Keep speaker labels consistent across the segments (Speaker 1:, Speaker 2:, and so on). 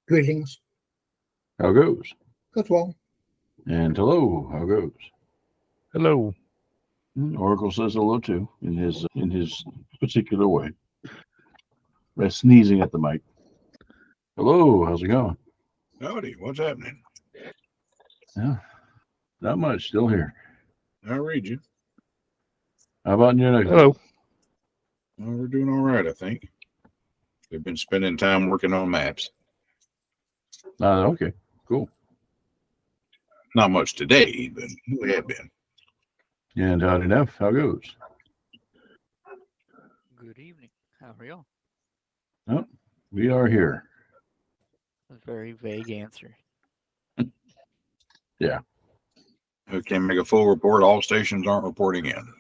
Speaker 1: Greetings.
Speaker 2: How goes?
Speaker 1: Goes well.
Speaker 2: And hello, how goes?
Speaker 3: Hello.
Speaker 2: Oracle says hello too, in his particular way. By sneezing at the mic. Hello, how's it going?
Speaker 4: Howdy, what's happening?
Speaker 2: Yeah, not much. Still here.
Speaker 4: I'll read you.
Speaker 2: How about in your next?
Speaker 3: Hello.
Speaker 4: Well, we're doing all right, I think. We've been spending time working on maps.
Speaker 2: Okay, cool.
Speaker 4: Not much today, but we have been.
Speaker 2: And howdy enough, how goes?
Speaker 5: Good evening. How are y'all?
Speaker 2: Oh, we are here.
Speaker 5: A very vague answer.
Speaker 2: Yeah.
Speaker 4: We can make a full report. All stations aren't reporting in.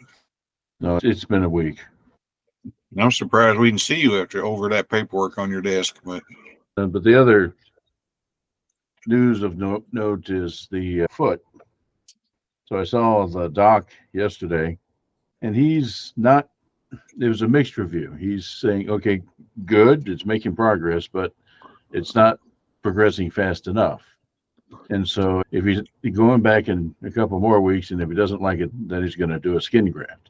Speaker 2: No, it's been a week.
Speaker 4: I'm surprised we didn't see you after over that paperwork on your desk, but
Speaker 2: the other news of note is the foot. So I saw the doc yesterday, and he's not. It was a mixed review. He's saying, okay, good, it's making progress, but it's not progressing fast enough. And so if he's going back in a couple more weeks, and if he doesn't like it, then he's going to do a skin graft,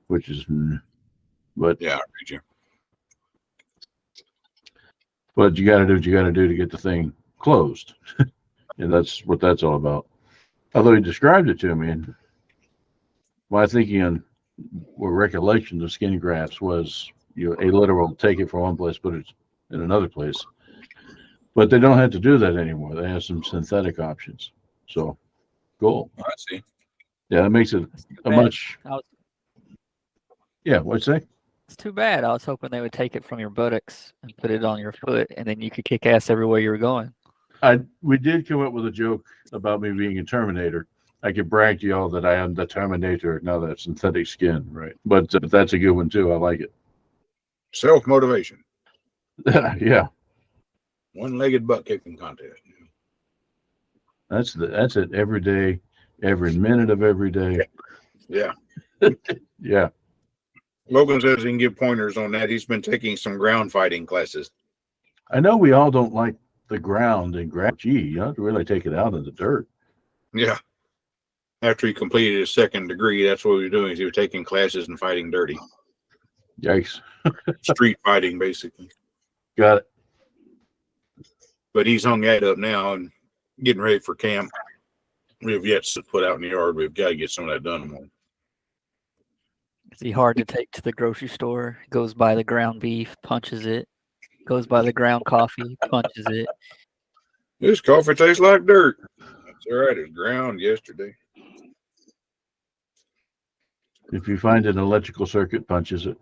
Speaker 2: which is, but
Speaker 4: yeah, I read you.
Speaker 2: But you got to do what you got to do to get the thing closed, and that's what that's all about. Although he described it to me, and my thinking on recollection of skin grafts was, a literal take it from one place, put it in another place. But they don't have to do that anymore. They have some synthetic options. So, cool.
Speaker 4: I see.
Speaker 2: Yeah, that makes it a much. Yeah, what'd you say?
Speaker 5: It's too bad. I was hoping they would take it from your buttocks and put it on your foot, and then you could kick ass everywhere you were going.
Speaker 2: We did come up with a joke about me being a Terminator. I could brag to y'all that I am the Terminator, now that synthetic skin, right? But that's a good one too. I like it.
Speaker 4: Self-motivation.
Speaker 2: Yeah.
Speaker 4: One-legged butt kicking contest.
Speaker 2: That's it every day, every minute of every day.
Speaker 4: Yeah.
Speaker 2: Yeah.
Speaker 4: Logan says he can give pointers on that. He's been taking some ground fighting classes.
Speaker 2: I know we all don't like the ground and gee, you have to really take it out in the dirt.
Speaker 4: Yeah. After he completed his second degree, that's what he was doing. Is he was taking classes and fighting dirty.
Speaker 2: Yikes.
Speaker 4: Street fighting, basically.
Speaker 2: Got it.
Speaker 4: But he's hung that up now and getting ready for camp. We have yet to put out in the yard. We've got to get some of that done.
Speaker 5: Is he hard to take to the grocery store? Goes by the ground beef, punches it. Goes by the ground coffee, punches it.
Speaker 4: This coffee tastes like dirt. That's all right. It was ground yesterday.
Speaker 2: If you find an electrical circuit, punches it.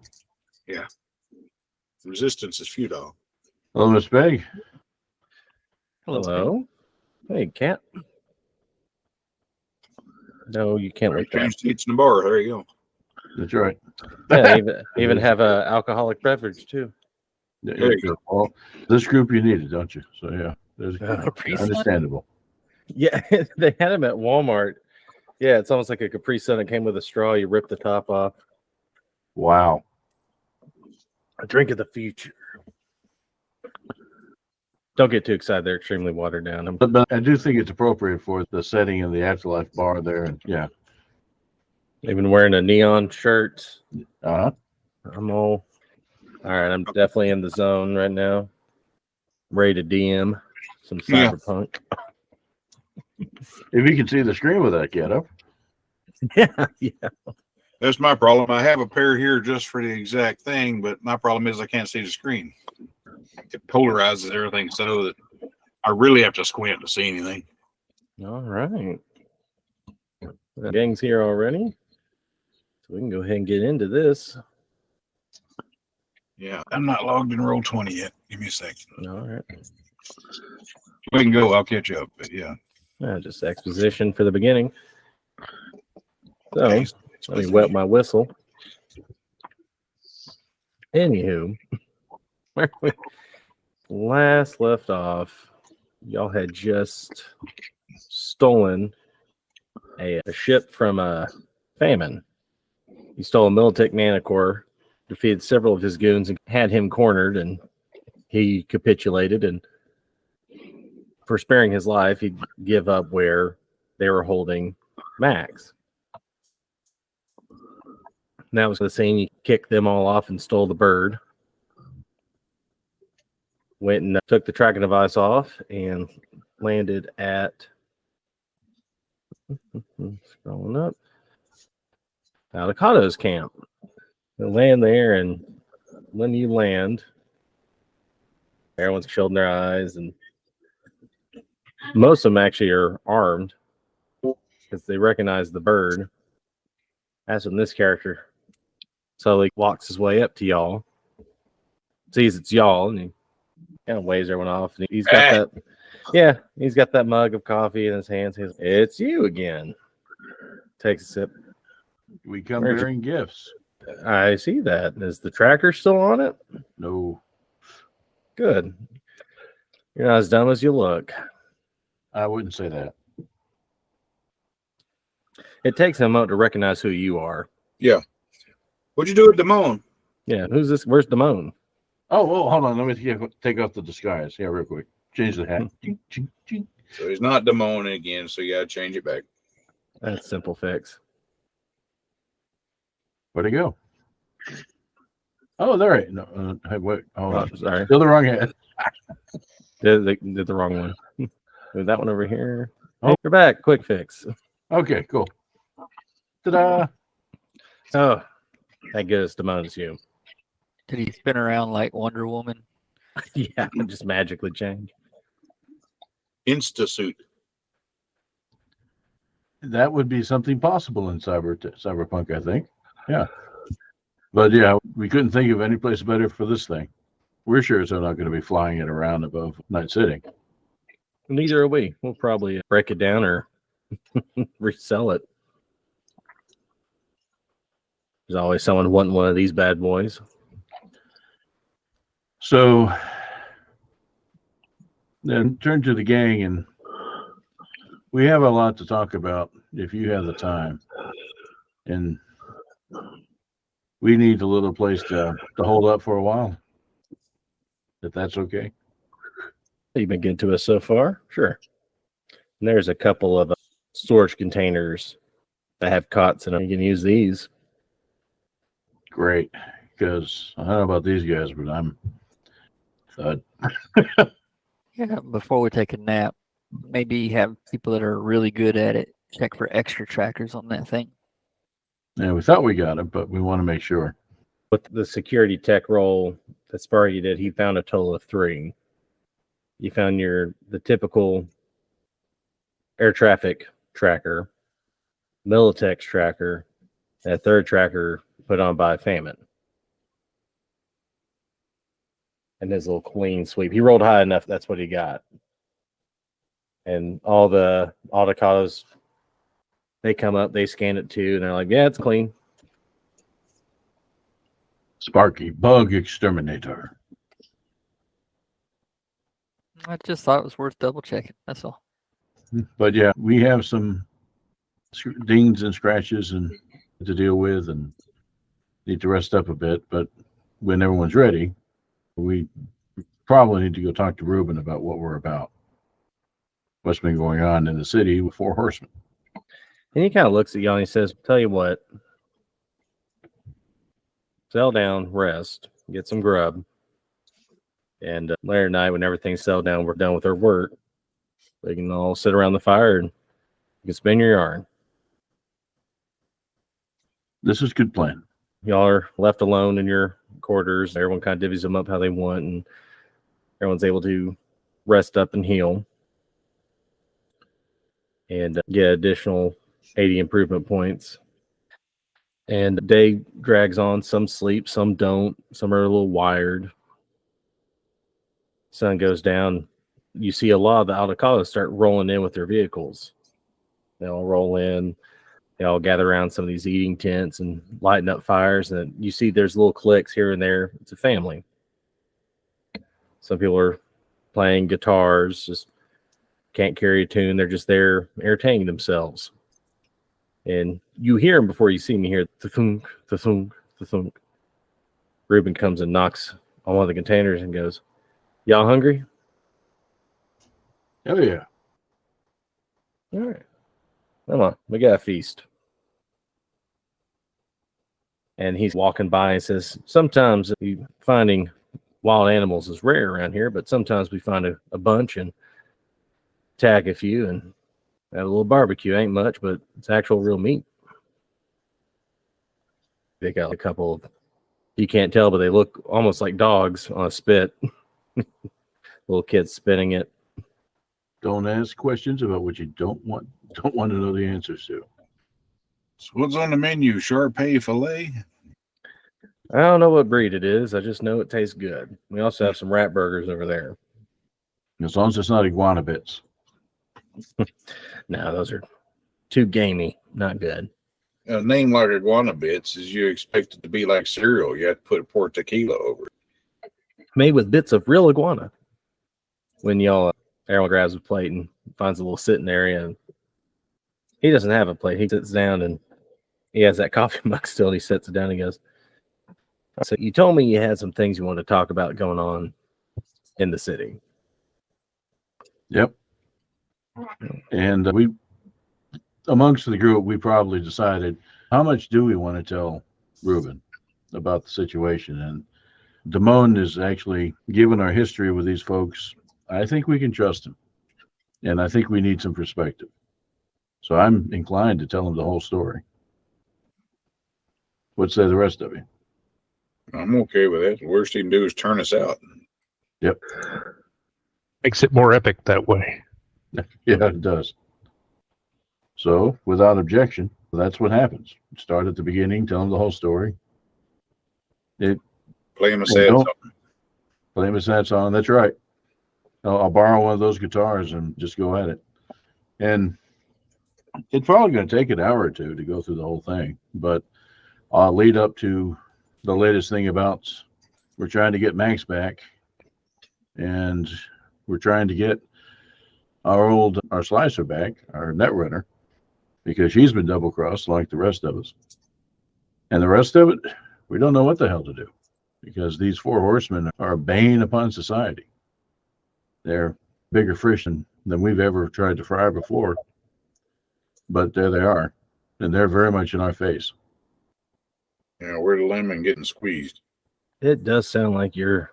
Speaker 4: Yeah. Resistance is futile.
Speaker 2: Hello, Miss Pegg.
Speaker 3: Hello. Hey, cat. No, you can't like that.
Speaker 4: Change seats in the bar. There you go.
Speaker 2: That's right.
Speaker 3: Yeah, even have a alcoholic beverage too.
Speaker 2: Yeah,
Speaker 4: There you go.
Speaker 2: Well, this group you needed, don't you? So yeah, there's understandable.
Speaker 3: Yeah, they had them at Walmart. Yeah, it's almost like a Capri Sun. It came with a straw. You rip the top off.
Speaker 2: Wow.
Speaker 3: A drink of the future. Don't get too excited. They're extremely watered down.
Speaker 2: But I do think it's appropriate for the setting in the Afterlife bar there. And yeah.
Speaker 3: Even wearing a neon shirt.
Speaker 2: Uh-huh.
Speaker 3: I'm all right. I'm definitely in the zone right now. Ready to DM some Cyberpunk.
Speaker 2: If you can see the screen with that get up.
Speaker 3: Yeah.
Speaker 4: That's my problem. I have a pair here just for the exact thing, but my problem is I can't see the screen. It polarizes everything so that I really have to squint to see anything.
Speaker 3: All right. The gang's here already. So we can go ahead and get into this.
Speaker 4: Yeah, I'm not logged in Roll20 yet. Give me a second.
Speaker 3: All right.
Speaker 4: We can go. I'll catch up. But yeah.
Speaker 3: Just exposition for the beginning. So
Speaker 4: Okay.
Speaker 3: let me wet my whistle. Anywho, where we last left off, y'all had just stolen a ship from a famine. You stole a Militech Manticore, defeated several of his goons, and had him cornered, and he capitulated and for sparing his life, he'd give up where they were holding Max. And that was the scene. He kicked them all off and stole the bird. Went and took the tracking device off and landed at scrolling up Avocado's camp. They land there, and when you land, everyone's shielding their eyes, and most of them actually are armed because they recognize the bird. That's when this character slowly walks his way up to y'all, sees it's y'all, and he kind of waves everyone off. And he's got he's got that mug of coffee in his hands. He's, it's you again. Takes a sip.
Speaker 2: We come bearing gifts.
Speaker 3: I see that. Is the tracker still on it?
Speaker 2: No,
Speaker 3: Good. You're not as dumb as you look.
Speaker 2: I wouldn't say that.
Speaker 3: It takes a moment to recognize who you are.
Speaker 4: Yeah. What'd you do with Damone?
Speaker 3: Yeah, who's this? Where's Damone?
Speaker 2: Oh, hold on. Let me take off the disguise. Yeah, real quick. Change the hat.
Speaker 4: So he's not Damone again, so you gotta change it back.
Speaker 3: That's simple fix.
Speaker 2: Where'd he go? Oh, there it is. No, hey, wait. Hold on.
Speaker 3: Sorry.
Speaker 2: Still the wrong hat.
Speaker 3: Did the wrong one. Move that one over here.
Speaker 2: Oh.
Speaker 3: Hey, you're back. Quick fix.
Speaker 2: Okay, cool. Ta-da!
Speaker 3: Oh, thank goodness Damone's you.
Speaker 5: Did he spin around like Wonder Woman?
Speaker 3: Yeah, just magically change.
Speaker 4: Insta-suit.
Speaker 2: That would be something possible in Cyberpunk, I think. Yeah. But yeah, we couldn't think of any place better for this thing. We're sure as hell not going to be flying it around above Night City.
Speaker 3: Neither are we. We'll probably break it down or resell it. There's always someone wanting one of these bad boys.
Speaker 2: So then turn to the gang, and we have a lot to talk about if you have the time. And we need a little place to hold up for a while, if that's okay.
Speaker 3: You've been good to us so far? Sure. And there's a couple of storage containers that have cots in them. You can use these.
Speaker 2: Great, because I don't know about these guys, but I'm
Speaker 5: Yeah, before we take a nap, maybe have people that are really good at it check for extra trackers on that thing.
Speaker 2: Yeah, we thought we got it, but we want to make sure.
Speaker 3: With the security tech role that Sparky did, he found a total of 3. You found the typical air traffic tracker, Militex tracker, and a third tracker put on by Famine. And his little clean sweep. He rolled high enough, that's what he got. And all the autocatos, they come up, they scan it too, and they're like, yeah, it's clean.
Speaker 2: Sparky, bug exterminator.
Speaker 5: I just thought it was worth double checking. That's all.
Speaker 2: But yeah, we have some dings and scratches and to deal with, and need to rest up a bit. But when everyone's ready, we probably need to go talk to Ruben about what we're about. What's been going on in the city with 4 horsemen.
Speaker 3: And he kind of looks at y'all and he says, tell you what, settle down, rest, get some grub. And later tonight, when everything's settled down, we're done with our work. We can all sit around the fire and you can spin your yarn.
Speaker 2: This is a good plan.
Speaker 3: Y'all are left alone in your quarters. Everyone kind of divvies them up how they want, and everyone's able to rest up and heal and get additional 80 improvement points. And day drags on. Some sleep, some don't. Some are a little wired. Sun goes down. You see a lot of the autocalos start rolling in with their vehicles. They all roll in. They all gather around some of these eating tents and lighting up fires. And you see there's little cliques here and there. It's a family. Some people are playing guitars, just can't carry a tune. They're just there entertaining themselves. And you hear them before you see me hear the-thunk, the-thunk, the-thunk. Ruben comes and knocks on one of the containers and goes, y'all hungry?
Speaker 2: Oh yeah.
Speaker 3: All right. Come on, we got a feast. And he's walking by and says, sometimes finding wild animals is rare around here, but sometimes we find a bunch and tag a few and have a little barbecue. Ain't much, but it's actual real meat. They got a couple of, you can't tell, but they look almost like dogs on a spit. Little kids spinning it.
Speaker 2: Don't ask questions about what you don't want to know the answers to.
Speaker 4: So what's on the menu? Shar-Pei filet?
Speaker 3: I don't know what breed it is. I just know it tastes good. We also have some rat burgers over there.
Speaker 2: As long as it's not iguana bits.
Speaker 3: No, those are too gamey. Not good.
Speaker 4: A name like iguana bits is you expect it to be like cereal. You have to put pour tequila over it.
Speaker 3: Made with bits of real iguana. When Errol grabs a plate and finds a little sitting area, and he doesn't have a plate. He sits down and he has that coffee mug still. And he sits it down and he goes, so you told me you had some things you wanted to talk about going on in the city.
Speaker 2: Yep. And we, amongst the group, we probably decided how much do we want to tell Ruben about the situation. And Damone is actually, given our history with these folks, I think we can trust him. And I think we need some perspective. So I'm inclined to tell him the whole story. What say the rest of you?
Speaker 4: I'm okay with it. The worst he can do is turn us out.
Speaker 2: Yep.
Speaker 1: Makes it more epic that way.
Speaker 2: Yeah, it does. So, without objection, that's what happens. Start at the beginning, tell them the whole story.
Speaker 4: Play him a
Speaker 2: Well,
Speaker 4: sad
Speaker 2: don't-
Speaker 4: song.
Speaker 2: Play him a sad song. That's right. I'll borrow one of those guitars and just go at it. And it's probably going to take an hour or two to go through the whole thing, but I'll lead up to the latest thing about we're trying to get Max back, and we're trying to get our slicer back, our netrunner, because she's been double crossed like the rest of us. And the rest of it, we don't know what the hell to do, because these four horsemen are a bane upon society. They're bigger fish than we've ever tried to fry before, but there they are, and they're very much in our face.
Speaker 4: Yeah, we're the lemon getting squeezed.
Speaker 3: It does sound like you're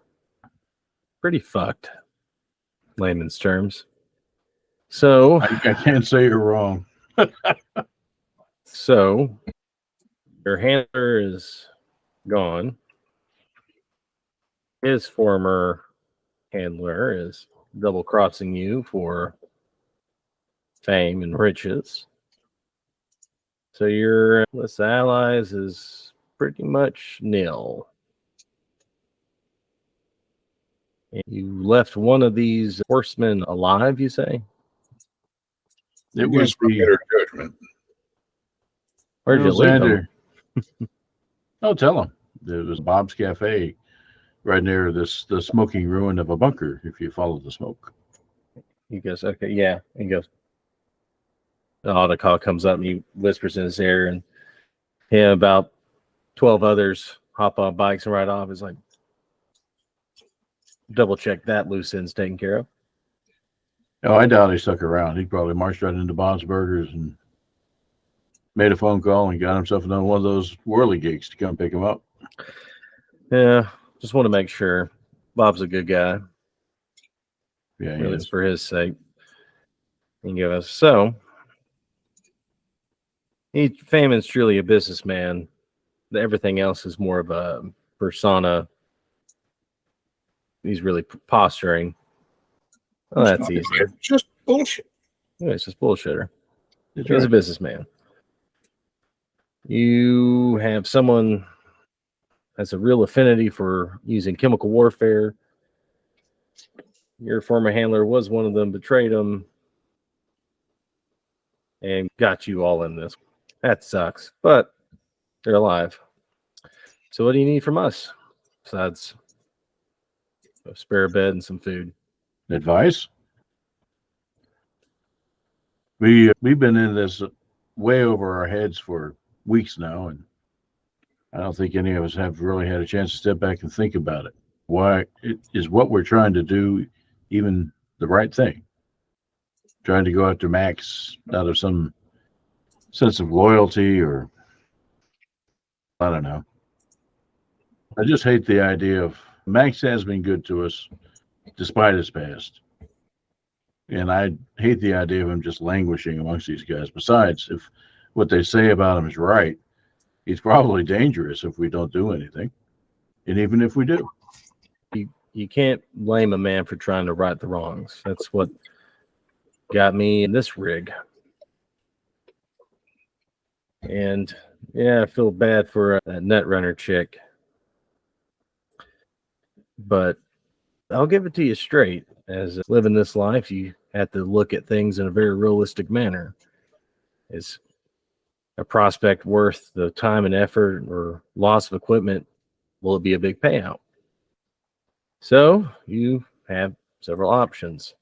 Speaker 3: pretty fucked, layman's terms. So,
Speaker 2: I can't say you're wrong.
Speaker 3: so your handler is gone. His former handler is double crossing you for fame and riches. So your list of allies is pretty much nil. And you left one of these horsemen alive, you say?
Speaker 2: It was
Speaker 4: Against my
Speaker 2: the
Speaker 4: better judgment.
Speaker 3: Where'd you leave him?
Speaker 2: Alexander. Oh, tell him. There was Bob's Cafe right near the smoking ruin of a bunker, if you follow the smoke.
Speaker 3: He goes, okay, yeah. He goes, the auto call comes up and he whispers in his ear, and him about 12 others hop on bikes and ride off. He's like, double check that loose end's taken care of.
Speaker 2: Oh, I doubt he stuck around. He probably marched right into Bob's Burgers and made a phone call and got himself another one of those whirly gigs to come pick him up.
Speaker 3: Yeah, just want to make sure. Bob's a good guy.
Speaker 2: Yeah, he
Speaker 3: Really,
Speaker 2: is.
Speaker 3: it's for his sake. And give us so. Feynman's truly a businessman. Everything else is more of a persona. He's really posturing. Oh, that's easy.
Speaker 4: It's just bullshit.
Speaker 3: Yeah, it's just bullshitter.
Speaker 2: That's
Speaker 3: He's a
Speaker 2: right.
Speaker 3: businessman. You have someone has a real affinity for using chemical warfare. Your former handler was one of them, betrayed him, and got you all in this. That sucks, but they're alive. So what do you need from us besides a spare bed and some food?
Speaker 2: Advice? We've been in this way over our heads for weeks now, and I don't think any of us have really had a chance to step back and think about it. Why is what we're trying to do even the right thing? trying to go after Max out of some sense of loyalty, or I don't know. I just hate the idea of Max has been good to us despite his past. And I hate the idea of him just languishing amongst these guys. Besides, if what they say about him is right, he's probably dangerous if we don't do anything. And even if we do.
Speaker 3: You can't blame a man for trying to right the wrongs. That's what got me in this rig. And yeah, I feel bad for that Netrunner chick. But I'll give it to you straight. As living this life, you have to look at things in a very realistic manner. Is a prospect worth the time and effort or loss of equipment? Will it be a big payout? So you have several options.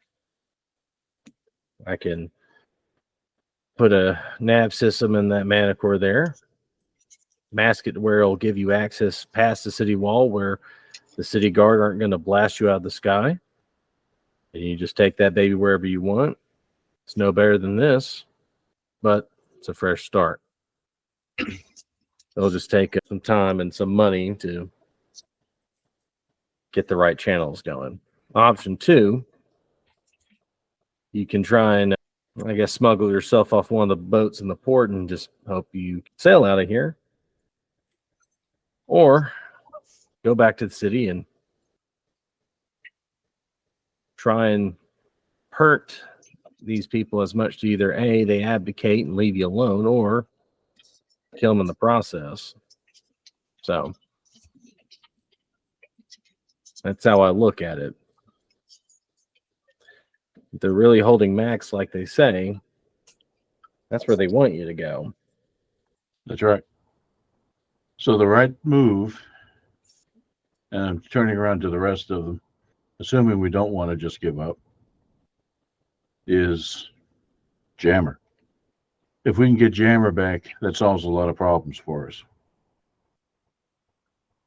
Speaker 3: I can put a nav system in that Manicore there, mask it where it'll give you access past the city wall where the city guard aren't going to blast you out of the sky. And you just take that baby wherever you want. It's no better than this, but it's a fresh start. It'll just take some time and some money to get the right channels going. Option 2, you can try and, I guess, smuggle yourself off one of the boats in the port and just hope you sail out of here. Or go back to the city and try and hurt these people as much to either A, they abdicate and leave you alone, or kill them in the process. So that's how I look at it. If they're really holding Max like they say, that's where they want you to go.
Speaker 2: That's right. So the right move, and I'm turning around to the rest of them, assuming we don't want to just give up, is Jammer. If we can get Jammer back, that solves a lot of problems for us.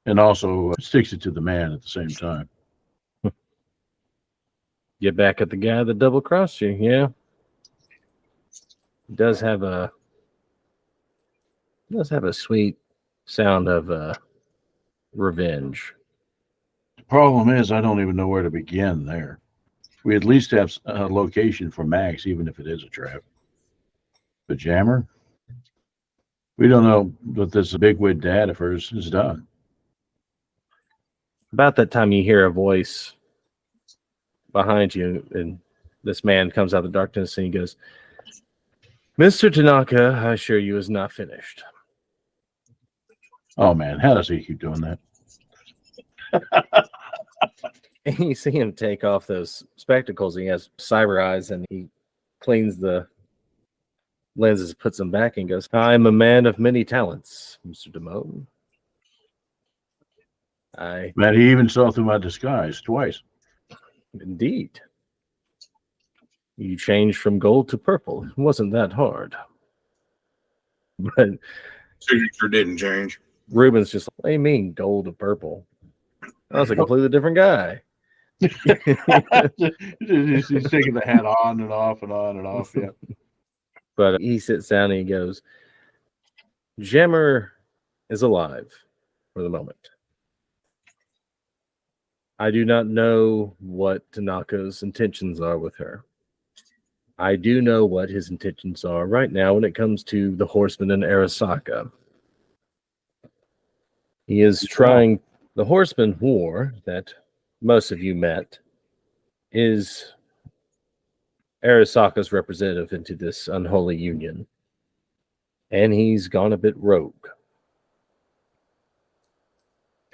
Speaker 2: And also sticks it to the man at the same time.
Speaker 3: Get back at the guy that double crossed you, yeah. It does have a sweet sound of revenge.
Speaker 2: The problem is I don't even know where to begin there. We at least have a location for Max, even if it is a trap. But Jammer, we don't know what this bigwig dad of hers has done.
Speaker 3: About that time you hear a voice behind you, and this man comes out of the darkness and he goes, "Mr. Tanaka, I assure you, is not finished."
Speaker 2: Oh man, how does he keep doing that?
Speaker 3: And you see him take off those spectacles. He has cyber eyes, and he cleans the lenses, puts them back, and goes, "I'm a man of many talents, Mr. Demone.
Speaker 2: Man, he even saw through my disguise twice.
Speaker 3: Indeed. You changed from gold to purple. It wasn't that hard." But
Speaker 4: Signature didn't change.
Speaker 3: Ruben's just, "What do you mean gold to purple? I was a completely different guy."
Speaker 2: He's taking the hat on and off and on and off. Yeah.
Speaker 3: But he sits down and he goes, "Jammer is alive for the moment. I do not know what Tanaka's intentions are with her. I do know what his intentions are right now when it comes to the Horseman in Arasaka. He is trying. The Horseman War that most of you met is Arasaka's representative into this unholy union. And he's gone a bit rogue.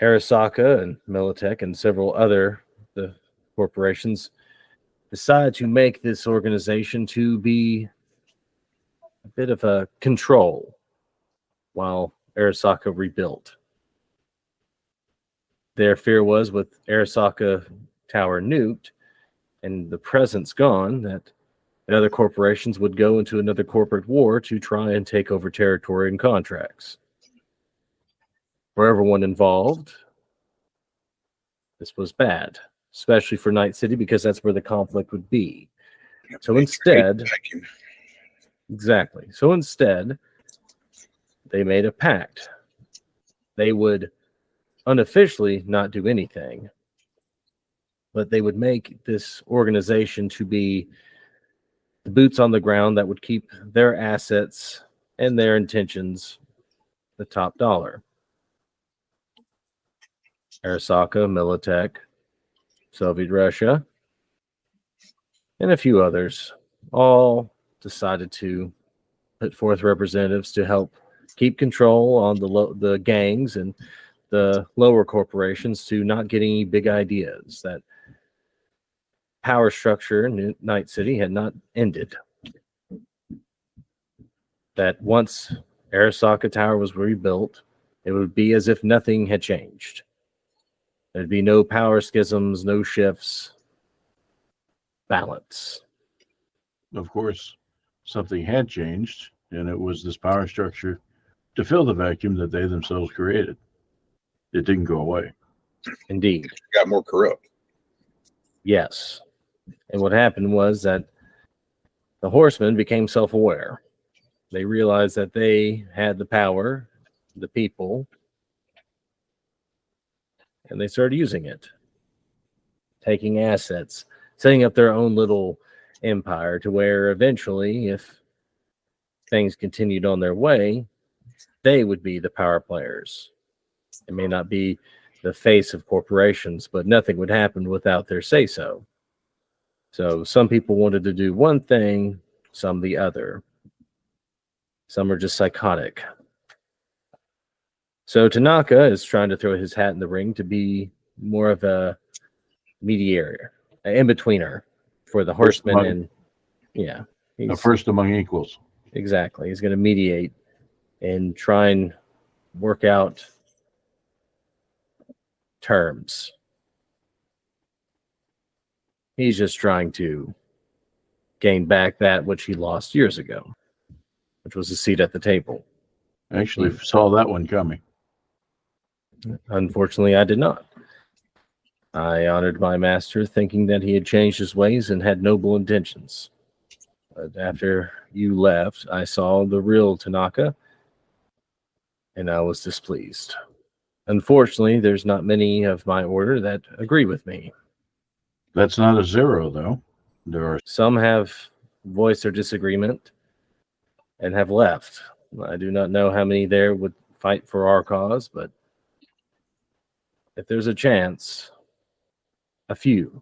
Speaker 3: Arasaka and Militech and several other corporations decide to make this organization to be a bit of a control while Arasaka rebuilt. Their fear was, with Arasaka Tower nuked and the presence gone, that other corporations would go into another corporate war to try and take over territory and contracts. For everyone involved, this was bad, especially for Night City, because that's where the conflict would be. So instead,
Speaker 4: Vacuum.
Speaker 3: exactly. So instead, they made a pact. They would unofficially not do anything, but they would make this organization to be the boots on the ground that would keep their assets and their intentions the top dollar. Arasaka, Militech, Soviet Russia, and a few others all decided to put forth representatives to help keep control on the gangs and the lower corporations to not get any big ideas. That power structure in Night City had not ended. That once Arasaka Tower was rebuilt, it would be as if nothing had changed. There'd be no power schisms, no shifts, balance.
Speaker 2: Of course, something had changed, and it was this power structure to fill the vacuum that they themselves created. It didn't go away.
Speaker 3: Indeed.
Speaker 4: Got more corrupt.
Speaker 3: Yes. And what happened was that the horsemen became self-aware. They realized that they had the power, the people, and they started using it, taking assets, setting up their own little empire to where eventually, if things continued on their way, they would be the power players. It may not be the face of corporations, but nothing would happen without their say-so. So some people wanted to do one thing, some the other. Some are just psychotic. So Tanaka is trying to throw his hat in the ring to be more of a mediator, an in-betweener for the horsemen. And yeah,
Speaker 2: The first among equals.
Speaker 3: Exactly. He's going to mediate and try and work out terms. He's just trying to gain back that which he lost years ago, which was a seat at the table.
Speaker 2: Actually, saw that one coming.
Speaker 3: Unfortunately, I did not. I honored my master, thinking that he had changed his ways and had noble intentions. But after you left, I saw the real Tanaka, and I was displeased. Unfortunately, there's not many of my order that agree with me.
Speaker 2: That's not a zero, though. There are
Speaker 3: Some have voiced their disagreement and have left. I do not know how many there would fight for our cause, but if there's a chance, a few.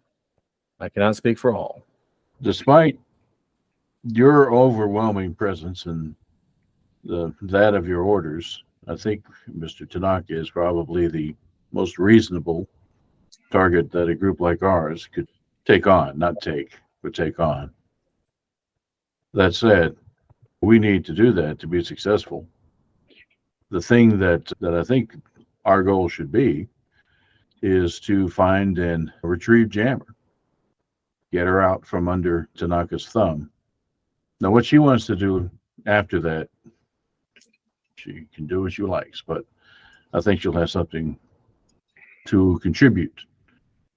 Speaker 3: I cannot speak for all.
Speaker 2: despite your overwhelming presence and that of your orders, I think Mr. Tanaka is probably the most reasonable target that a group like ours could take on, not take, but take on. That said, we need to do that to be successful. The thing that I think our goal should be is to find and retrieve Jammer, get her out from under Tanaka's thumb. Now, what she wants to do after that, she can do what she likes, but I think she'll have something to contribute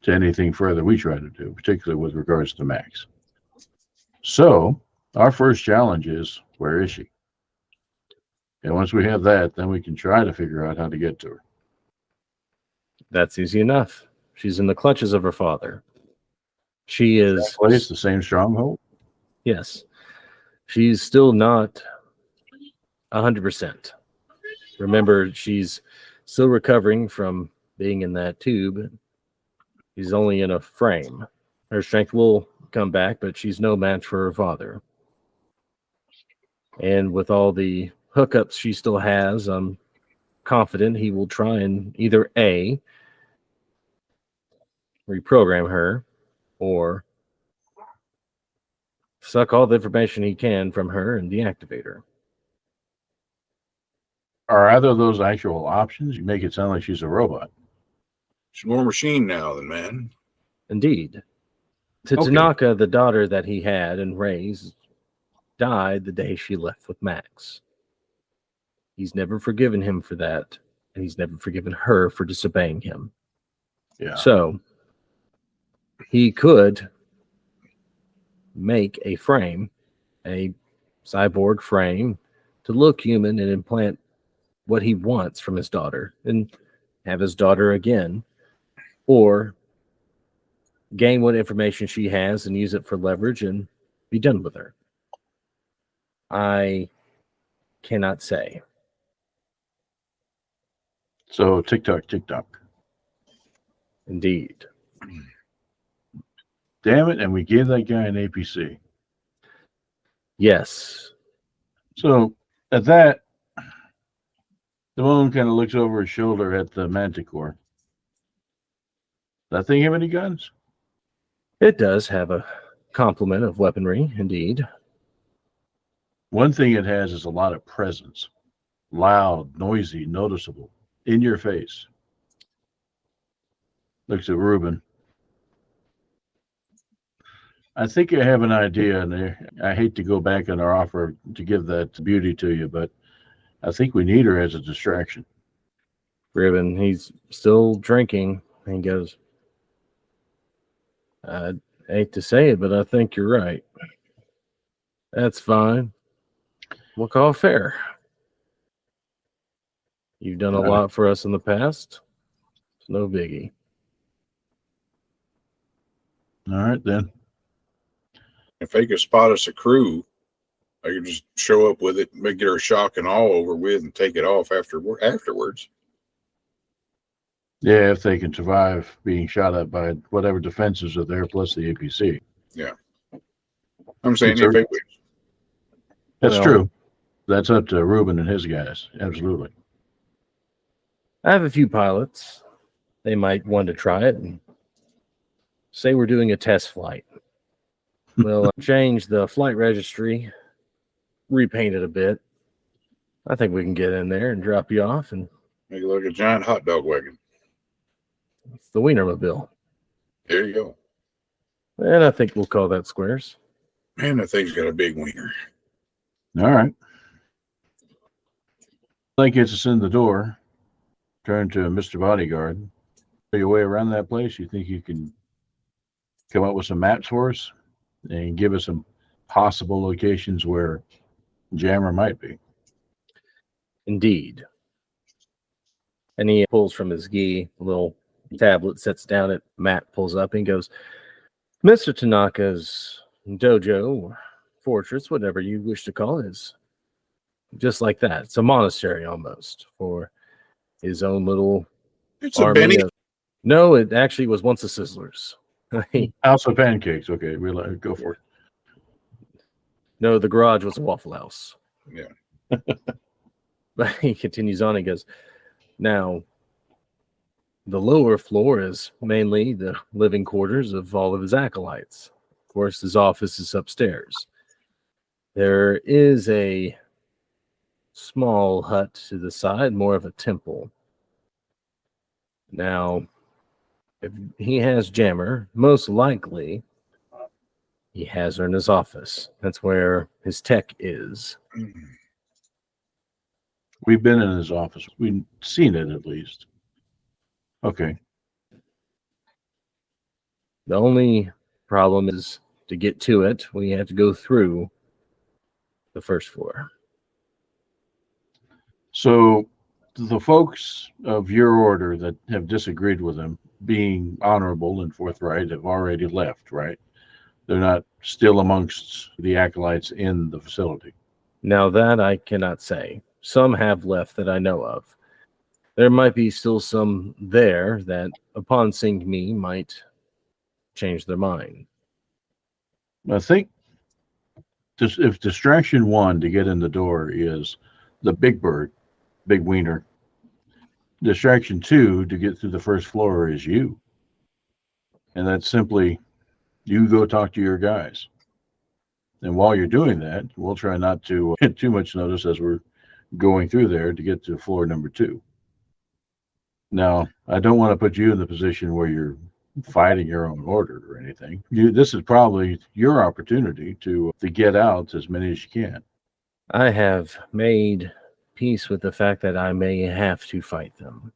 Speaker 2: to anything further we try to do, particularly with regards to Max. So our first challenge is, where is she? And once we have that, then we can try to figure out how to get to her.
Speaker 3: That's easy enough. She's in the clutches of her father. She is...
Speaker 2: Place, the same stronghold?
Speaker 3: Yes. She's still not 100%. Remember, she's still recovering from being in that tube. She's only in a frame. Her strength will come back, but she's no match for her father. And with all the hookups she still has, I'm confident he will try and either A, reprogram her, or suck all the information he can from her and deactivate her.
Speaker 2: Are either of those actual options? You make it sound like she's a robot.
Speaker 4: She's more machine now than man.
Speaker 3: Indeed. Tanaka, the daughter that he had and raised, died the day she left with Max. He's never forgiven him for that, and he's never forgiven her for disobeying him.
Speaker 2: Yeah.
Speaker 3: So he could make a frame, a cyborg frame, to look human and implant what he wants from his daughter and have his daughter again, or gain what information she has and use it for leverage and be done with her. I cannot say.
Speaker 2: So TikTok.
Speaker 3: Indeed.
Speaker 2: Damn it. And we gave that guy an APC.
Speaker 3: Yes.
Speaker 2: So at that, Damone kind of looks over his shoulder at the Manticore. That thing have any guns?
Speaker 3: It does have a complement of weaponry, indeed.
Speaker 2: One thing it has is a lot of presence. Loud, noisy, noticeable, in your face. Looks at Ruben. I think I have an idea, and I hate to go back on our offer to give that beauty to you, but I think we need her as a distraction.
Speaker 3: Ribbon, he's still drinking. And he goes, I hate to say it, but I think you're right. That's fine. We'll call it fair. You've done a lot for us in the past. It's no biggie.
Speaker 2: All right, then.
Speaker 4: If they could spot us a crew, I could just show up with it, get her shock and all over with, and take it off afterwards.
Speaker 2: Yeah, if they can survive being shot at by whatever defenses are there, plus the APC.
Speaker 4: Yeah. I'm saying
Speaker 2: It's
Speaker 4: if they would.
Speaker 2: That's
Speaker 3: Well,
Speaker 2: true. That's up to Ruben and his guys. Absolutely.
Speaker 3: I have a few pilots. They might want to try it and say we're doing a test flight. We'll change the flight registry, repaint it a bit. I think we can get in there and drop you off, and
Speaker 4: Make it like a giant hot dog wagon.
Speaker 3: it's the Wienermobile.
Speaker 4: There you go.
Speaker 3: And I think we'll call that squares.
Speaker 4: Man, that thing's got a big wiener.
Speaker 2: All right. That gets us in the door. Turn to Mr. Bodyguard. Your way around that place, you think you can come up with some maps for us and give us some possible locations where Jammer might be?
Speaker 3: Indeed. And he pulls from his gi a little tablet, sets down it. Matt pulls up and goes, Mr. Tanaka's dojo, fortress, whatever you wish to call it, is just like that. It's a monastery almost for his own little
Speaker 4: It's a
Speaker 3: army.
Speaker 4: Benny.
Speaker 3: No, it actually was once a Sizzlers.
Speaker 2: House of Pancakes. Okay, we'll go for it.
Speaker 3: No, the garage was a Waffle House.
Speaker 4: Yeah.
Speaker 3: But he continues on and goes, now, the lower floor is mainly the living quarters of all of his acolytes. Of course, his office is upstairs. There is a small hut to the side, more of a temple. Now, if he has Jammer, most likely he has her in his office. That's where his tech is.
Speaker 2: We've been in his office. We've seen it at least. Okay.
Speaker 3: The only problem is to get to it, we have to go through the first floor.
Speaker 2: So the folks of your order that have disagreed with him, being honorable and forthright, have already left, right? They're not still amongst the acolytes in the facility.
Speaker 3: Now that I cannot say. Some have left that I know of. There might be still some there that, upon seeing me, might change their mind.
Speaker 2: I think if distraction one to get in the door is the big bird, big wiener, distraction two to get through the first floor is you. And that's simply you go talk to your guys. And while you're doing that, we'll try not to get too much notice as we're going through there to get to floor number 2. Now, I don't want to put you in the position where you're fighting your own order or anything. This is probably your opportunity to get out as many as you can.
Speaker 3: I have made peace with the fact that I may have to fight them.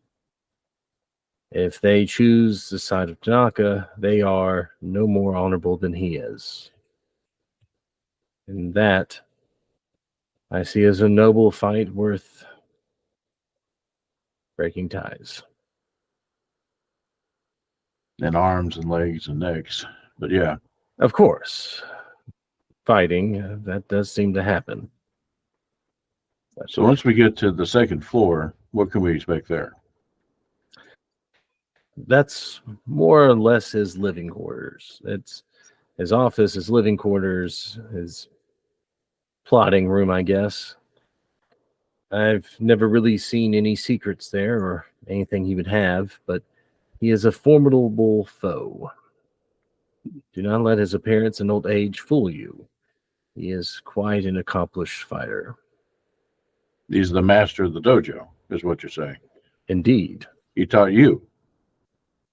Speaker 3: If they choose the side of Tanaka, they are no more honorable than he is. And that I see as a noble fight worth breaking ties.
Speaker 2: And arms and legs and necks. But yeah,
Speaker 3: Of course, fighting, that does seem to happen. But
Speaker 2: so once we get to the second floor, what can we expect there?
Speaker 3: that's more or less his living quarters. It's his office, his living quarters, his plotting room, I guess. I've never really seen any secrets there or anything he would have, but he is a formidable foe. Do not let his appearance and old age fool you. He is quite an accomplished fighter.
Speaker 2: He's the master of the dojo, is what you're saying.
Speaker 3: Indeed.
Speaker 2: He taught you.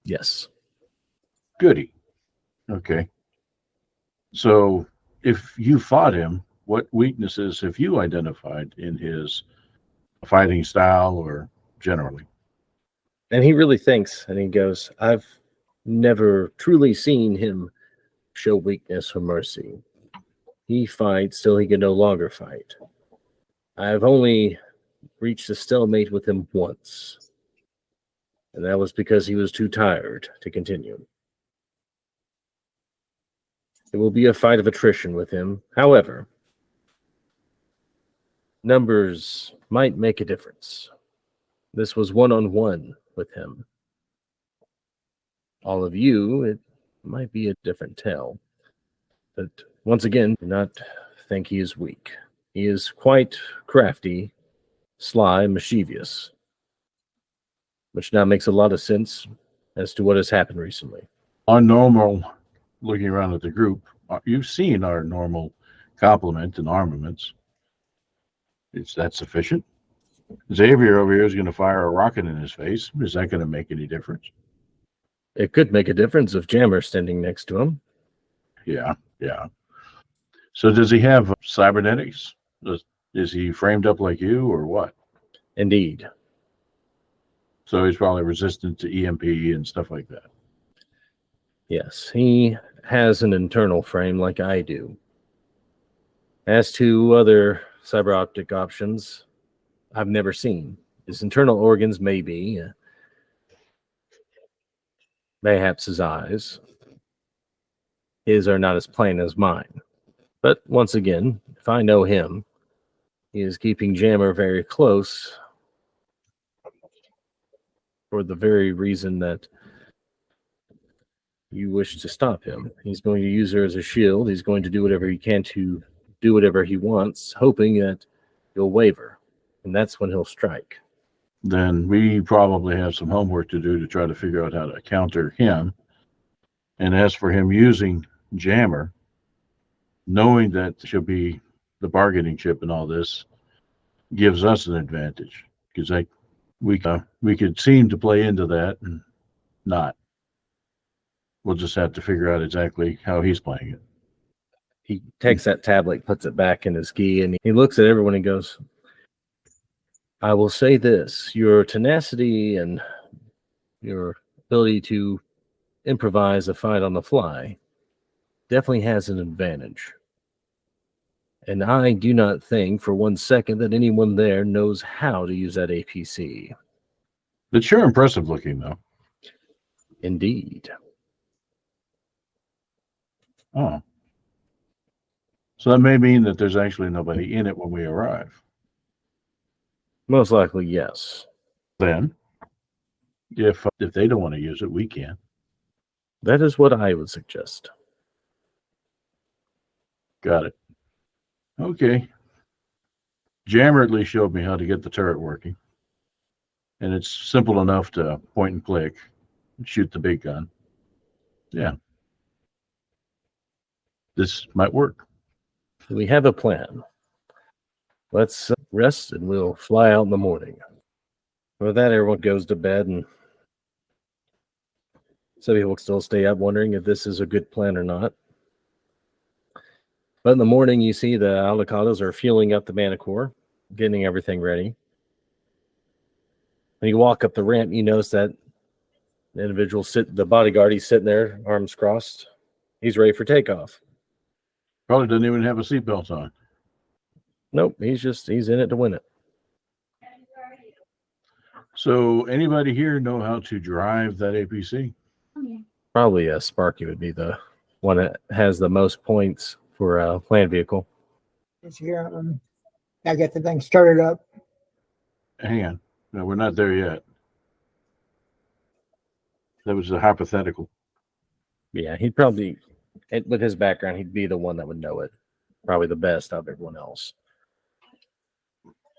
Speaker 3: Yes.
Speaker 2: Goody. Okay. So if you fought him, what weaknesses have you identified in his fighting style or generally?
Speaker 3: And he really thinks, and he goes, I've never truly seen him show weakness or mercy. He fights till he can no longer fight. I've only reached a stalemate with him once, and that was because he was too tired to continue. It will be a fight of attrition with him. However, numbers might make a difference. This was one-on-one with him. All of you, it might be a different tale. But once again, do not think he is weak. He is quite crafty, sly, mischievous, which now makes a lot of sense as to what has happened recently.
Speaker 2: Our normal, looking around at the group, you've seen our normal complement and armaments. Is that sufficient? Xavier over here is going to fire a rocket in his face. Is that going to make any difference?
Speaker 3: It could make a difference if Jammer's standing next to him.
Speaker 2: Yeah. So does he have cybernetics? Is he framed up like you or what?
Speaker 3: Indeed.
Speaker 2: So he's probably resistant to EMP and stuff like that.
Speaker 3: Yes, he has an internal frame like I do. As to other cyber optic options, I've never seen. His internal organs may be, mayhaps his eyes. His are not as plain as mine. But once again, if I know him, he is keeping Jammer very close for the very reason that you wish to stop him. He's going to use her as a shield. He's going to do whatever he can to do whatever he wants, hoping that you'll waver. And that's when he'll strike.
Speaker 2: Then we probably have some homework to do to try to figure out how to counter him. And as for him using Jammer, knowing that she'll be the bargaining chip and all this gives us an advantage because we could seem to play into that and not. We'll just have to figure out exactly how he's playing it.
Speaker 3: He takes that tablet, puts it back in his gi, and he looks at everyone and goes, I will say this, your tenacity and your ability to improvise a fight on the fly definitely has an advantage. And I do not think for 1 second that anyone there knows how to use that APC.
Speaker 2: It's sure impressive looking, though.
Speaker 3: Indeed.
Speaker 2: Oh. So that may mean that there's actually nobody in it when we arrive.
Speaker 3: Most likely, yes.
Speaker 2: Then, if they don't want to use it, we can.
Speaker 3: That is what I would suggest.
Speaker 2: Got it. Okay. Jammer at least showed me how to get the turret working. And it's simple enough to point and click and shoot the big gun. Yeah. This might work.
Speaker 3: We have a plan. Let's rest and we'll fly out in the morning. With that, everyone goes to bed, and some people still stay up wondering if this is a good plan or not. But in the morning, you see the avocados are fueling up the Manicore, getting everything ready. When you walk up the ramp, you notice that the individual the bodyguard, he's sitting there, arms crossed. He's ready for takeoff.
Speaker 2: Probably doesn't even have a seatbelt on.
Speaker 3: Nope, he's in it to win it.
Speaker 2: So anybody here know how to drive that APC?
Speaker 3: Probably Sparky would be the one that has the most points for a land vehicle.
Speaker 6: It's here. I get the thing started up.
Speaker 2: Hang on. No, we're not there yet. That was a hypothetical.
Speaker 3: Yeah, he'd probably, with his background, he'd be the one that would know it. Probably the best out of everyone else.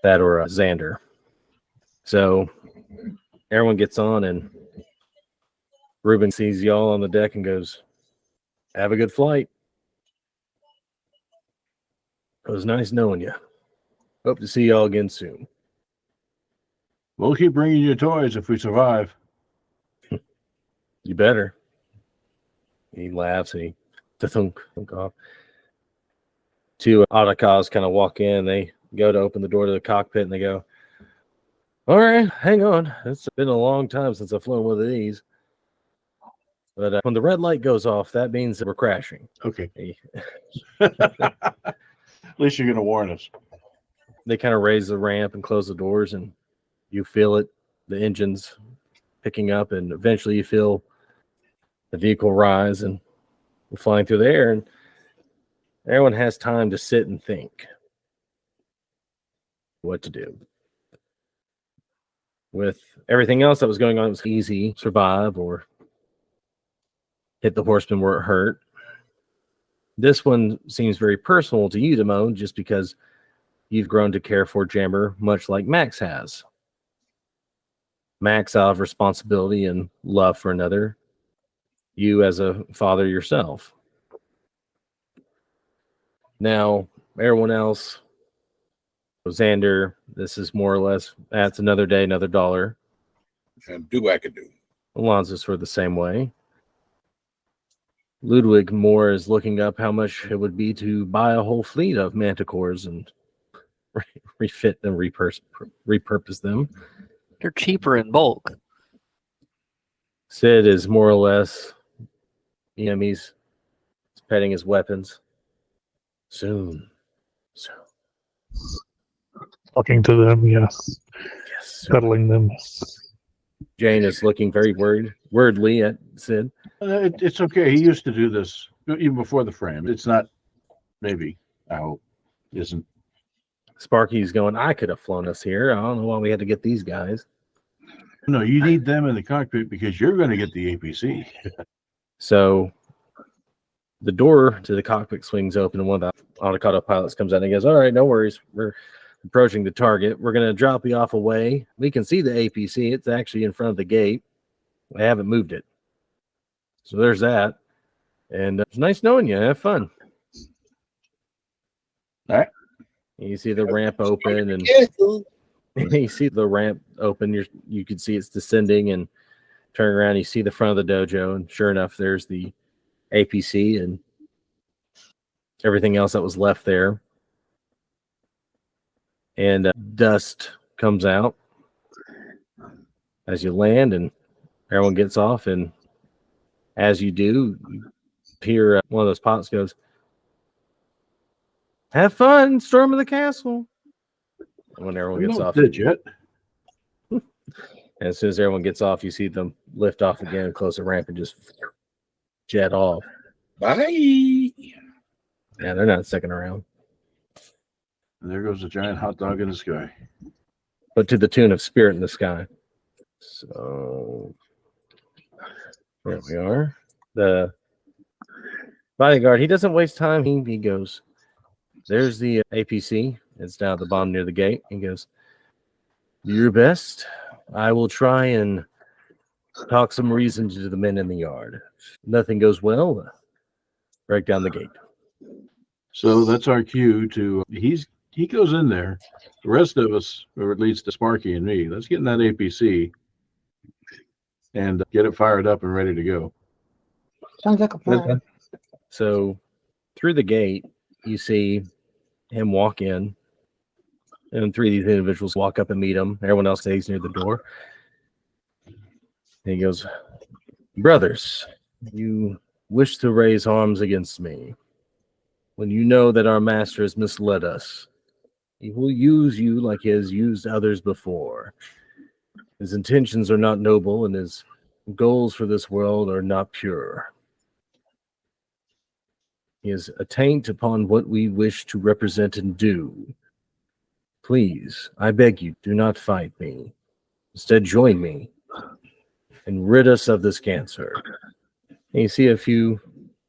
Speaker 3: That or Xander. So everyone gets on, and Ruben sees y'all on the deck and goes, "Have a good flight. It was nice knowing you. Hope to see y'all again soon."
Speaker 2: We'll keep bringing you toys if we survive.
Speaker 3: You better. He laughs and he thunk off. Two autocars kind of walk in. They go to open the door to the cockpit and they go, "All right, hang on. It's been a long time since I've flown one of these. But when the red light goes off, that means that we're crashing."
Speaker 2: Okay. At least you're going to warn us.
Speaker 3: They kind of raise the ramp and close the doors, and you feel it, the engines picking up, and eventually you feel the vehicle rise and we're flying through the air, and everyone has time to sit and think what to do. With everything else that was going on, it was easy, survive or hit the horseman where it hurt. This one seems very personal to you, Damone, just because you've grown to care for Jammer much like Max has. Max out of responsibility and love for another. You as a father yourself. Now, everyone else, Xander, this is more or less, that's another day, another $1.
Speaker 4: And do what I could do.
Speaker 3: Alonzo's for the same way. Ludwig Moore is looking up how much it would be to buy a whole fleet of manticores and refit them, repurpose them.
Speaker 5: They're cheaper in bulk.
Speaker 3: Sid is more or less, he's petting his weapons. Soon.
Speaker 1: Talking to them, yes.
Speaker 3: Yes.
Speaker 1: Cuddling them.
Speaker 3: Jane is looking very wordly at Sid.
Speaker 2: It's okay. He used to do this even before the frame. It's not, maybe, I hope, isn't.
Speaker 3: Sparky's going, "I could have flown us here. I don't know why we had to get these guys."
Speaker 2: No, you need them in the cockpit because you're going to get the APC.
Speaker 3: So the door to the cockpit swings open, and one of the autocata pilots comes out and he goes, "All right, no worries. We're approaching the target. We're going to drop you off away. We can see the APC. It's actually in front of the gate. I haven't moved it. So there's that. And it's nice knowing you. Have fun."
Speaker 2: All right.
Speaker 3: You see the ramp open, and you see the ramp open. You can see it's descending, and turn around. You see the front of the dojo, and sure enough, there's the APC and everything else that was left there. And dust comes out as you land, and everyone gets off. And as you do, you hear one of those pots goes, "Have fun, storm of the castle." And when everyone gets off,
Speaker 2: Yet.
Speaker 3: and as soon as everyone gets off, you see them lift off again, close the ramp, and just jet off.
Speaker 4: Bye.
Speaker 3: Yeah, they're not sticking around.
Speaker 2: And there goes a giant hot dog in the sky.
Speaker 3: But to the tune of Spirit in the Sky. So there we are. The bodyguard, he doesn't waste time. He goes, "There's the APC. It's down at the bottom near the gate." He goes, "Do your best. I will try and talk some reason to the men in the yard. If nothing goes well, break down the gate."
Speaker 2: So that's our cue to, he goes in there. The rest of us, or at least Sparky and me, let's get in that APC and get it fired up and ready to go.
Speaker 6: Sounds like a plan.
Speaker 3: So through the gate, you see him walk in, and three of these individuals walk up and meet him. Everyone else stays near the door. And he goes, "Brothers, you wish to raise arms against me. when you know that our master has misled us, he will use you like he has used others before. His intentions are not noble, and his goals for this world are not pure. He is a taint upon what we wish to represent and do. Please, I beg you, do not fight me. Instead, join me and rid us of this cancer. And you see a few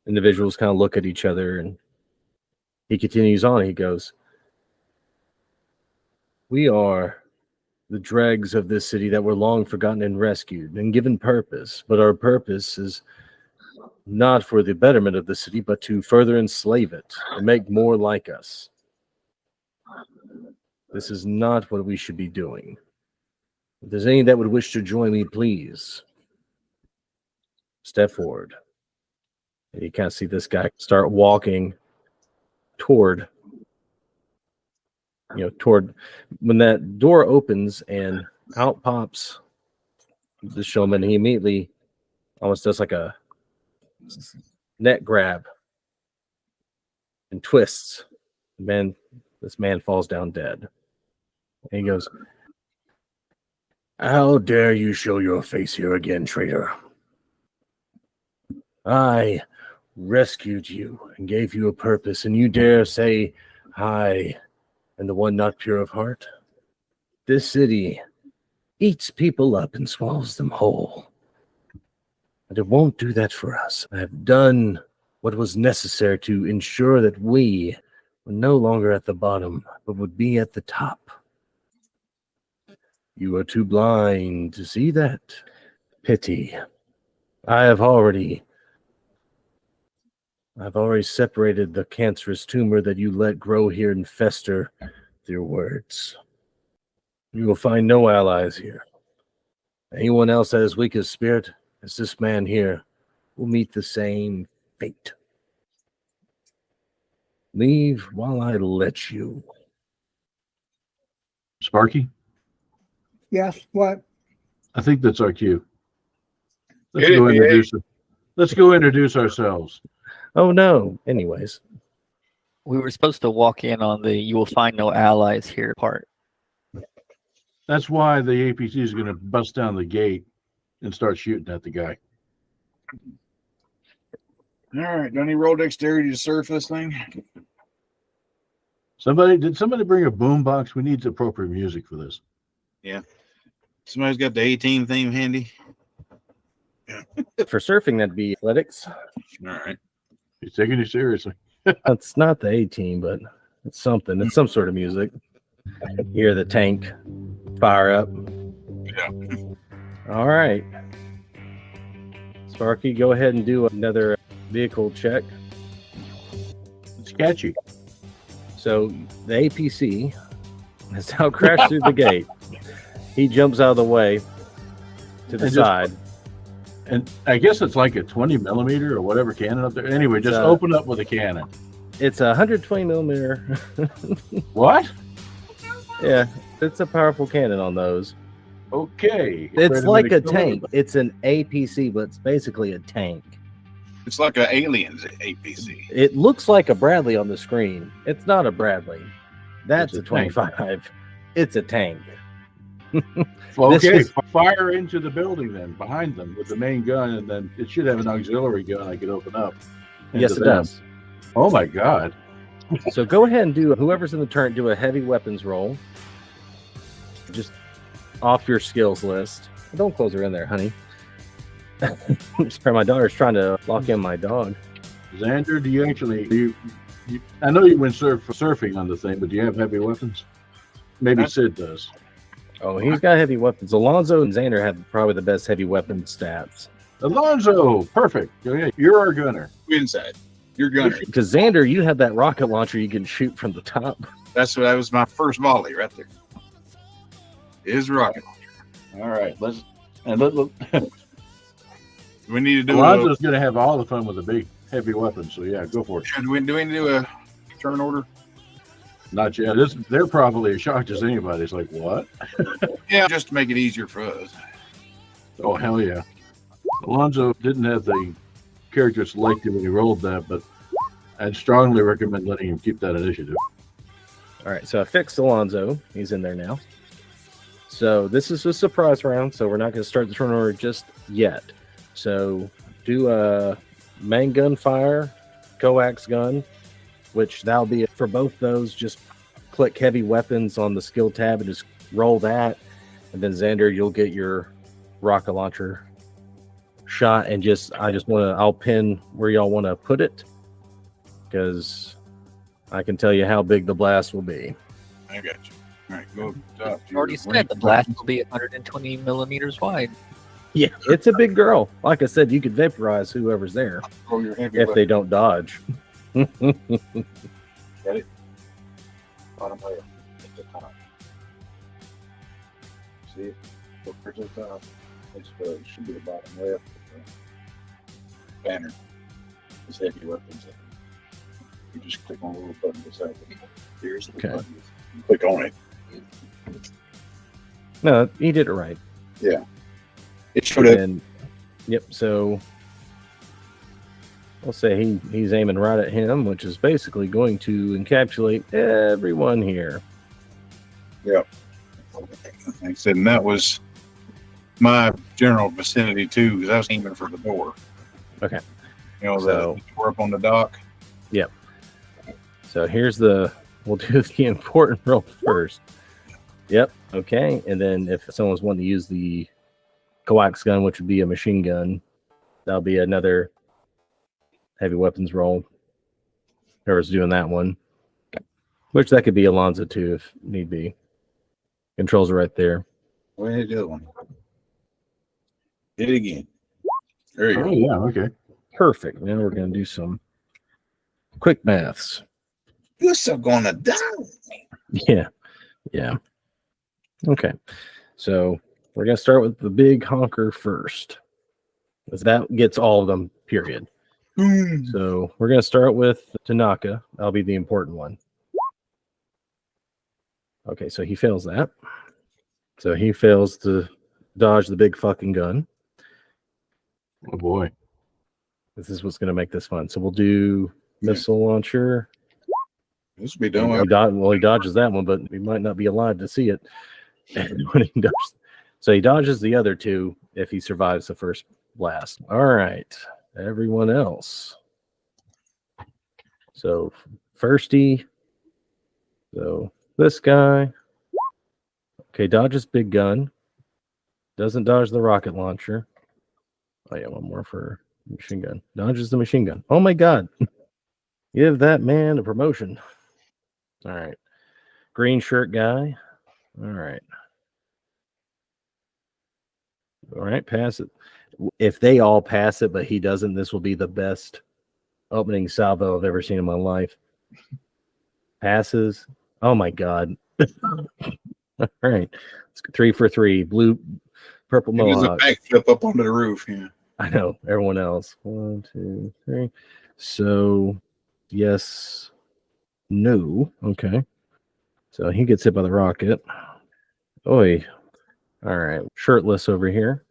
Speaker 3: individuals kind of look at each other, and he continues on. He goes, we are the dregs of this city that were long forgotten and rescued and given purpose, but our purpose is not for the betterment of the city, but to further enslave it and make more like us. This is not what we should be doing. If there's any that would wish to join me, please step forward. And you kind of see this guy start walking toward when that door opens and out pops the showman. He immediately almost does like a neck grab and twists. This man falls down dead. And he goes, how dare you show your face here again, traitor? I rescued you and gave you a purpose, and you dare say I am the one not pure of heart? This city eats people up and swallows them whole. And it won't do that for us. I have done what was necessary to ensure that we were no longer at the bottom, but would be at the top. You are too blind to see that. Pity. I've already separated the cancerous tumor that you let grow here and fester with your words. You will find no allies here. Anyone else that is weak of spirit, as this man here, will meet the same fate. Leave while I let you.
Speaker 2: Sparky,
Speaker 6: Yes, what?
Speaker 2: I think that's our cue. Let's
Speaker 4: Hit it,
Speaker 2: go
Speaker 4: man.
Speaker 2: introduce ourselves.
Speaker 3: Oh no. Anyways,
Speaker 5: We were supposed to walk in on the "you will find no allies here" part.
Speaker 2: That's why the APC is going to bust down the gate and start shooting at the guy.
Speaker 4: All right. Do I need roll dexterity to surf this thing?
Speaker 2: Did somebody bring a boom box? We need appropriate music for this.
Speaker 4: Somebody's got the A-team theme handy.
Speaker 3: for surfing, that'd be athletics.
Speaker 4: All right.
Speaker 2: He's taking it seriously.
Speaker 3: That's not the A-team, but it's something. It's some sort of music. Hear the tank fire up.
Speaker 4: Yeah.
Speaker 3: All right. Sparky, go ahead and do another vehicle check.
Speaker 2: It's catchy.
Speaker 3: So the APC has now crashed through the gate. He jumps out of the way to the side.
Speaker 2: And I guess it's like a 20 millimeter or whatever cannon up there. Anyway, just open up with a cannon.
Speaker 3: It's a 120 millimeter.
Speaker 2: What?
Speaker 3: Yeah, it's a powerful cannon on those.
Speaker 2: Okay.
Speaker 3: It's like a tank. It's an APC, but it's basically a tank.
Speaker 4: It's like an Aliens APC.
Speaker 3: It looks like a Bradley on the screen. It's not a Bradley. That's
Speaker 2: It's
Speaker 3: a
Speaker 2: a tank.
Speaker 3: 25. It's a tank.
Speaker 2: Okay,
Speaker 3: is-
Speaker 2: fire into the building then, behind them with the main gun, and then it should have an auxiliary gun I could open up.
Speaker 3: Yes,
Speaker 2: into
Speaker 3: it
Speaker 2: them.
Speaker 3: does.
Speaker 2: Oh my God.
Speaker 3: So go ahead and do, whoever's in the turn, do a heavy weapons roll. Just off your skills list. Don't close her in there, honey. Sorry, my daughter's trying to lock in my dog.
Speaker 2: Xander, do you actually, I know you went surfing on the thing, but do you have heavy weapons? Maybe Sid does.
Speaker 3: Oh, he's got heavy weapons. Alonzo and Xander have probably the best heavy weapon stats.
Speaker 2: Alonzo, perfect. You're our gunner.
Speaker 4: Inside. You're gunner.
Speaker 3: Because Xander, you have that rocket launcher you can shoot from the top.
Speaker 4: That was my first volley right there. It is rocket.
Speaker 2: All right, let
Speaker 4: We need to do
Speaker 2: Alonzo's going to have all the fun with the big heavy weapons. So yeah, go for it.
Speaker 4: do we do a turn order?
Speaker 2: Not yet. They're probably as shocked as anybody. It's like, what?
Speaker 4: Yeah, just to make it easier for us.
Speaker 2: Oh, hell yeah. Alonzo didn't have the character selected when he rolled that, but I'd strongly recommend letting him keep that initiative.
Speaker 3: All right, so I fixed Alonzo. He's in there now. So this is a surprise round, so we're not going to start the turn order just yet. So do a main gun fire, coax gun, which that'll be for both those. Just click heavy weapons on the skill tab and just roll that. And then Xander, you'll get your rocket launcher shot. And I'll pin where y'all want to put it, because I can tell you how big the blast will be.
Speaker 4: I got you. All right, go top.
Speaker 5: You already said the blast will be 120 millimeters wide.
Speaker 3: Yeah, it's a big girl. Like I said, you could vaporize whoever's there
Speaker 4: Throw your heavy
Speaker 3: if they don't dodge.
Speaker 4: Ready? Bottom left at the top. See it? Look towards the top. It should be the bottom left. Banner. It's heavy weapons. You just click on the little button beside it. Here's the button. You click on it.
Speaker 3: No, he did it right.
Speaker 4: Yeah. It should have.
Speaker 3: And, yep, so I'll say he's aiming right at him, which is basically going to encapsulate everyone here.
Speaker 4: Yep. Like I said, and that was my general vicinity too, because I was aiming for the door.
Speaker 3: Okay.
Speaker 4: You know,
Speaker 3: So-
Speaker 4: the door up on the dock.
Speaker 3: Yep. So we'll do the important roll first. Yep. Okay. And then if someone's wanting to use the coax gun, which would be a machine gun, that'll be another heavy weapons roll. Whoever's doing that one, which that could be Alonzo too, if need be. Controls are right there.
Speaker 4: Go ahead, the other one. Hit it again. There you
Speaker 2: Oh,
Speaker 4: go.
Speaker 2: yeah, okay.
Speaker 3: Perfect. Now we're going to do some quick maths.
Speaker 4: You're so gonna die.
Speaker 3: Yeah. Yeah. Okay. So we're going to start with the big honker first, because that gets all of them, period.
Speaker 4: Boom.
Speaker 3: So we're going to start with Tanaka. That'll be the important one. Okay, so he fails that. So he fails to dodge the big fucking gun.
Speaker 2: Oh boy.
Speaker 3: This is what's going to make this fun. So we'll do missile launcher.
Speaker 4: This will be done.
Speaker 3: He dodges that one, but he might not be alive to see it. When he so he dodges the other two if he survives the first blast. All right, everyone else. So firsty. So this guy. Okay, dodges big gun. Doesn't dodge the rocket launcher. Oh yeah, one more for machine gun. Dodges the machine gun. Oh my god. Give that man a promotion. All right. Green shirt guy. All right. All right, pass it. If they all pass it, but he doesn't, this will be the best opening salvo I've ever seen in my life. Passes. Oh my god. All right. It's 3 for 3. Blue, purple
Speaker 4: It was a
Speaker 3: mohawk.
Speaker 4: backflip up onto the roof. Yeah.
Speaker 3: I know. Everyone else. 1, 2, 3. So, yes. No. Okay. So he gets hit by the rocket. Oi. All right. Shirtless over here.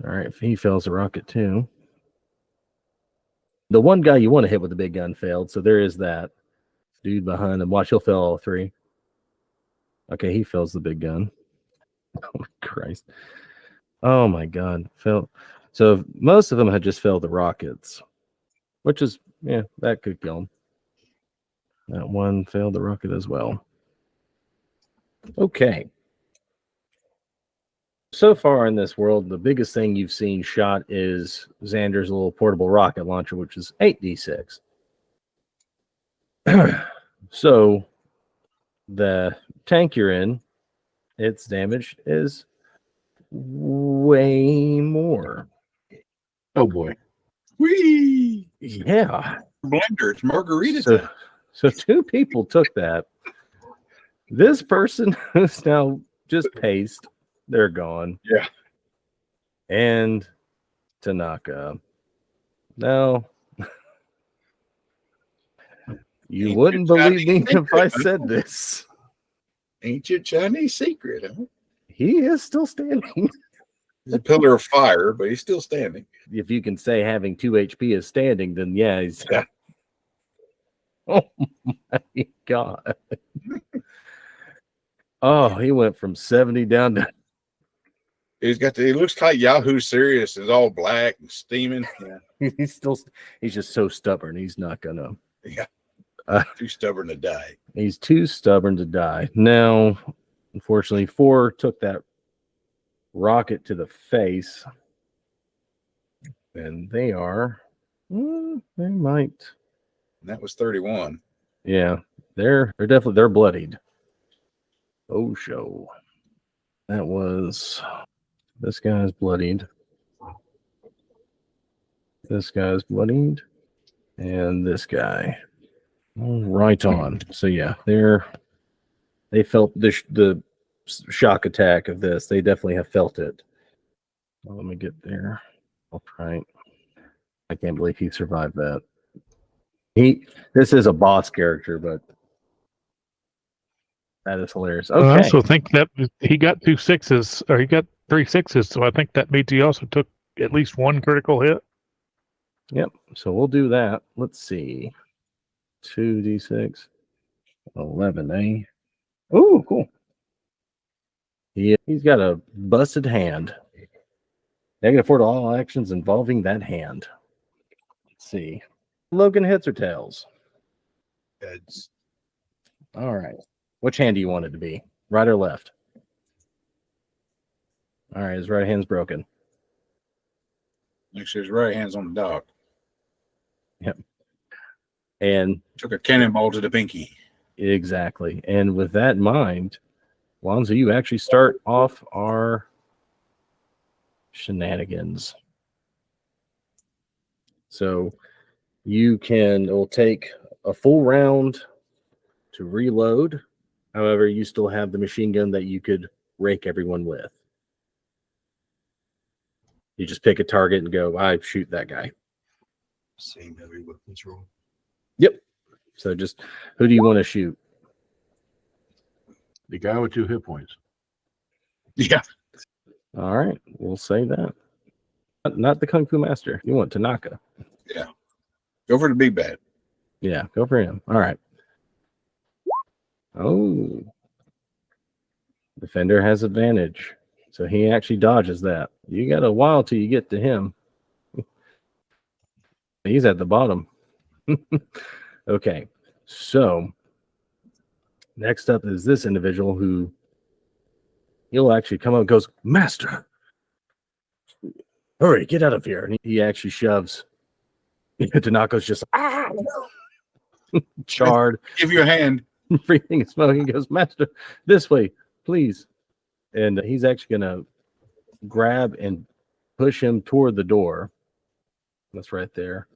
Speaker 3: All right. He fails the rocket too. The one guy you want to hit with the big gun failed. So there is that. Dude behind him. Watch, he'll fail all 3. Okay. He fails the big gun. Oh my Christ. Oh my God. Failed. So most of them had just failed the rockets, which is, yeah, that could kill him. That one failed the rocket as well. Okay. So far in this world, the biggest thing you've seen shot is Xander's little portable rocket launcher, which is 8d6. So the tank you're in, its damage is way more.
Speaker 2: Oh boy.
Speaker 4: Whee!
Speaker 3: Yeah.
Speaker 4: Blender. It's margarita.
Speaker 3: So 2 people took that. This person who's now just paced, they're gone.
Speaker 4: Yeah.
Speaker 3: And Tanaka. Now, you
Speaker 4: Ain't
Speaker 3: wouldn't
Speaker 4: your
Speaker 3: believe me
Speaker 4: Chinese
Speaker 3: if I
Speaker 4: secret,
Speaker 3: said this.
Speaker 4: Ain't your Chinese secret, huh?
Speaker 3: He is still standing.
Speaker 4: He's a pillar of fire, but he's still standing.
Speaker 3: If you can say having 2 HP is standing, then yeah, he's.
Speaker 4: Yeah.
Speaker 3: Oh my god! Oh, he went from 70 down to.
Speaker 4: He's got he looks like Yahoo Serious is all black and steaming. Yeah.
Speaker 3: He's just so stubborn. He's not gonna.
Speaker 4: Yeah. Too stubborn to die.
Speaker 3: He's too stubborn to die. Now, unfortunately, 4 took that rocket to the face, and they are. They might.
Speaker 4: And that was 31.
Speaker 3: Yeah, they're definitely they're bloodied. Oh, show. That was. This guy's bloodied. This guy's bloodied. And this guy. Right on. So yeah, they felt the shock attack of this. They definitely have felt it. Well, let me get there. All right. I can't believe he survived that. This is a boss character, but that is hilarious. Okay.
Speaker 1: I also think that he got 2 6s, or he got 3 6s, so I think that means he also took at least 1 critical hit.
Speaker 3: Yep. So we'll do that. Let's see. 2d6. 11, eh? Oh, cool. He's got a busted hand. Negative 4 to all actions involving that hand. Let's see. Logan, heads or tails?
Speaker 4: Heads.
Speaker 3: All right. Which hand do you want it to be? Right or left? All right. His right hand's broken.
Speaker 4: Make sure his right hand's on the dock.
Speaker 3: Yep. And
Speaker 4: Took a cannonball to the pinky.
Speaker 3: exactly. And with that in mind, Lonzo, you actually start off our shenanigans. So it will take a full round to reload. However, you still have the machine gun that you could rake everyone with. You just pick a target and go, I shoot that guy.
Speaker 4: Same heavy weapons roll.
Speaker 3: Yep. So just, who do you want to shoot?
Speaker 2: The guy with 2 hit points.
Speaker 4: Yeah.
Speaker 3: All right. We'll say that. Not the Kung Fu Master. You want Tanaka.
Speaker 4: Yeah. Go for the big bad.
Speaker 3: Yeah, go for him. All right. Oh. Defender has advantage. So he actually dodges that. You got a while till you get to him. He's at the bottom. Okay. So next up is this individual who he'll actually come up and goes, Master, hurry, get out of here. And he actually shoves. Tanaka's just charred.
Speaker 4: Give you a hand.
Speaker 3: Everything is smoking. He goes, Master, this way, please. And he's actually going to grab and push him toward the door. That's right there.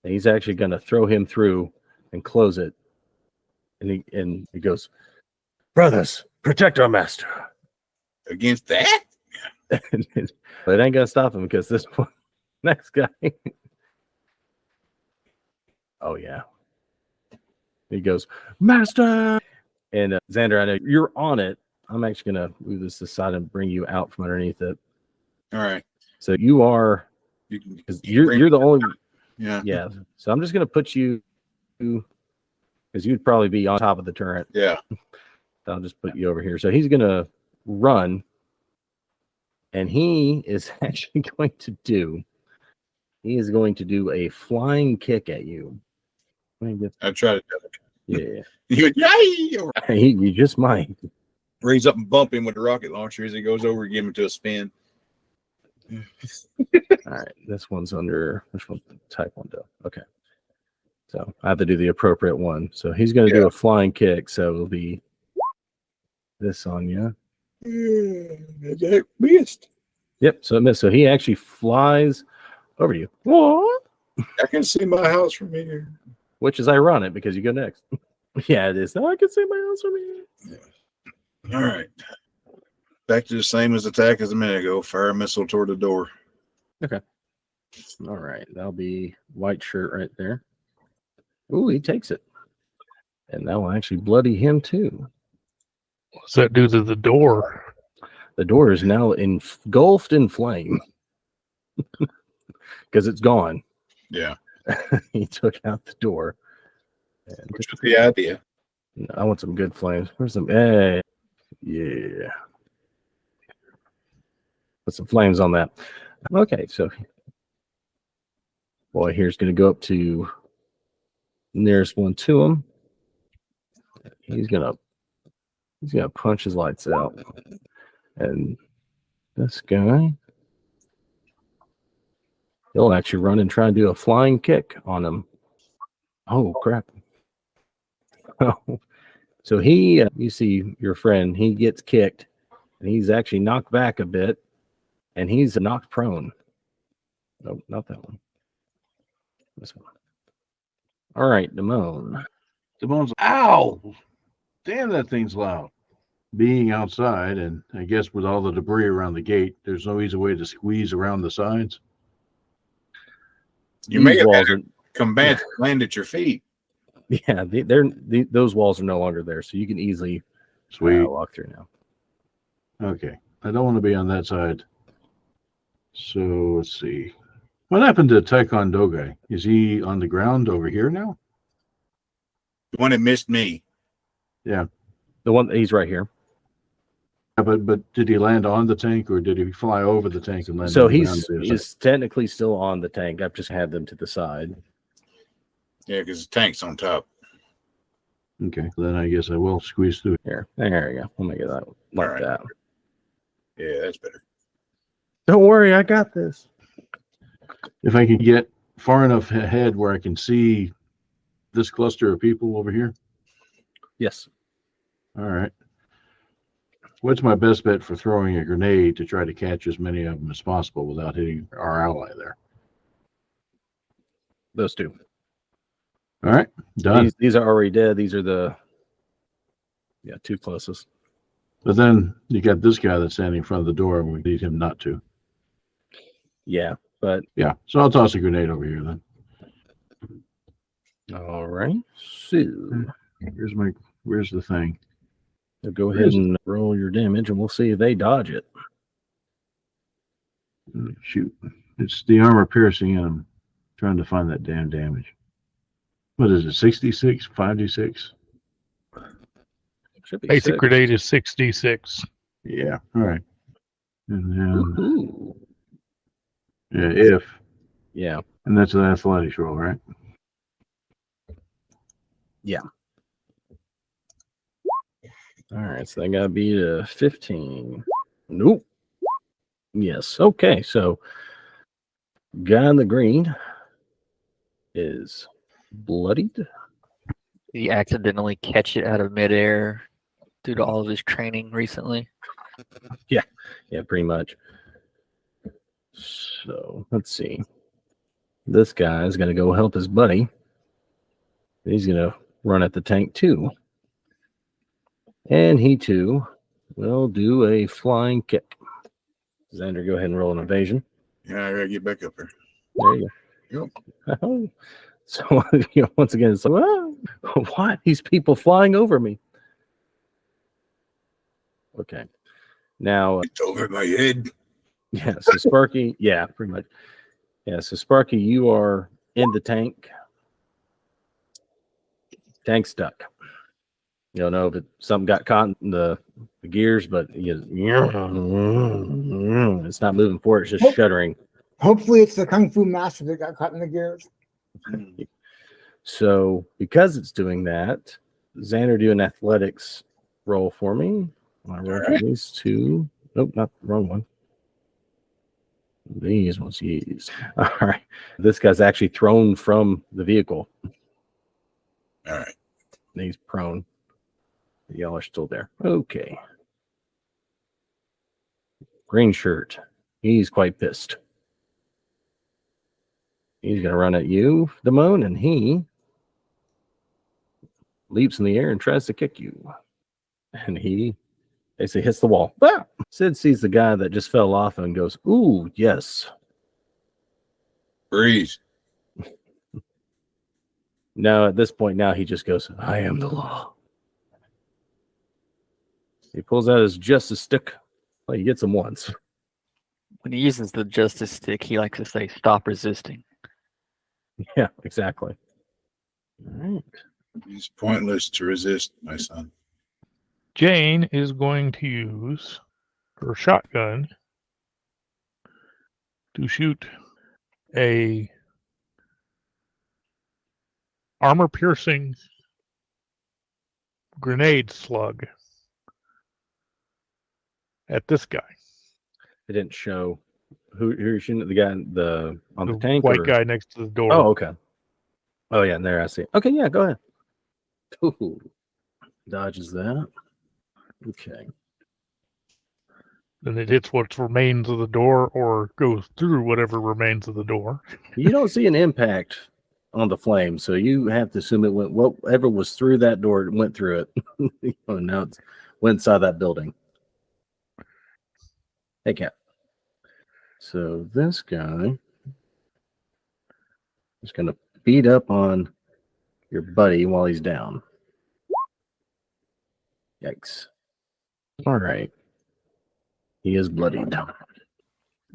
Speaker 3: And he's actually going to throw him through and close it. And he goes, brothers, protect our master.
Speaker 4: Against that?
Speaker 3: But it ain't going to stop him because this one, next guy. Oh, yeah. He goes, Master! And Xander, I know you're on it. I'm actually going to move this aside and bring you out from underneath it.
Speaker 4: All right.
Speaker 3: So you are, because you're the only,
Speaker 4: yeah.
Speaker 3: So I'm just going to put you, because you'd probably be on top of the turret.
Speaker 4: Yeah.
Speaker 3: I'll just put you over here. So he's going to run, and he is actually going to do a flying kick at you.
Speaker 4: I tried to do it.
Speaker 3: Yeah.
Speaker 4: You go, yay!
Speaker 3: You just might.
Speaker 4: Raise up and bump him with the rocket launcher as he goes over and give him to a spin.
Speaker 3: All right. This one's under, which one? Type 1 though. Okay. So I have to do the appropriate one. So he's going to do a flying kick. So it'll be this on you.
Speaker 4: That missed.
Speaker 3: Yep. So it missed. So he actually flies over you. What?
Speaker 4: I can see my house from here.
Speaker 3: Which is ironic because you go next. Yeah, it is. Now I can see my house from here.
Speaker 4: Yeah. All right. Back to the same as attack as a minute ago. Fire a missile toward the door.
Speaker 3: Okay. All right. That'll be white shirt right there. Ooh, he takes it. And that will actually bloody him too.
Speaker 1: What's that do to the door?
Speaker 3: The door is now engulfed in flame because it's gone.
Speaker 4: Yeah.
Speaker 3: He took out the door. And
Speaker 4: Which was the idea.
Speaker 3: I want some good flames. Where's some? Hey, yeah. Put some flames on that. Okay, so boy here's going to go up to nearest one to him. He's gonna punch his lights out, and this guy, he'll actually run and try and do a flying kick on him. Oh crap! So he, you see your friend, he gets kicked, and he's actually knocked back a bit, and he's knocked prone. Nope, not that one. This one. All right, Damone.
Speaker 2: Damone's, ow! Damn, that thing's loud. Being outside, and I guess with all the debris around the gate, there's no easy way to squeeze around the sides.
Speaker 4: You may
Speaker 3: These
Speaker 4: have
Speaker 3: walls
Speaker 4: had it come back and land at your feet.
Speaker 3: Yeah, those walls are no longer there, so you can easily
Speaker 2: Sweet.
Speaker 3: walk through now.
Speaker 2: Okay. I don't want to be on that side. So let's see. What happened to Taekwondo guy? Is he on the ground over here now?
Speaker 4: The one that missed me.
Speaker 3: The one, he's right here.
Speaker 2: Yeah, but did he land on the tank, or did he fly over the tank and land
Speaker 3: So
Speaker 2: on the ground?
Speaker 3: he's technically still on the tank. I've just had them to the side.
Speaker 4: Yeah, because the tank's on top.
Speaker 2: Okay, then I guess I will squeeze through.
Speaker 3: Here, there you go. We'll make it that like
Speaker 4: All right.
Speaker 3: that.
Speaker 4: Yeah, that's better.
Speaker 3: Don't worry, I got this.
Speaker 2: If I can get far enough ahead where I can see this cluster of people over here.
Speaker 3: Yes.
Speaker 2: All right. What's my best bet for throwing a grenade to try to catch as many of them as possible without hitting our ally there?
Speaker 3: Those two.
Speaker 2: All right, done.
Speaker 3: These are already dead. These are the two closest.
Speaker 2: But then you got this guy that's standing in front of the door, and we need him not to.
Speaker 3: Yeah, but
Speaker 2: Yeah, so I'll toss a grenade over here then.
Speaker 3: all right. So
Speaker 2: Where's the thing?
Speaker 3: go ahead and roll your damage, and we'll see if they dodge it.
Speaker 2: Shoot, it's the armor piercing, and I'm trying to find that damn damage. What is it? 66, 5d6?
Speaker 3: Should be
Speaker 1: Basic
Speaker 3: 6.
Speaker 1: grenade is 6d6.
Speaker 2: Yeah. All right. And then
Speaker 3: Ooh.
Speaker 2: yeah, and that's an athletics roll, right?
Speaker 3: Yeah. All right, so they gotta be 15. Nope. Yes. Okay, so guy in the green is bloodied.
Speaker 5: Did he accidentally catch it out of midair due to all of his training recently?
Speaker 3: Yeah, pretty much. So let's see. This guy is gonna go help his buddy. He's gonna run at the tank too. And he too will do a flying kick. Xander, go ahead and roll an evasion.
Speaker 4: Yeah, I gotta get back up there.
Speaker 3: There you go. So once again, it's like, why these people flying over me? Okay. Now,
Speaker 4: It's over my head.
Speaker 3: yeah, so Sparky, yeah, pretty much. Yeah, so Sparky, you are in the tank. Tank stuck. You don't know if something got caught in the gears, but it's not moving forward. It's just shuddering.
Speaker 6: Hopefully it's the Kung Fu master that got caught in the gears.
Speaker 3: So because it's doing that, Xander, do an athletics roll for me. I roll for these two. Nope, not the wrong one. These ones, yes. All right. This guy's actually thrown from the vehicle.
Speaker 4: All right.
Speaker 3: He's prone. Y'all are still there. Okay. Green shirt. He's quite pissed. He's going to run at you, Damone, and he leaps in the air and tries to kick you. And he basically hits the wall. Ah! Sid sees the guy that just fell off and goes, ooh, yes.
Speaker 4: Breeze.
Speaker 3: No, at this point now he just goes, I am the law. He pulls out his justice stick Well, you get them once.
Speaker 5: When he uses the justice stick, he likes to say, "Stop resisting."
Speaker 3: Yeah, exactly. All right.
Speaker 4: It's pointless to resist, my son.
Speaker 1: Jane is going to use her shotgun to shoot a armor-piercing grenade slug at this guy.
Speaker 3: It didn't show who you're shooting at, the guy on the tank,
Speaker 1: white
Speaker 3: or...
Speaker 1: guy next to the door.
Speaker 3: Oh, okay. Oh yeah, and there I see. Okay, yeah, go ahead. Ooh, dodges that. Okay.
Speaker 1: And it hits what remains of the door or goes through whatever remains of the door.
Speaker 3: You don't see an impact on the flame, so you have to assume it went, whatever was through that door went through it. Now it's went inside that building. Hey, Cap. So this guy is going to beat up on your buddy while he's down. Yikes. All right. He is bloodied.
Speaker 5: I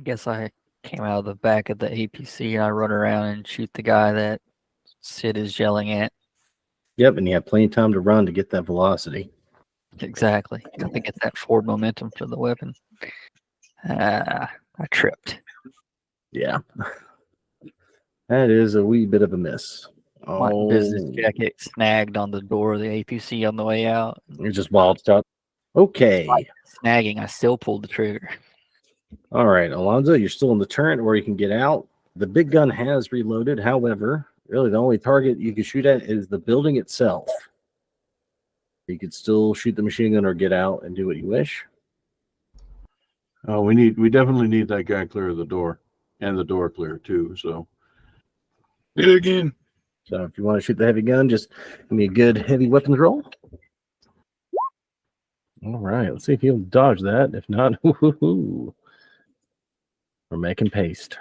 Speaker 5: guess I came out of the back of the APC and I run around and shoot the guy that Sid is yelling at.
Speaker 3: Yep, and you have plenty of time to run to get that velocity.
Speaker 5: Exactly. Got to get that forward momentum for the weapon. I tripped.
Speaker 3: Yeah. That is a wee bit of a miss.
Speaker 5: My business jacket snagged on the door of the APC on the way out.
Speaker 3: You're just wild shot. Okay.
Speaker 5: Snagging, I still pulled the trigger.
Speaker 3: All right, Alonzo, you're still in the turret where you can get out. The big gun has reloaded. However, really the only target you can shoot at is the building itself. You could still shoot the machine gun or get out and do what you wish.
Speaker 2: Oh, we definitely need that guy clear of the door, and the door clear too. So
Speaker 4: Did it again.
Speaker 3: So if you want to shoot the heavy gun, just give me a good heavy weapons roll. All right, let's see if he'll dodge that. If not, we're making paste.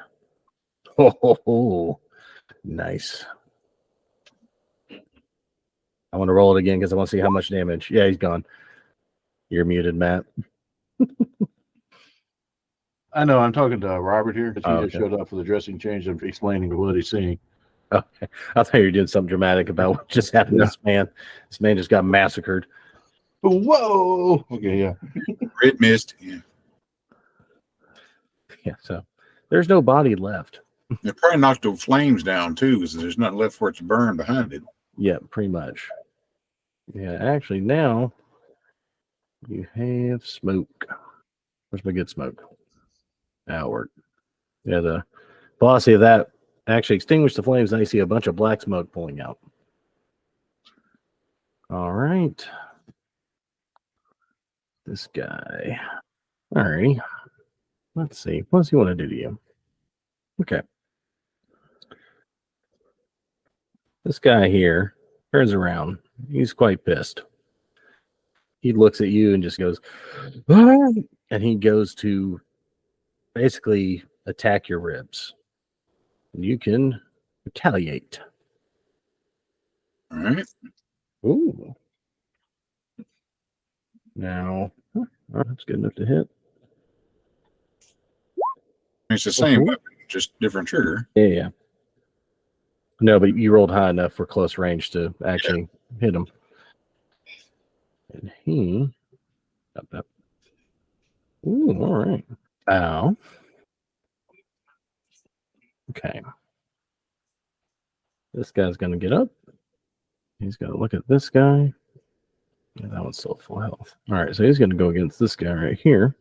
Speaker 3: Oh, nice. I want to roll it again because I want to see how much damage. Yeah, he's gone. You're muted, Matt.
Speaker 2: I know I'm talking to Robert here because he
Speaker 3: Oh,
Speaker 2: just
Speaker 3: okay.
Speaker 2: showed up for the dressing change and explaining what he's seeing.
Speaker 3: Okay, I thought you were doing something dramatic about what just happened to this man. This man just got massacred.
Speaker 2: Whoa! Okay, yeah.
Speaker 4: It missed. Yeah.
Speaker 3: Yeah, so there's no body left.
Speaker 4: It probably knocked the flames down too, because there's nothing left for it to burn behind it.
Speaker 3: Yeah, pretty much. Yeah, actually now you have smoke. Where's my good smoke? That'll work. Yeah, the velocity of that actually extinguished the flames. Now you see a bunch of black smoke pulling out. All right. This guy. All right. Let's see. What does he want to do to you? Okay. This guy here turns around. He's quite pissed. He looks at you and just goes, "Ah!" And he goes to basically attack your ribs. And you can retaliate.
Speaker 4: All right.
Speaker 3: Ooh. Now, that's good enough to hit.
Speaker 4: It's the same
Speaker 3: Mhm.
Speaker 4: weapon, just different trigger.
Speaker 3: Yeah. No, but you rolled high enough for close range to actually hit him. And he got that. Ooh, all right. Ow. Okay. This guy's going to get up. He's going to look at this guy. Yeah, that one's still full health. All right, so he's going to go against this guy right here.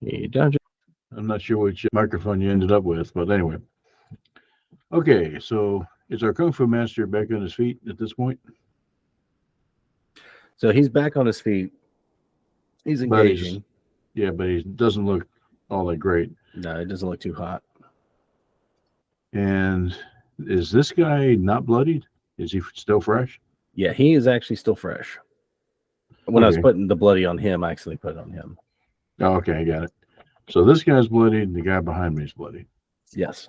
Speaker 3: He dodges.
Speaker 2: I'm not sure which microphone you ended up with, but anyway. Okay, so is our Kung Fu Master back on his feet at this point?
Speaker 3: So he's back on his feet. He's
Speaker 2: But he's-
Speaker 3: engaging.
Speaker 2: Yeah, but he doesn't look all that great.
Speaker 3: No, it doesn't look too hot.
Speaker 2: And is this guy not bloodied? Is he still fresh?
Speaker 3: Yeah, he is actually still fresh. When I was
Speaker 2: Okay.
Speaker 3: putting the bloody on him, I actually put it on him.
Speaker 2: Oh, okay, I got it. So this guy's bloodied, and the guy behind me is bloodied.
Speaker 3: Yes.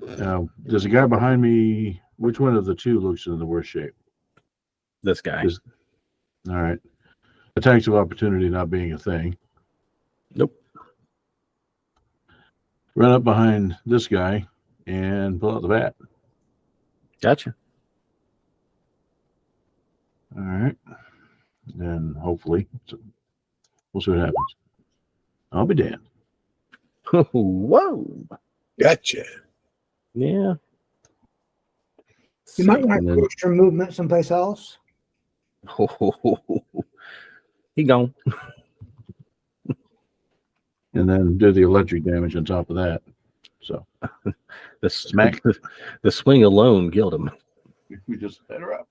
Speaker 2: Now, does the guy behind me, which one of the two looks in the worst shape?
Speaker 3: This guy.
Speaker 2: All right. Attacks of opportunity not being a thing.
Speaker 3: Nope.
Speaker 2: Run up behind this guy and pull out the bat.
Speaker 3: Gotcha.
Speaker 2: All right. And hopefully, we'll see what happens. I'll be damned.
Speaker 3: Whoa.
Speaker 4: Gotcha.
Speaker 3: Yeah.
Speaker 6: You might want
Speaker 3: And
Speaker 6: to
Speaker 3: then-
Speaker 6: push your movement someplace else.
Speaker 3: He gone.
Speaker 2: And then do the electric damage on top of that. So
Speaker 3: The smack. The swing alone killed him.
Speaker 2: we just head her up.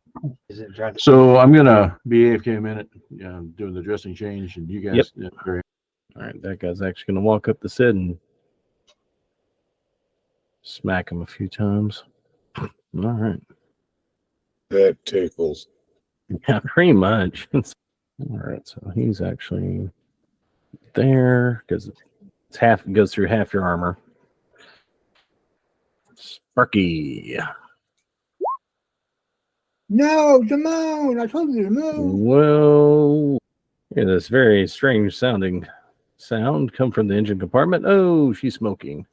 Speaker 7: Is it driving?
Speaker 2: So I'm gonna be AFK a minute, doing the dressing change, and you guys.
Speaker 3: All right, that guy's actually going to walk up the Sid and smack him a few times. All right.
Speaker 4: That tickles.
Speaker 3: Yeah, pretty much. All right, so he's actually there because it's half. It goes through half your armor. Sparky.
Speaker 6: No, Damone! I told you to move.
Speaker 3: Well, yeah, this very strange sounding sound come from the engine compartment. Oh, she's smoking.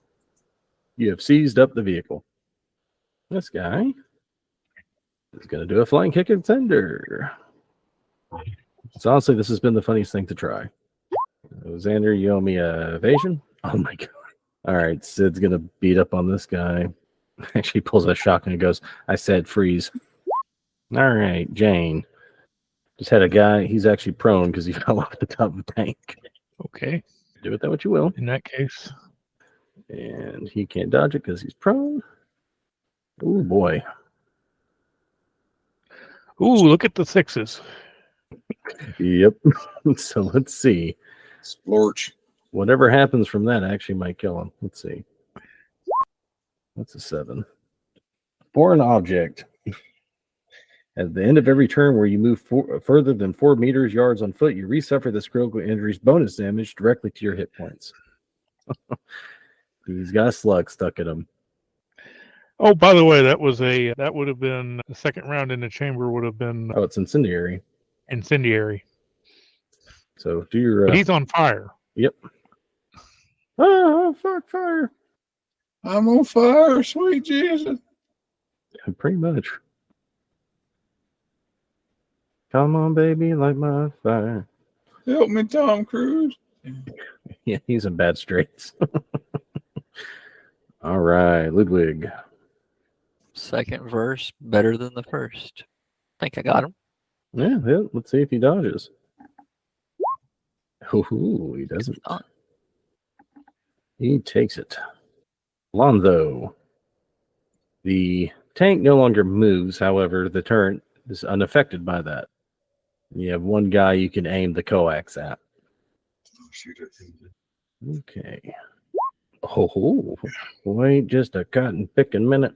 Speaker 3: You have seized up the vehicle. This guy is going to do a flying kick and sender. So honestly, this has been the funniest thing to try. Xander, you owe me a evasion? Oh my god. All right, Sid's going to beat up on this guy. Actually pulls a shotgun and goes, I said freeze. All right, Jane. Just had a guy, he's actually prone because he fell off the top of the tank.
Speaker 1: Okay.
Speaker 3: Do with that what you will.
Speaker 1: In that case,
Speaker 3: And he can't dodge it because he's prone. Oh boy.
Speaker 1: ooh, look at the sixes.
Speaker 3: Yep. So let's see.
Speaker 4: Splorch.
Speaker 3: Whatever happens from that actually might kill him. Let's see. That's a 7. Foreign object. At the end of every turn where you move further than 4 meters yards on foot, you resuffer this critical injury's bonus damage directly to your hit points. He's got a slug stuck in him.
Speaker 1: Oh, by the way, that would have been the second round in the chamber would have been
Speaker 3: Oh, it's incendiary.
Speaker 1: incendiary.
Speaker 3: So do your.
Speaker 1: But he's on fire.
Speaker 3: Yep. Oh, fuck, fire.
Speaker 4: I'm on fire, sweet Jesus.
Speaker 3: Pretty much. Come on, baby, light my fire.
Speaker 4: Help me, Tom Cruise.
Speaker 3: Yeah, he's in bad straits. All right, Ludwig.
Speaker 5: Second verse better than the first. Think I got him.
Speaker 3: Yeah, let's see if he dodges. Ooh, he doesn't.
Speaker 5: Not.
Speaker 3: He takes it. Lonzo. The tank no longer moves, however, the turret is unaffected by that. You have one guy you can aim the coax at.
Speaker 4: Shoot it.
Speaker 3: Okay. Oh, wait just a cotton picking minute.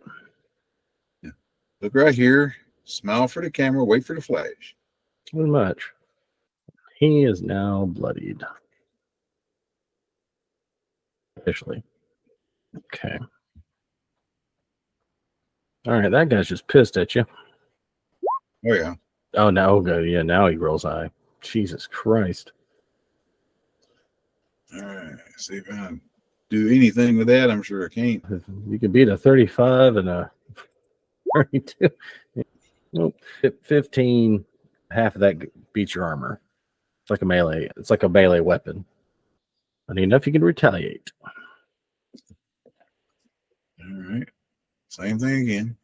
Speaker 4: Look right here. Smile for the camera. Wait for the flash.
Speaker 3: Not much. He is now bloodied. Officially. Okay. All right, that guy's just pissed at you.
Speaker 4: Oh, yeah.
Speaker 3: Oh, now, okay, yeah, now he rolls high. Jesus Christ.
Speaker 4: All right. See if I can do anything with that. I'm sure I can't.
Speaker 3: If you can beat a 35 and a 32. Nope. 15, half of that beats your armor. It's like a melee. It's like a melee weapon. But enough you can retaliate.
Speaker 4: All right. Same thing again.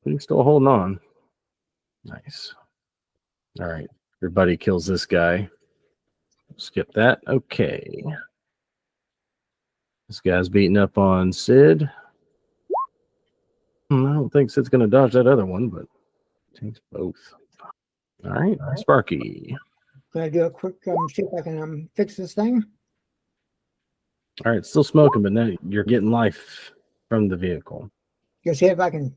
Speaker 3: But he's still holding on. Nice. All right. Your buddy kills this guy. Skip that. Okay. This guy's beating up on Sid. I don't think Sid's going to dodge that other one, but takes both. All right. Sparky.
Speaker 6: Gonna do a quick see if I can fix this thing.
Speaker 3: All right. Still smoking, but now you're getting life from the vehicle.
Speaker 6: Just see if I can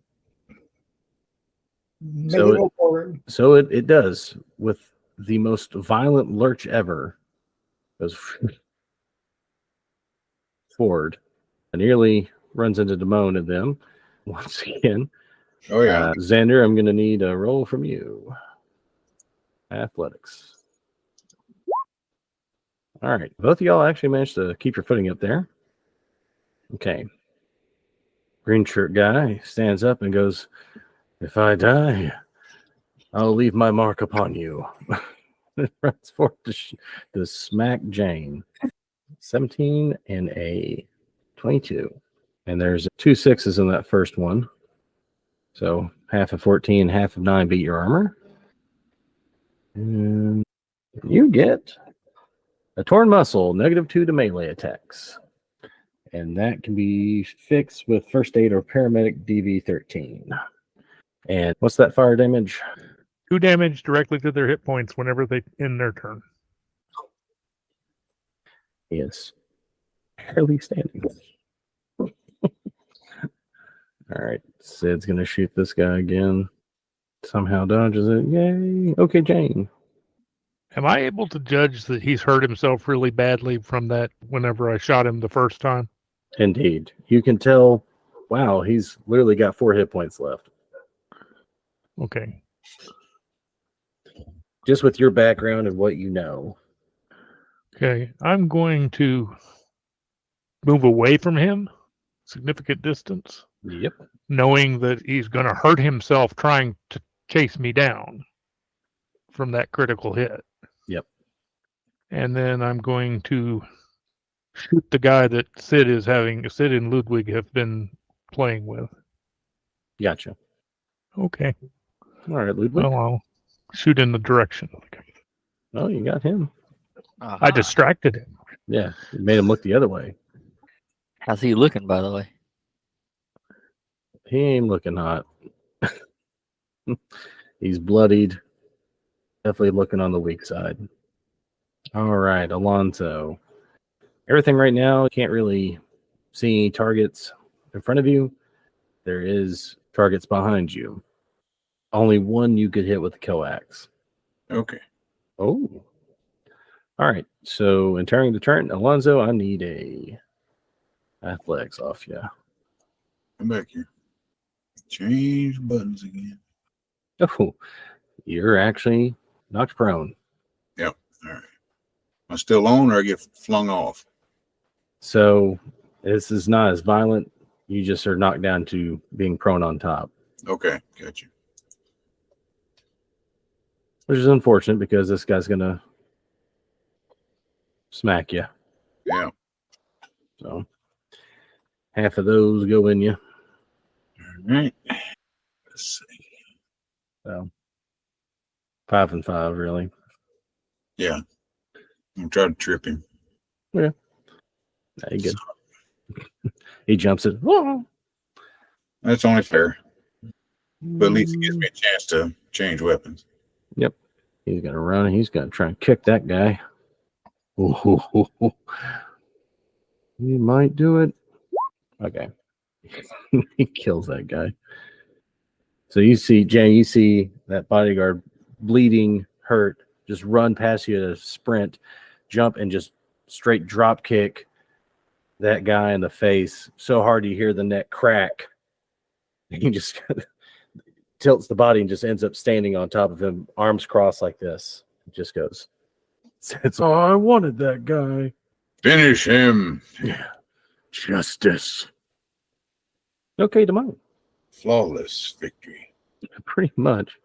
Speaker 6: make
Speaker 3: So
Speaker 6: it go forward.
Speaker 3: So it does with the most violent lurch ever. Goes forward. And nearly runs into Damone and them once again.
Speaker 4: Oh, yeah.
Speaker 3: Xander, I'm going to need a roll from you. Athletics. All right. Both of y'all actually managed to keep your footing up there. Okay. Green shirt guy stands up and goes, "If I die, I'll leave my mark upon you." Runs forward to smack Jane. 17 and a 22. And there's 2 6s in that first one. So half of 14, half of 9 beat your armor. And you get a torn muscle, -2 to melee attacks. And that can be fixed with first aid or paramedic DV13. And what's that fire damage?
Speaker 1: 2 damage directly to their hit points whenever they end their turn.
Speaker 3: Yes. Barely standing. All right. Sid's going to shoot this guy again. Somehow dodges it. Yay. Okay, Jane.
Speaker 1: Am I able to judge that he's hurt himself really badly from that whenever I shot him the first time?
Speaker 3: Indeed. You can tell, wow, he's literally got 4 hit points left.
Speaker 1: Okay.
Speaker 3: Just with your background and what you know.
Speaker 1: Okay. I'm going to move away from him, significant distance,
Speaker 3: Yep.
Speaker 1: knowing that he's going to hurt himself trying to chase me down from that critical hit.
Speaker 3: Yep.
Speaker 1: And then I'm going to shoot the guy that Sid and Ludwig have been playing with.
Speaker 3: Gotcha.
Speaker 1: Okay.
Speaker 3: All right, Ludwig.
Speaker 1: Well, I'll shoot in the direction.
Speaker 3: Oh, you got him.
Speaker 1: I distracted him.
Speaker 3: Yeah, you made him look the other way.
Speaker 5: How's he looking, by the way?
Speaker 3: He ain't looking hot. He's bloodied. Definitely looking on the weak side. All right, Alonso. Everything right now, you can't really see any targets in front of you. There is targets behind you. Only one you could hit with a coax.
Speaker 4: Okay.
Speaker 3: Oh. All right. So entering the turn, Alonso, I need a athletics off you.
Speaker 4: Come back here. Change buttons again.
Speaker 3: Oh, you're actually knocked prone.
Speaker 4: Yep. All right. Am I still on, or I get flung off?
Speaker 3: So this is not as violent. You just are knocked down to being prone on top,
Speaker 4: Okay, got you.
Speaker 3: which is unfortunate because this guy's gonna smack you.
Speaker 4: Yeah.
Speaker 3: So half of those go in you.
Speaker 4: All right. Let's see.
Speaker 3: So 5 and 5, really.
Speaker 4: Yeah. I'm gonna try to trip him.
Speaker 3: Yeah. There you go. He jumps it. Whoa.
Speaker 4: That's only fair. But at least it gives me a chance to change weapons.
Speaker 3: Yep. He's gonna run. He's gonna try and kick that guy. Ooh. He might do it. Okay. He kills that guy. So you see, Jay, you see that bodyguard bleeding, hurt, just run past you at a sprint, jump, and just straight drop kick that guy in the face so hard you hear the neck crack. He just tilts the body and just ends up standing on top of him, arms crossed like this. It just goes, says, "Oh, I wanted that guy."
Speaker 4: Finish him.
Speaker 3: Yeah. Justice. Okay, to mine.
Speaker 4: Flawless victory.
Speaker 3: Pretty much.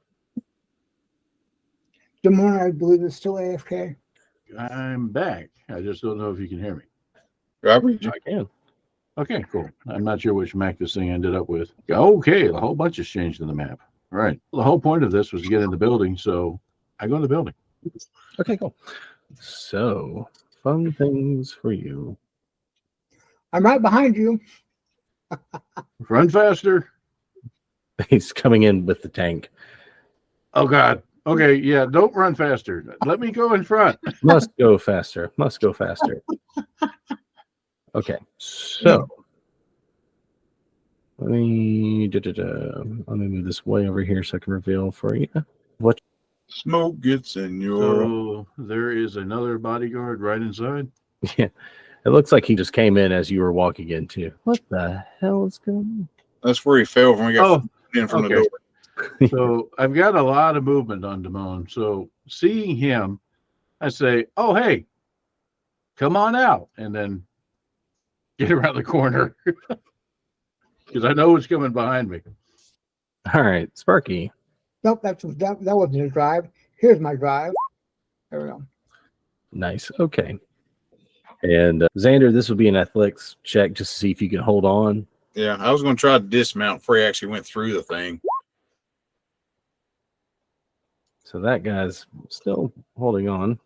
Speaker 6: Des Moines, I believe, is still AFK.
Speaker 2: I'm back. I just don't know if you can hear me.
Speaker 4: Robert,
Speaker 3: I can.
Speaker 2: Okay, cool. I'm not sure which map this thing ended up with. Okay, a whole bunch has changed in the map. All right. The whole point of this was to get in the building, so I go in the building.
Speaker 3: Okay, cool. So, fun things for you.
Speaker 6: I'm right behind you.
Speaker 2: Run faster.
Speaker 3: He's coming in with the tank.
Speaker 2: Oh, God. Okay, yeah, don't run faster. Let me go in front.
Speaker 3: Must go faster. Must go faster. Okay, so let me move this way over here so I can reveal for you. What?
Speaker 4: smoke gets in your.
Speaker 2: So there is another bodyguard right inside.
Speaker 3: Yeah, it looks like he just came in as you were walking in too. What the hell is going on?
Speaker 4: That's where he fell when we got in from
Speaker 2: okay.
Speaker 4: the door.
Speaker 2: So I've got a lot of movement on Damone. So seeing him, I say, "Oh, hey, come on out, and then get around the corner because I know what's coming behind me.
Speaker 3: All right, Sparky.
Speaker 6: Nope, that wasn't his drive. Here's my drive. There we go.
Speaker 3: Nice. Okay. And Xander, this will be an athletics check just to see if you can hold on.
Speaker 4: Yeah, I was going to try to dismount before he actually went through the thing.
Speaker 3: So that guy's still holding on.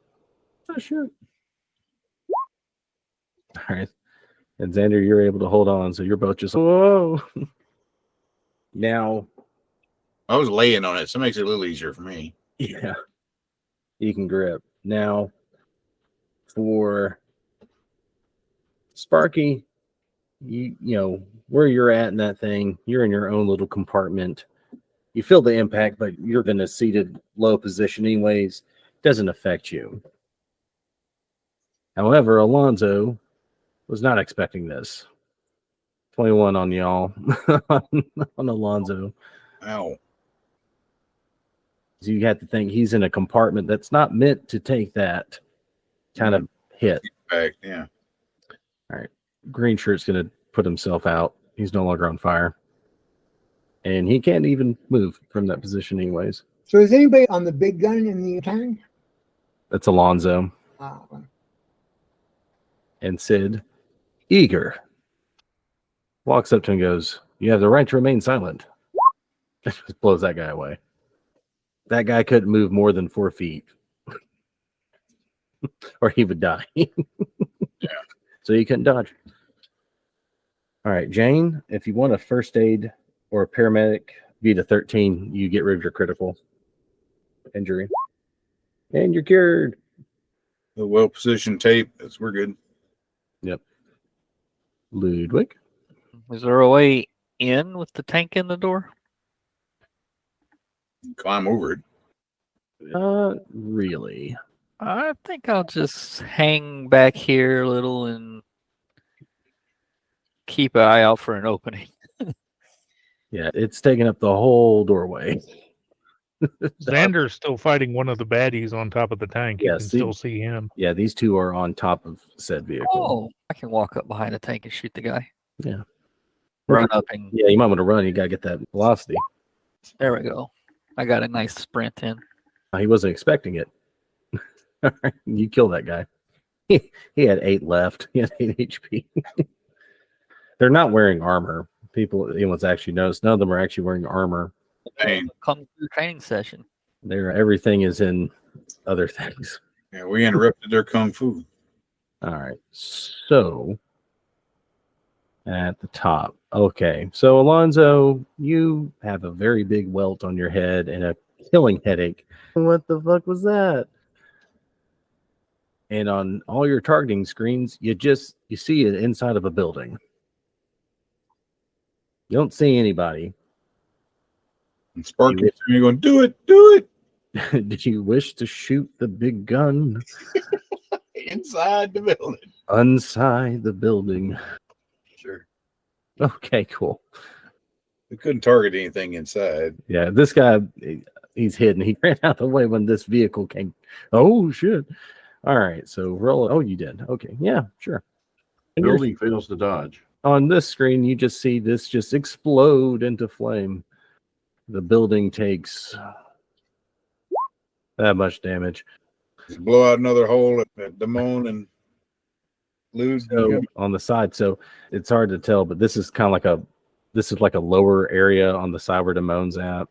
Speaker 3: Oh, shit. All right. And Xander, you're able to hold on. So you're both just, whoa. Now,
Speaker 4: I was laying on it, so it makes it a little easier for me.
Speaker 3: yeah, you can grip. Now, for Sparky, you know, where you're at in that thing, you're in your own little compartment. You feel the impact, but you're in a seated low position anyways. Doesn't affect you. However, Alonzo was not expecting this. 21 on y'all on Alonzo.
Speaker 4: Ow.
Speaker 3: So you have to think he's in a compartment that's not meant to take that kind of hit.
Speaker 4: Back, yeah.
Speaker 3: All right. Green shirt's going to put himself out. He's no longer on fire. And he can't even move from that position anyways.
Speaker 6: So is anybody on the big gun in the tank?
Speaker 3: That's Alonzo. And Sid, eager, walks up to him and goes, "You have the right to remain silent." Just blows that guy away. That guy couldn't move more than 4 feet. Or he would die.
Speaker 4: Yeah.
Speaker 3: So he couldn't dodge. All right, Jane, if you want a first aid or a paramedic, be to 13, you get rid of your critical injury. And you're cured.
Speaker 4: The well-positioned tape, we're good.
Speaker 3: Yep. Ludwig.
Speaker 5: Is there a way in with the tank in the door?
Speaker 4: Climb over it.
Speaker 3: Really?
Speaker 5: I think I'll just hang back here a little and keep an eye out for an opening.
Speaker 3: Yeah, it's taking up the whole doorway.
Speaker 1: Xander's still fighting one of the baddies on top of the tank. You
Speaker 3: Yeah,
Speaker 1: can
Speaker 3: see-
Speaker 1: still see him.
Speaker 3: Yeah, these two are on top of said vehicle.
Speaker 5: Oh, I can walk up behind the tank and shoot the guy.
Speaker 3: Yeah.
Speaker 5: Run up and
Speaker 3: Yeah, you might want to run. You got to get that velocity.
Speaker 5: there we go. I got a nice sprint in.
Speaker 3: He wasn't expecting it. You kill that guy. He had 8 left. He had 8 HP. They're not wearing armor. Anyone's actually noticed, none of them are actually wearing armor.
Speaker 4: Dang.
Speaker 5: Come to the training session.
Speaker 3: Everything is in other things.
Speaker 4: Yeah, we interrupted their kung fu.
Speaker 3: All right. So at the top. Okay. So Alonzo, you have a very big welt on your head and a killing headache. What the fuck was that? And on all your targeting screens, you see it inside of a building. You don't see anybody.
Speaker 4: And Sparky, you're going, do it.
Speaker 3: Did you wish to shoot the big gun
Speaker 4: Inside the building.
Speaker 3: inside the building?
Speaker 4: Sure.
Speaker 3: Okay, cool.
Speaker 4: We couldn't target anything inside.
Speaker 3: Yeah, this guy, he's hidden. He ran out of the way when this vehicle came. Oh, shit. All right, so roll. Oh, you did. Okay, yeah, sure. And
Speaker 2: Building fails to dodge.
Speaker 3: on this screen, you just see this just explode into flame. The building takes that much damage.
Speaker 4: Just blow out another hole at Damone and lose.
Speaker 3: So on the side, so it's hard to tell, but this is kind of like a lower area on the side where Damone's at.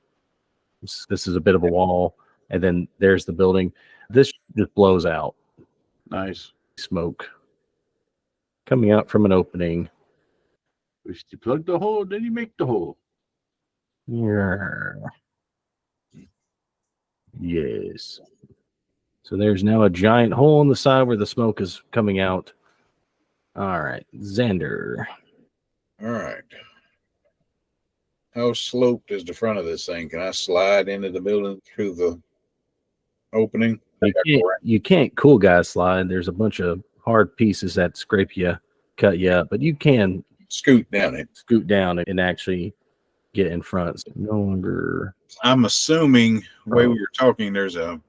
Speaker 3: This is a bit of a wall, and then there's the building. This just blows out.
Speaker 2: Nice.
Speaker 3: Smoke coming out from an opening.
Speaker 2: Wish you plug the hole, then you make the hole.
Speaker 3: Yeah. Yes. So there's now a giant hole in the side where the smoke is coming out. All right, Xander.
Speaker 4: All right. How sloped is the front of this thing? Can I slide into the building through the opening?
Speaker 3: You can't cool guy slide. There's a bunch of hard pieces that scrape you, cut you up, but you can
Speaker 4: Scoot down it.
Speaker 3: scoot down and actually get in front. So no longer.
Speaker 4: I'm assuming the way we were talking, there's a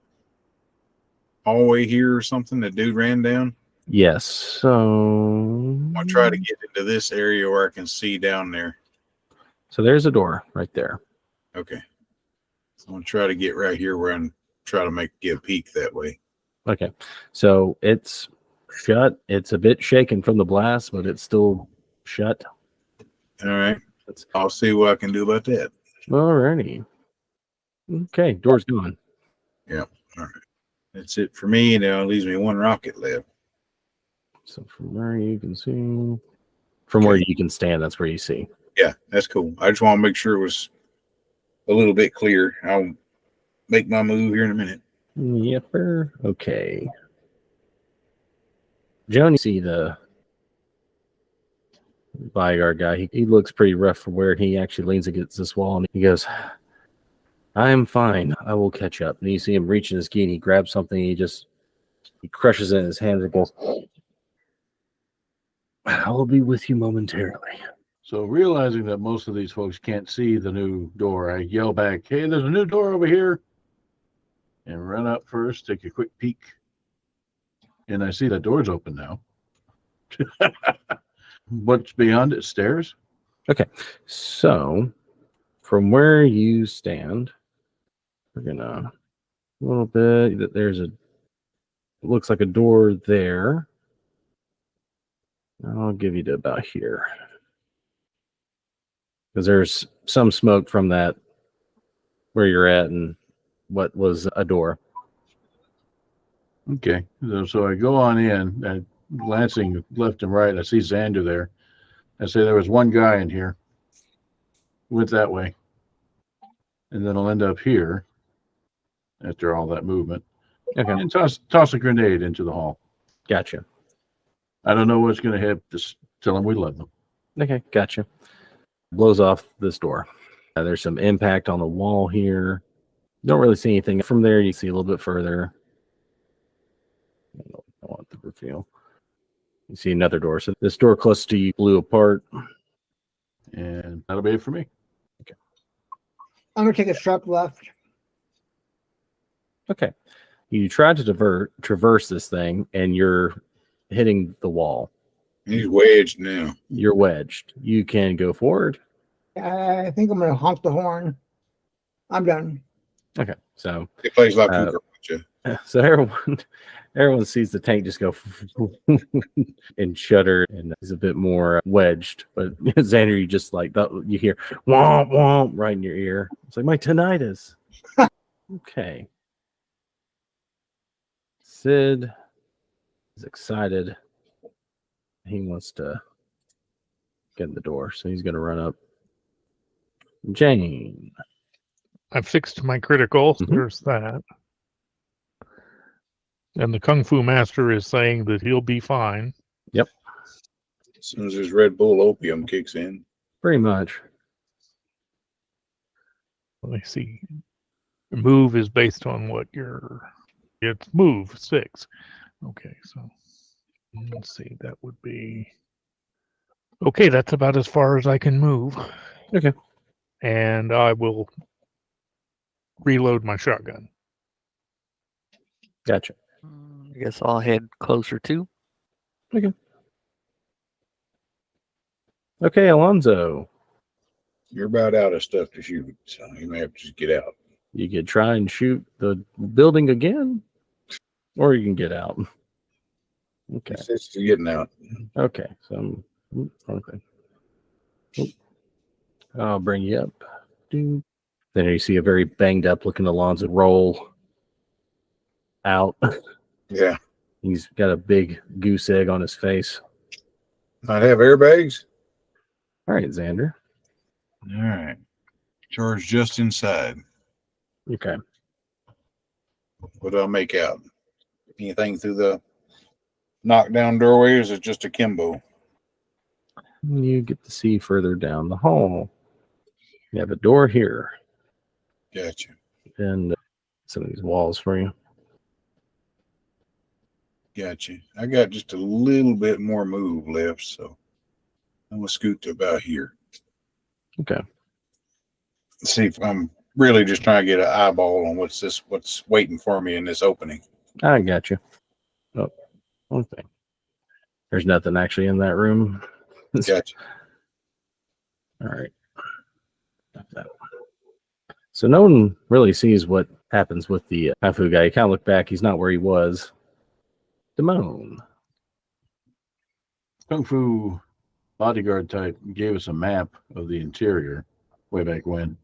Speaker 4: hallway here or something that dude ran down.
Speaker 3: Yes. So
Speaker 4: I'll try to get into this area where I can see down there.
Speaker 3: So there's a door right there.
Speaker 4: Okay. So I'm gonna try to get right here where I'm trying to get a peek that way.
Speaker 3: Okay. So it's shut. It's a bit shaken from the blast, but it's still shut.
Speaker 4: All right. I'll see what I can do about that.
Speaker 3: Alrighty. Okay, door's gone.
Speaker 4: Yeah. All right. That's it for me. Now it leaves me one rocket left.
Speaker 3: So from where you can see, from where you can stand, that's where you see.
Speaker 4: Yeah, that's cool. I just want to make sure it was a little bit clear. I'll make my move here in a minute.
Speaker 3: Yepper. Okay. Joan, you see the bodyguard guy. He looks pretty rough for where he actually leans against this wall, and he goes, "I am fine. I will catch up." And you see him reaching his key, and he grabs something. He crushes it in his hands and goes, "I will be with you momentarily."
Speaker 2: So realizing that most of these folks can't see the new door, I yell back, "Hey, there's a new door over here." And run up first, take a quick peek. And I see the door's open now. What's beyond it? Stairs?
Speaker 3: Okay. So from where you stand, we're gonna a little bit. There's it looks like a door there. I'll give you to about here. Because there's some smoke from that where you're at and what was a door.
Speaker 2: Okay. So I go on in, and glancing left and right, I see Xander there. I say there was one guy in here. Went that way. And then I'll end up here after all that movement.
Speaker 3: Okay.
Speaker 2: And toss a grenade into the hall.
Speaker 3: Gotcha.
Speaker 2: I don't know what's going to happen. Just tell them we love them.
Speaker 3: Okay, gotcha. Blows off this door. There's some impact on the wall here. Don't really see anything. From there, you see a little bit further. I don't want the reveal. You see another door. So this door close to you blew apart.
Speaker 2: And that'll be it for me.
Speaker 3: Okay.
Speaker 6: I'm gonna take a sharp left.
Speaker 3: Okay. You try to traverse this thing, and you're hitting the wall.
Speaker 4: He's wedged now.
Speaker 3: You're wedged. You can go forward.
Speaker 6: I think I'm gonna honk the horn. I'm done.
Speaker 3: Okay. So
Speaker 4: It plays like Cucaracha.
Speaker 3: So everyone sees the tank just go and shudder, and he's a bit more wedged. But Xander, you just like you hear womp womp right in your ear. It's like my tinnitus. Okay. Sid is excited. He wants to get in the door, so he's going to run up. Jane.
Speaker 1: I fixed my critical.
Speaker 3: Mhm.
Speaker 1: There's that. And the Kung Fu Master is saying that he'll be fine.
Speaker 3: Yep.
Speaker 4: As soon as his Red Bull opium kicks in.
Speaker 3: Pretty much.
Speaker 1: Let me see. Move is based on what it's move 6. Okay, so let's see. That would be okay. That's about as far as I can move.
Speaker 3: Okay.
Speaker 1: And I will reload my shotgun.
Speaker 3: Gotcha.
Speaker 5: I guess I'll head closer too.
Speaker 3: Okay, Alonzo.
Speaker 4: You're about out of stuff to shoot, so you may have to just get out.
Speaker 3: You could try and shoot the building again, or you can get out. Okay.
Speaker 4: It's getting out.
Speaker 3: Okay. So, okay. Oop. I'll bring you up. Then you see a very banged up looking Alonzo roll out.
Speaker 4: Yeah.
Speaker 3: He's got a big goose egg on his face.
Speaker 4: Might have airbags.
Speaker 3: All right, Xander.
Speaker 4: All right. Charge just inside.
Speaker 3: Okay.
Speaker 4: What do I make out? Anything through the knockdown doorway, or is it just a Kimbo?
Speaker 3: You get to see further down the hall. You have a door here.
Speaker 4: Gotcha.
Speaker 3: And some of these walls for you.
Speaker 4: Gotcha. I got just a little bit more move left, so I'm gonna scoot to about here.
Speaker 3: Okay.
Speaker 4: See if I'm really just trying to get an eyeball on what's waiting for me in this opening.
Speaker 3: I got you. Oh, one thing. There's nothing actually in that room.
Speaker 4: Gotcha.
Speaker 3: All right. Got that. So no one really sees what happens with the Kung Fu guy. You kind of look back. He's not where he was. Damone.
Speaker 2: Kung Fu bodyguard type gave us a map of the interior way back when.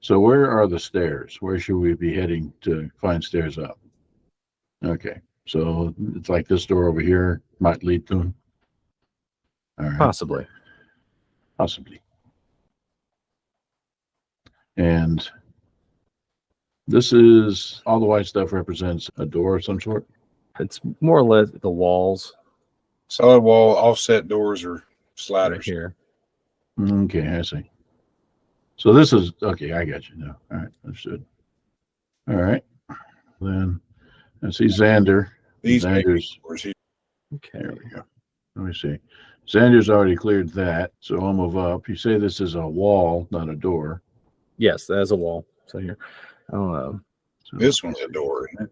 Speaker 2: So where are the stairs? Where should we be heading to find stairs up? Okay, so it's like this door over here might lead to them. All right,
Speaker 3: Possibly.
Speaker 2: possibly. And this is all the white stuff represents a door of some sort.
Speaker 3: It's more or less the walls
Speaker 4: Solid wall, offset doors, or
Speaker 3: right
Speaker 4: sliders.
Speaker 3: here.
Speaker 2: Okay, I see. So this is okay. I got you now. All right, understood. All right, then I see Xander.
Speaker 4: These may be
Speaker 2: Xander's.
Speaker 4: doors here.
Speaker 3: Okay.
Speaker 2: There we go. Let me see. Xander's already cleared that, so I'll move up. You say this is a wall, not a door.
Speaker 3: Yes, that's a wall. So here. Oh,
Speaker 2: So,
Speaker 4: This one's a door, isn't it?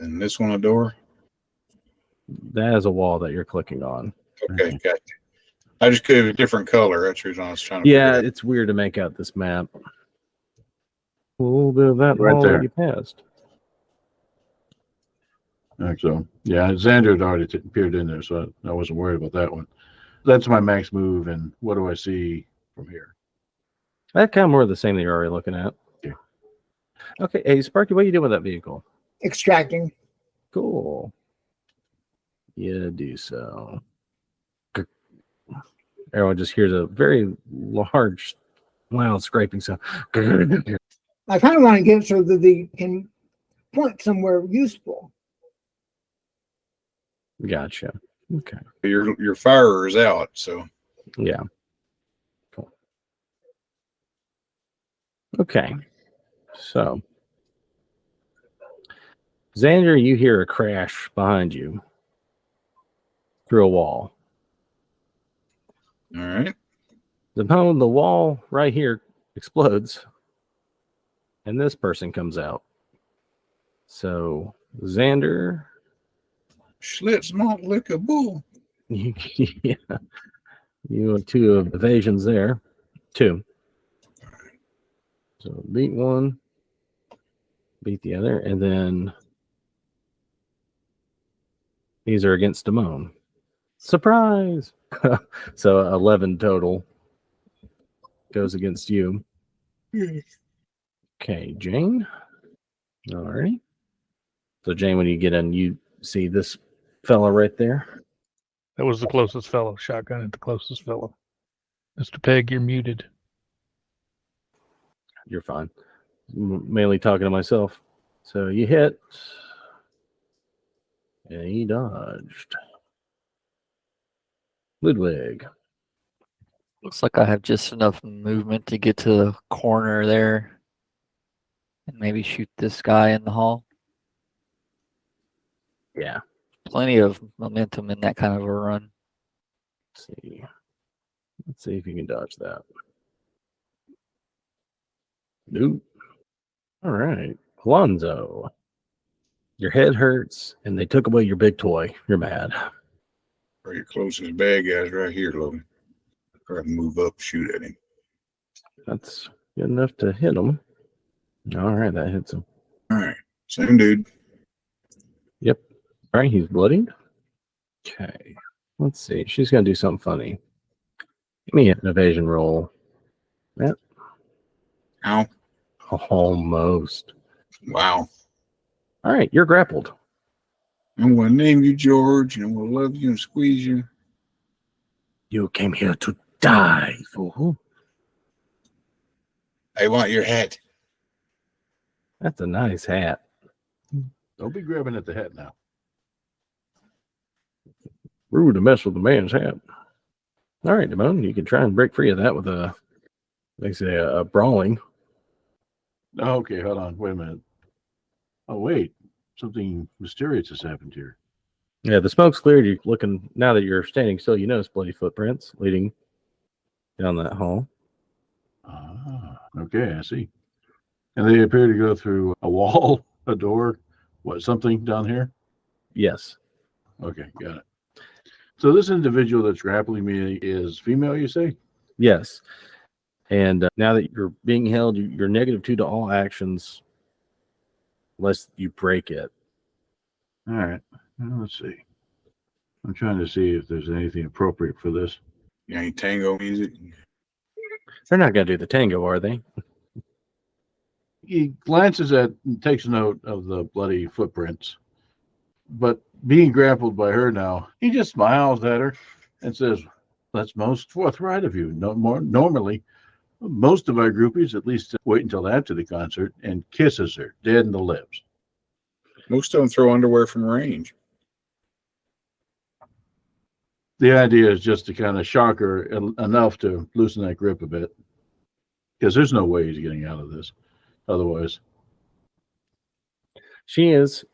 Speaker 4: And this one a door?
Speaker 3: that is a wall that you're clicking on.
Speaker 4: Okay, gotcha. I just could have a different color. That's the reason I was trying to
Speaker 3: Yeah,
Speaker 4: figure it out.
Speaker 3: it's weird to make out this map. A little bit of that
Speaker 2: Right
Speaker 3: wall
Speaker 2: there.
Speaker 3: that you passed.
Speaker 2: so yeah, Xander had already appeared in there, so I wasn't worried about that one. That's my max move, and what do I see from here?
Speaker 3: That kind of more of the same that you're already looking at.
Speaker 2: Yeah.
Speaker 3: Okay, hey Sparky, what are you doing with that vehicle?
Speaker 6: Extracting.
Speaker 3: Cool. Yeah, do so. Everyone just hears a very large, loud scraping sound.
Speaker 6: I kind of want to get it so that they can point somewhere useful.
Speaker 3: Gotcha. Okay.
Speaker 4: Your fire is out, so
Speaker 3: Yeah. Cool. Okay. So, Xander, you hear a crash behind you through a wall.
Speaker 4: all right.
Speaker 3: The moment the wall right here explodes, and this person comes out. So, Xander,
Speaker 4: Schlitz not lick a bull.
Speaker 3: yeah, you have two evasions there. Two. So, beat one, beat the other, and then these are against Damone. Surprise! So 11 total goes against you. Okay, Jane. All right. So Jane, when you get in, you see this fella right there.
Speaker 1: That was the closest fellow. Shotgun at the closest fellow. Mr. Pegg, you're muted.
Speaker 3: You're fine. Mainly talking to myself. So you hit, and he dodged. Ludwig.
Speaker 5: Looks like I have just enough movement to get to the corner there and maybe shoot this guy in the hall.
Speaker 3: Yeah.
Speaker 5: Plenty of momentum in that kind of a run.
Speaker 3: Let's see if you can dodge that. Nope. All right. Alonzo. Your head hurts, and they took away your big toy. You're mad.
Speaker 4: Or your closest bad guys right here, Logan. Try to move up, shoot at him.
Speaker 3: That's good enough to hit him. All right, that hits him.
Speaker 4: All right. Same dude.
Speaker 3: Yep. All right, he's bloodied. Okay. Let's see. She's going to do something funny. Give me an evasion roll. Yep.
Speaker 4: Ow.
Speaker 3: Almost.
Speaker 4: Wow.
Speaker 3: All right, you're grappled.
Speaker 4: I'm going to name you George, and I'm going to love you and squeeze you.
Speaker 3: You came here to die, fool.
Speaker 4: I want your hat.
Speaker 3: That's a nice hat.
Speaker 2: Don't be grabbing at the hat now.
Speaker 3: Rude to mess with the man's hat. All right, Damone, you can try and break free of that with a brawling.
Speaker 2: Okay, hold on. Wait a minute. Oh, wait. Something mysterious has happened here.
Speaker 3: Yeah, the smoke's cleared. You're looking, now that you're standing still, you notice bloody footprints leading down that hall.
Speaker 2: Ah, okay, I see. And they appear to go through a wall, a door, something down here?
Speaker 3: Yes.
Speaker 2: Okay, got it. So this individual that's grappling me is female, you say?
Speaker 3: Yes. And now that you're being held, you're -2 to all actions unless you break it.
Speaker 2: All right. Well, let's see. I'm trying to see if there's anything appropriate for this.
Speaker 4: You ain't tango music.
Speaker 3: They're not going to do the tango, are they?
Speaker 2: He glances at and takes note of the bloody footprints. But being grappled by her now, he just smiles at her and says, "That's most forthright of you. No more. Normally, most of our groupies at least wait until after the concert and kisses her dead in the lips."
Speaker 4: Most of them throw underwear from range.
Speaker 2: The idea is just to kind of shock her enough to loosen that grip a bit, because there's no way he's getting out of this otherwise.
Speaker 3: She is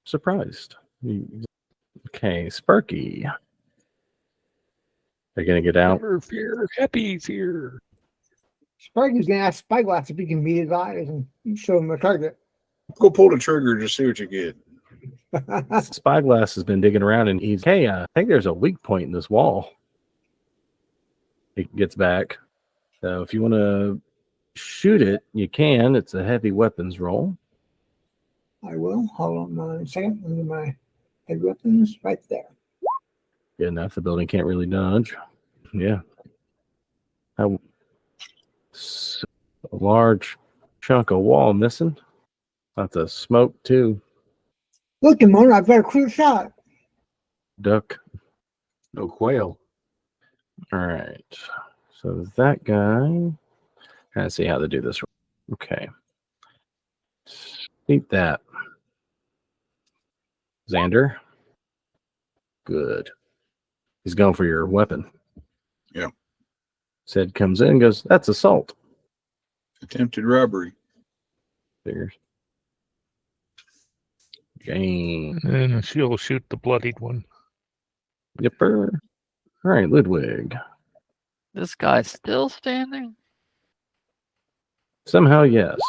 Speaker 3: surprised. Okay, Sparky. They're going to get out.
Speaker 1: Never fear, happy fear.
Speaker 6: Sparky's gonna ask Spyglass if he can meet his eyes and show him a target.
Speaker 4: Go pull the trigger to see what you get.
Speaker 3: Spyglass has been digging around and he's, hey, I think there's a weak point in this wall. He gets back. So if you want to shoot it, you can. It's a heavy weapons roll.
Speaker 6: I will. Hold on a second. Let me get my head weapons right there.
Speaker 3: Good enough. The building can't really dodge. Yeah. A large chunk of wall missing. Lots of smoke, too.
Speaker 6: Look, Mona, I've got a clear shot.
Speaker 3: Duck.
Speaker 2: No quail.
Speaker 3: All right. So that guy. Trying to see how to do this. Okay. Eat that. Xander. Good. He's going for your weapon.
Speaker 4: Yeah.
Speaker 3: Sid comes in and goes, that's assault.
Speaker 4: Attempted robbery.
Speaker 3: Figures. Jane.
Speaker 1: And she'll shoot the bloodied one.
Speaker 3: Yipper. All right, Ludwig.
Speaker 5: This guy's still standing.
Speaker 3: Somehow, yes.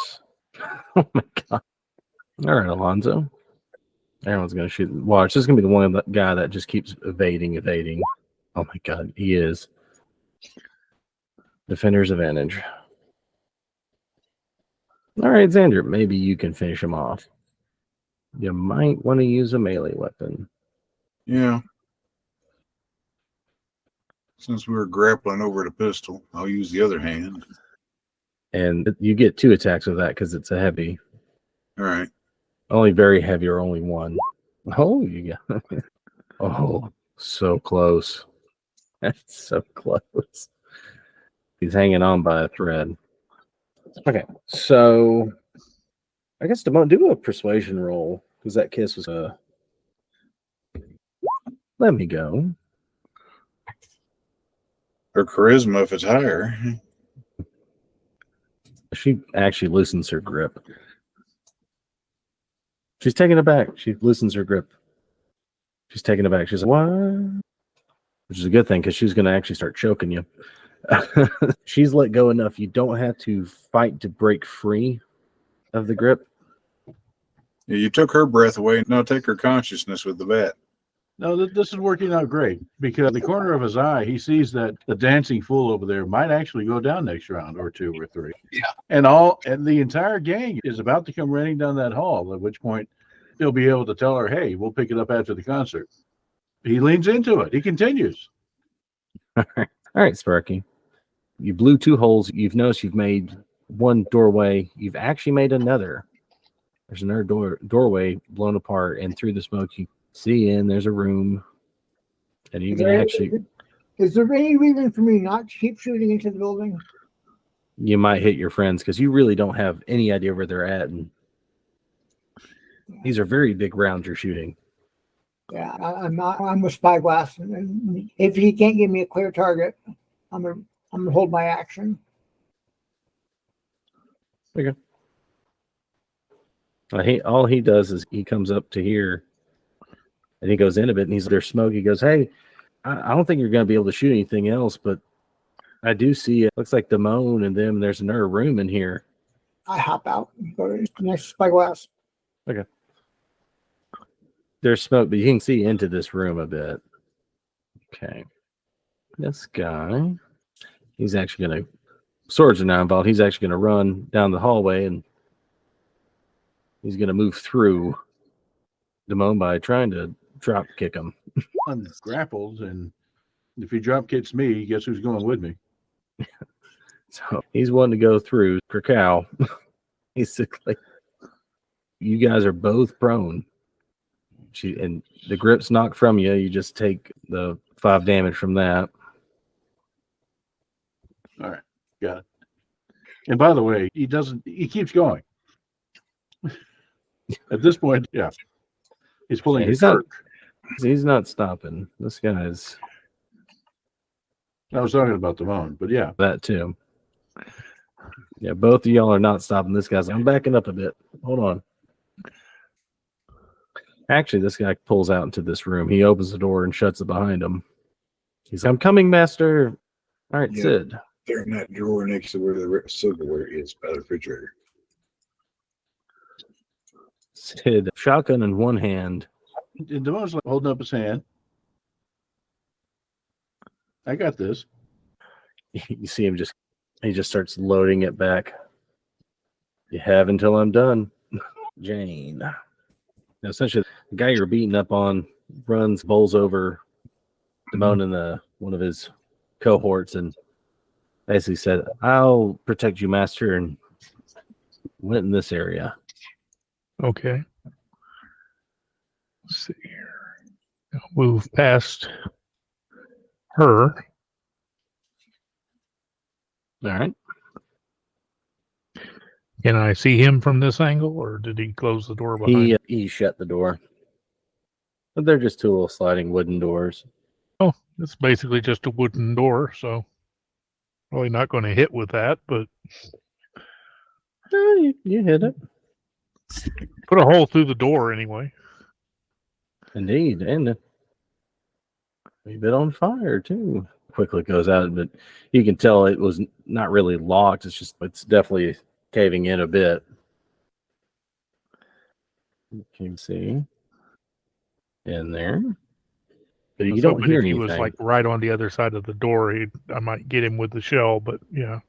Speaker 3: Oh my god. All right, Alonzo. Everyone's gonna shoot. Watch. This is gonna be the one guy that just keeps evading. Oh my god, he is. Defender's advantage. All right, Xander. Maybe you can finish him off. You might want to use a melee weapon.
Speaker 4: Yeah. Since we were grappling over the pistol, I'll use the other hand.
Speaker 3: And you get 2 attacks with that because it's a heavy.
Speaker 4: All right.
Speaker 3: Only very heavy or only one. Oh, you got oh, so close. That's so close. He's hanging on by a thread. Okay, so I guess Damone, do a persuasion roll because that kiss was let me go.
Speaker 4: Or charisma if it's higher.
Speaker 3: She actually loosens her grip. She's taking it back. She loosens her grip. She's taking it back. She's like, what? Which is a good thing because she's going to actually start choking you. She's let go enough. You don't have to fight to break free of the grip.
Speaker 4: Yeah, you took her breath away. Now take her consciousness with the bat.
Speaker 2: No, this is working out great because the corner of his eye, he sees that the dancing fool over there might actually go down next round or 2 or 3.
Speaker 4: Yeah.
Speaker 2: And the entire gang is about to come running down that hall, at which point he'll be able to tell her, hey, we'll pick it up after the concert. He leans into it. He continues.
Speaker 3: All right, Sparky. You blew 2 holes. You've noticed you've made 1 doorway. You've actually made another. There's another doorway blown apart, and through the smoke you see in there's a room. And you can actually...
Speaker 6: Is there any reason for me not to keep shooting into the building?
Speaker 3: You might hit your friends because you really don't have any idea where they're at. And these are very big rounds you're shooting.
Speaker 6: Yeah, I'm with Spyglass, and if he can't give me a clear target, I'm gonna hold my action.
Speaker 3: Okay. All he does is he comes up to here and he goes in a bit and there's smoke. He goes, hey, I don't think you're going to be able to shoot anything else, but I do see it looks like Damone and them. There's another room in here.
Speaker 6: I hop out and go to the next Spyglass.
Speaker 3: Okay. There's smoke, but you can see into this room a bit. Okay. This guy, he's actually going to, swords are now involved. He's actually going to run down the hallway and he's going to move through Damone by trying to drop kick him.
Speaker 2: Grappled, and if he drop kicks me, guess who's going with me?
Speaker 3: So he's wanting to go through Krakow. Basically, you guys are both prone. And the grip's knocked from you. You just take the 5 damage from that.
Speaker 2: All right, got it. And by the way, he keeps going. At this point, yeah, he's pulling his
Speaker 3: not. He's not stopping. This guy's.
Speaker 2: I was talking about Damone, but yeah,
Speaker 3: that too. Yeah, both of y'all are not stopping. This guy's. I'm backing up a bit. Hold on. Actually, this guy pulls out into this room. He opens the door and shuts it behind him. He's like, I'm coming, master. All right,
Speaker 4: Yeah.
Speaker 3: Sid.
Speaker 4: They're in that drawer next to where the silverware is by the refrigerator.
Speaker 3: Sid, shotgun in one hand.
Speaker 2: and Damone's like holding up his hand. I got this.
Speaker 3: You see him he just starts loading it back. You have until I'm done. Jane. Now, essentially, the guy you're beating up on bowls over Damone and one of his cohorts and basically said, I'll protect you, master, and went in this area.
Speaker 1: Okay. Let's see here. I'll move past her.
Speaker 3: All right.
Speaker 1: Can I see him from this angle, or did he close the door behind?
Speaker 3: He shut the door. But they're just 2 little sliding wooden doors.
Speaker 1: Oh, it's basically just a wooden door, so probably not going to hit with that, but
Speaker 3: You hit it.
Speaker 1: put a hole through the door anyway.
Speaker 3: Indeed. And a bit on fire, too. Quickly goes out, but you can tell it was not really locked. It's definitely caving in a bit. You can see in there. But you don't hear
Speaker 1: if
Speaker 3: anything.
Speaker 1: he was like right on the other side of the door, I might get him with the shell, but yeah.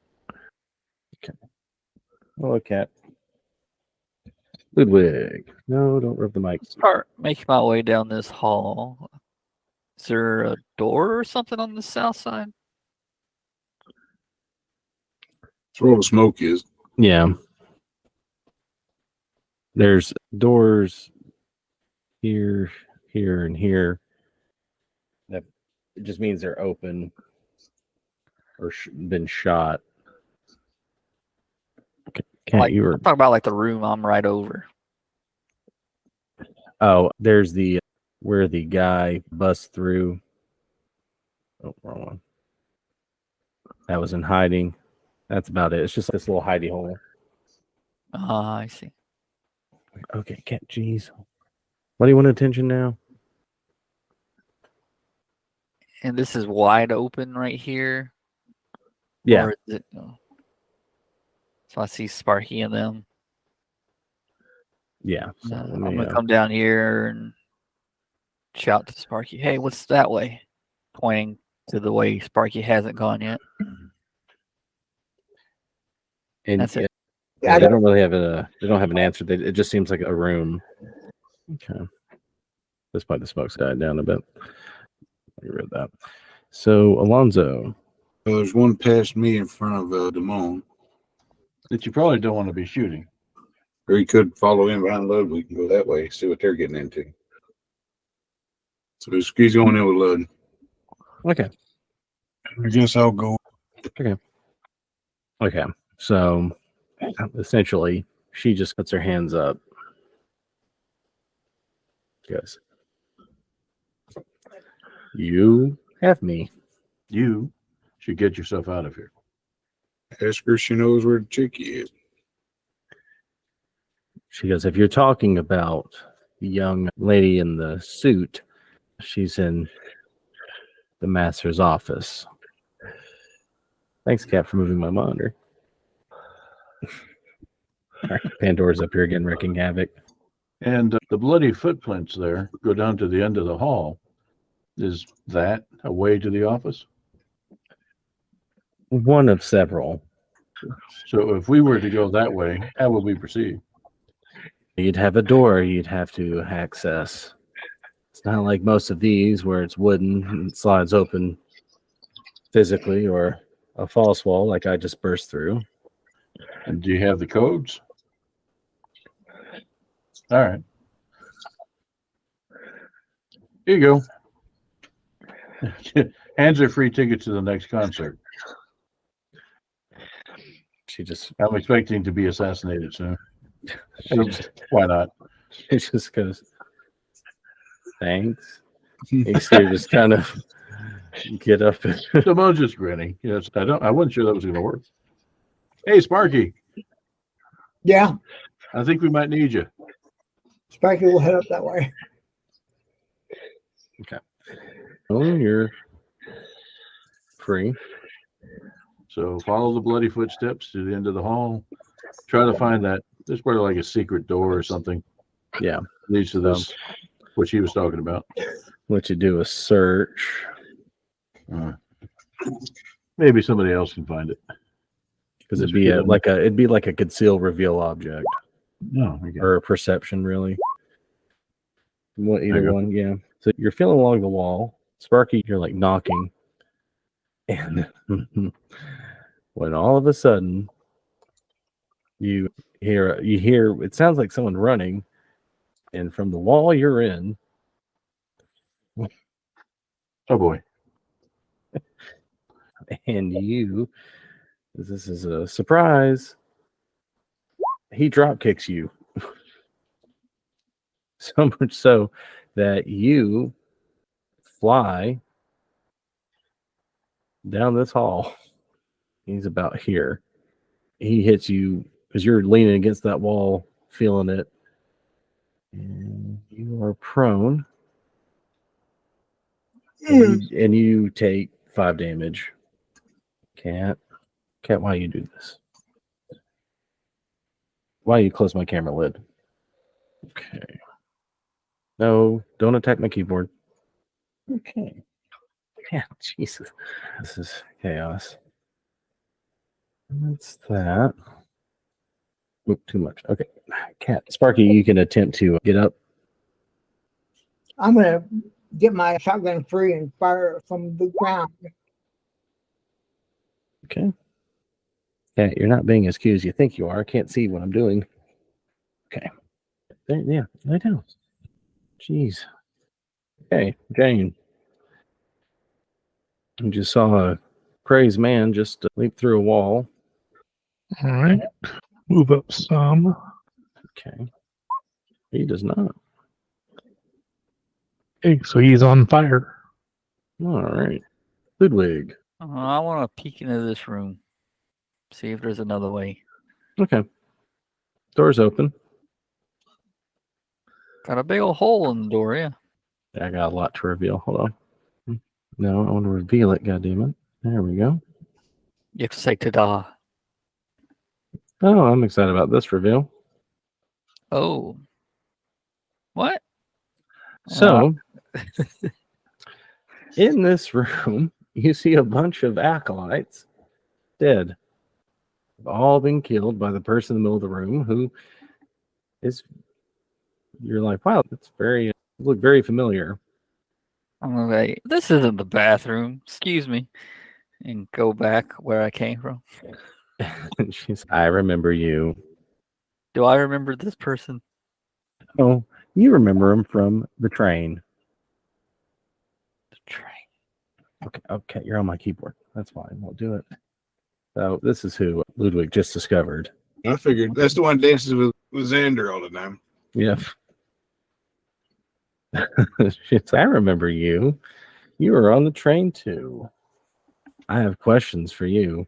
Speaker 3: Okay. Oh, cat. Ludwig. No, don't rub the mic.
Speaker 5: Start making my way down this hall. Is there a door or something on the south side?
Speaker 4: That's where all the smoke is.
Speaker 3: Yeah. There's doors here, here, and here. That it just means they're open or been shot. Cat,
Speaker 5: Like,
Speaker 3: you were.
Speaker 5: I'm talking about like the room I'm right over.
Speaker 3: Oh, there's where the guy busts through. Oh, wrong one. That was in hiding. That's about it. It's just this little hidey hole.
Speaker 5: I see.
Speaker 3: Okay, cat. Jeez. What do you want attention now?
Speaker 5: And this is wide open right here.
Speaker 3: Yeah.
Speaker 5: Or is it, so I see Sparky and them.
Speaker 3: Yeah. So
Speaker 5: I'm gonna come down here and shout to Sparky, "Hey, what's that way?" Pointing to the way Sparky hasn't gone yet.
Speaker 3: and
Speaker 5: That's it.
Speaker 3: Yeah, they don't really have they don't have an answer. It just seems like a room. Okay. This point the smoke's died down a bit. I read that. So Alonzo.
Speaker 4: Well, there's one past me in front of Damone.
Speaker 2: That you probably don't want to be shooting.
Speaker 4: Or he could follow in behind Lud. We can go that way, see what they're getting into. So he's going in with Lud.
Speaker 3: Okay.
Speaker 4: I guess I'll go.
Speaker 3: Okay. So essentially she just puts her hands up. Yes. You have me.
Speaker 2: You should get yourself out of here.
Speaker 4: Ask her if she knows where the chickie is.
Speaker 3: She goes, if you're talking about the young lady in the suit, she's in the master's office. Thanks, Cat, for moving my monitor. All right, Pandora's up here again, wreaking havoc.
Speaker 2: And the bloody footprints there go down to the end of the hall. Is that a way to the office?
Speaker 3: One of several.
Speaker 2: So if we were to go that way, how would we proceed?
Speaker 3: You'd have a door you'd have to access. It's not like most of these where it's wooden and it slides open physically, or a false wall like I just burst through.
Speaker 2: And do you have the codes? All right. Here you go. Hands are free ticket to the next concert.
Speaker 3: She just
Speaker 2: I'm expecting to be assassinated soon.
Speaker 3: she just,
Speaker 2: Why not?
Speaker 3: she just goes, thanks. You see her just kind of get up and
Speaker 2: Simone's just grinning. Yes, I wasn't sure that was going to work. Hey, Sparky,
Speaker 6: Yeah,
Speaker 2: I think we might need you.
Speaker 6: Sparky will head up that way.
Speaker 3: oh, you're free.
Speaker 2: So follow the bloody footsteps to the end of the hall. Try to find that. There's probably like a secret door or something.
Speaker 3: Yeah.
Speaker 2: Leads to this, what she was talking about.
Speaker 3: Let you do a search.
Speaker 2: Maybe somebody else can find it.
Speaker 3: Because it'd be like a conceal reveal object.
Speaker 2: No, okay.
Speaker 3: Or a perception, really.
Speaker 2: There you
Speaker 3: Either
Speaker 2: go.
Speaker 3: one, yeah. So you're feeling along the wall. Sparky, you're like knocking. And when all of a sudden you hear it sounds like someone running, and from the wall you're in,
Speaker 2: Oh boy.
Speaker 3: and this is a surprise, he drop kicks you. So much so that you fly down this hall. He's about here. He hits you because you're leaning against that wall, feeling it. And you are prone. And you take 5 damage. Cat, why you do this? Why you close my camera lid? Okay. No, don't attack my keyboard. Okay. Yeah, Jesus. This is chaos. That's that. Oop, too much. Okay. Cat. Sparky, you can attempt to get up.
Speaker 6: I'm gonna get my shotgun free and fire from the ground.
Speaker 3: Okay. Yeah, you're not being as cute as you think you are. I can't see what I'm doing. Okay. There, yeah, lay down. Jeez. Okay, Jane. You just saw a crazed man just leap through a wall.
Speaker 1: All right. Move up some.
Speaker 3: Okay. He does not.
Speaker 1: Okay, so he's on fire.
Speaker 3: All right. Ludwig.
Speaker 5: I want to peek into this room, see if there's another way.
Speaker 3: Okay. Door's open.
Speaker 5: Got a big old hole in the door, yeah.
Speaker 3: I got a lot to reveal. Hold on. No, I want to reveal it, goddammit. There we go.
Speaker 5: You have to say ta-da.
Speaker 3: Oh, I'm excited about this reveal.
Speaker 5: Oh. What?
Speaker 3: So, in this room, you see a bunch of acolytes dead. They've all been killed by the person in the middle of the room who is, you're like, wow, that's look very familiar.
Speaker 5: I'm like, this isn't the bathroom. Excuse me. And go back where I came from.
Speaker 3: And she's, I remember you.
Speaker 5: Do I remember this person?
Speaker 3: Oh, you remember him from the train.
Speaker 5: The train.
Speaker 3: Okay, you're on my keyboard. That's fine. We'll do it. So this is who Ludwig just discovered.
Speaker 4: I figured that's the one dances with Xander all the time.
Speaker 3: Yep. She's, I remember you. You were on the train too. I have questions for you.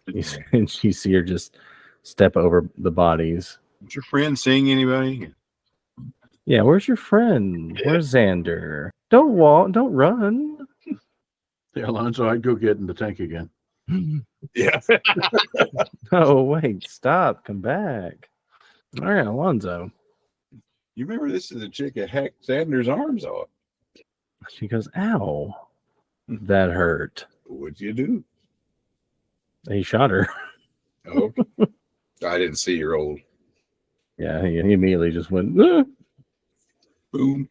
Speaker 3: And you see her just step over the bodies.
Speaker 4: Is your friend seeing anybody?
Speaker 3: Yeah, where's your friend? Where's Xander? Don't walk, don't run.
Speaker 2: Yeah, Alonzo, I'd go get in the tank again.
Speaker 4: Yeah.
Speaker 3: Oh, wait, stop, come back. All right, Alonzo.
Speaker 4: You remember this is the chick that hacked Sanders' arms off.
Speaker 3: She goes, "Ow, that hurt."
Speaker 4: What'd you do?
Speaker 3: He shot her.
Speaker 4: Oh, I didn't see your old
Speaker 3: Yeah, he immediately just went, "Ah."
Speaker 4: boom.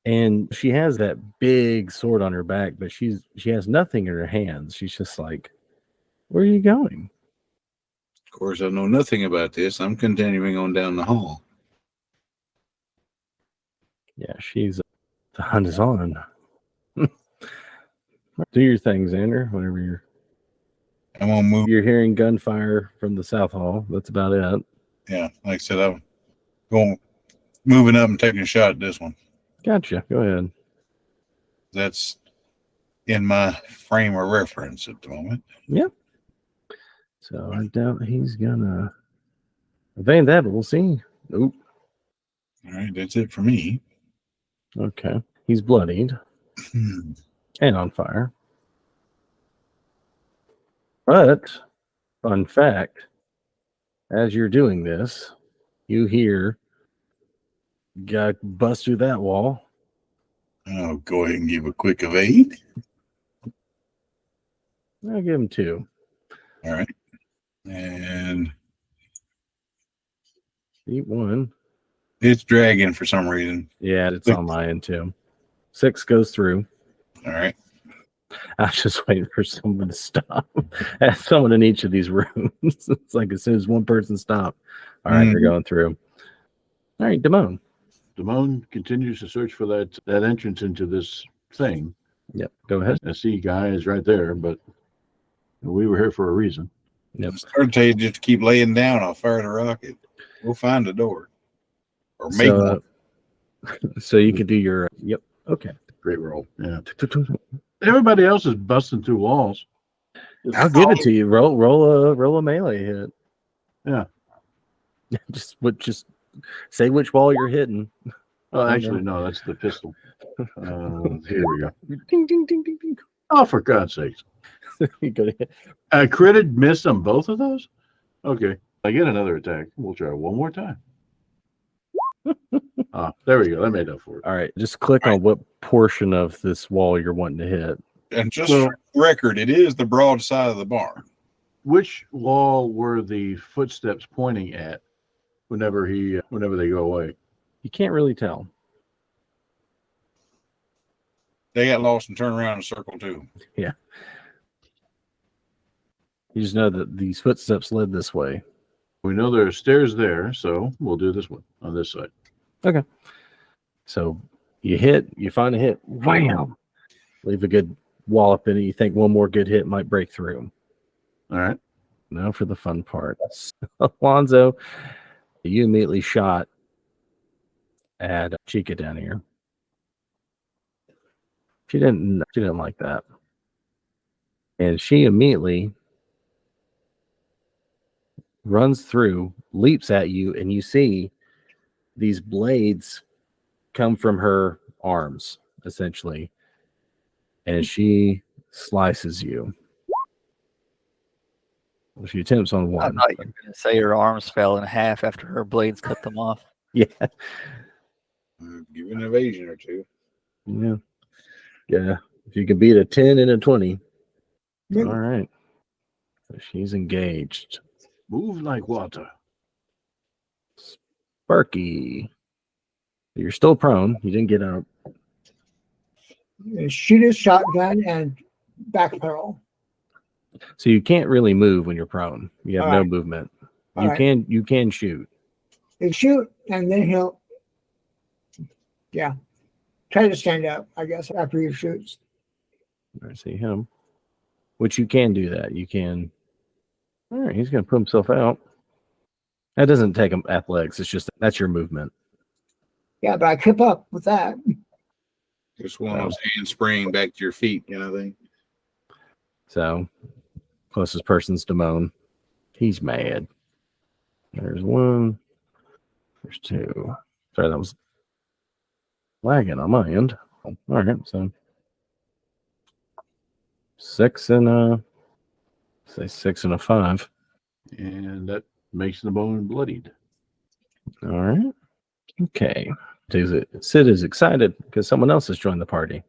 Speaker 3: And she has that big sword on her back, but she has nothing in her hands. She's just like, "Where are you going?"
Speaker 4: Of course, I know nothing about this. I'm continuing on down the hall.
Speaker 3: Yeah, the hunt is on. Do your thing, Xander. Whenever
Speaker 4: I'm gonna move.
Speaker 3: you're hearing gunfire from the South Hall, that's about it.
Speaker 4: Yeah, like I said, I'm going moving up and taking a shot at this one.
Speaker 3: Gotcha. Go ahead.
Speaker 4: That's in my frame of reference at the moment.
Speaker 3: Yep. So I doubt he's gonna evade that, but we'll see. Nope.
Speaker 4: All right, that's it for me.
Speaker 3: Okay. He's bloodied and on fire. But fun fact, as you're doing this, you hear guy bust through that wall.
Speaker 4: I'll go ahead and give a quick evade.
Speaker 3: I'll give him 2.
Speaker 4: All right. And
Speaker 3: Eat 1.
Speaker 4: it's dragging for some reason.
Speaker 3: Yeah, it's on my end too. 6 goes through.
Speaker 4: All right.
Speaker 3: I was just waiting for someone to stop. Someone in each of these rooms. It's like as soon as one person stopped. All right, they're going through. All right, Damone.
Speaker 2: Damone continues to search for that entrance into this thing.
Speaker 3: Yep, go ahead.
Speaker 2: I see guy is right there, but we were here for a reason.
Speaker 3: Yep.
Speaker 4: I started to tell you just to keep laying down. I'll fire the rocket. We'll find the door. Or make one.
Speaker 3: So you can do your yep. Okay.
Speaker 2: Great roll. Yeah. Everybody else is busting through walls.
Speaker 3: I'll give it to you. Roll a melee hit.
Speaker 2: Yeah.
Speaker 3: Just say which wall you're hitting.
Speaker 2: Oh, actually, no, that's the pistol. Here we go.
Speaker 3: Ding ding ding ding ding.
Speaker 2: Oh, for God's sakes.
Speaker 3: You go ahead.
Speaker 2: I critted miss on both of those? Okay. I get another attack. We'll try one more time. There we go. That made up for it.
Speaker 3: All right, just click on what portion of this wall you're wanting to hit.
Speaker 4: And just for the record, it is the broad side of the barn.
Speaker 2: Which wall were the footsteps pointing at whenever they go away?
Speaker 3: You can't really tell.
Speaker 4: They got lost and turned around in a circle too.
Speaker 3: Yeah. You just know that these footsteps led this way.
Speaker 2: We know there are stairs there, so we'll do this one on this side.
Speaker 3: Okay. So you find a hit, wham! Leave a good wallop in it. You think one more good hit might break through.
Speaker 2: All right.
Speaker 3: Now for the fun part. Alonzo, you immediately shot at Chica down here. She didn't like that. And she immediately runs through, leaps at you, and you see these blades come from her arms, essentially. And she slices you. She attempts on
Speaker 5: I
Speaker 3: one.
Speaker 5: thought you were going to say her arms fell in half after her blades cut them off.
Speaker 3: Yeah.
Speaker 4: Give an evasion or two.
Speaker 3: Yeah. Yeah. If you can beat a 10 and a 20.
Speaker 6: Yeah.
Speaker 3: All right. So she's engaged.
Speaker 2: Move like water.
Speaker 3: Sparky. You're still prone. You didn't get out.
Speaker 6: Shoot his shotgun and backpedal.
Speaker 3: So you can't really move when you're prone. You have
Speaker 6: All
Speaker 3: no
Speaker 6: right.
Speaker 3: movement.
Speaker 6: All
Speaker 3: You
Speaker 6: right.
Speaker 3: can shoot.
Speaker 6: He'll shoot, and then he'll, try to stand up, I guess, after he shoots.
Speaker 3: I see him. Which you can do that. You can. All right, he's going to put himself out. That doesn't take him athletics. It's just that's your movement.
Speaker 6: Yeah, but I keep up with that.
Speaker 4: Just one of those handspring back to your feet kind of thing.
Speaker 3: So closest person's Damone. He's mad. There's one. There's two. Sorry, that was lagging on my end. All right, so 6 and a 6 and a 5.
Speaker 2: And that makes the bone bloodied.
Speaker 3: All right. Okay. Sid is excited because someone else has joined the party.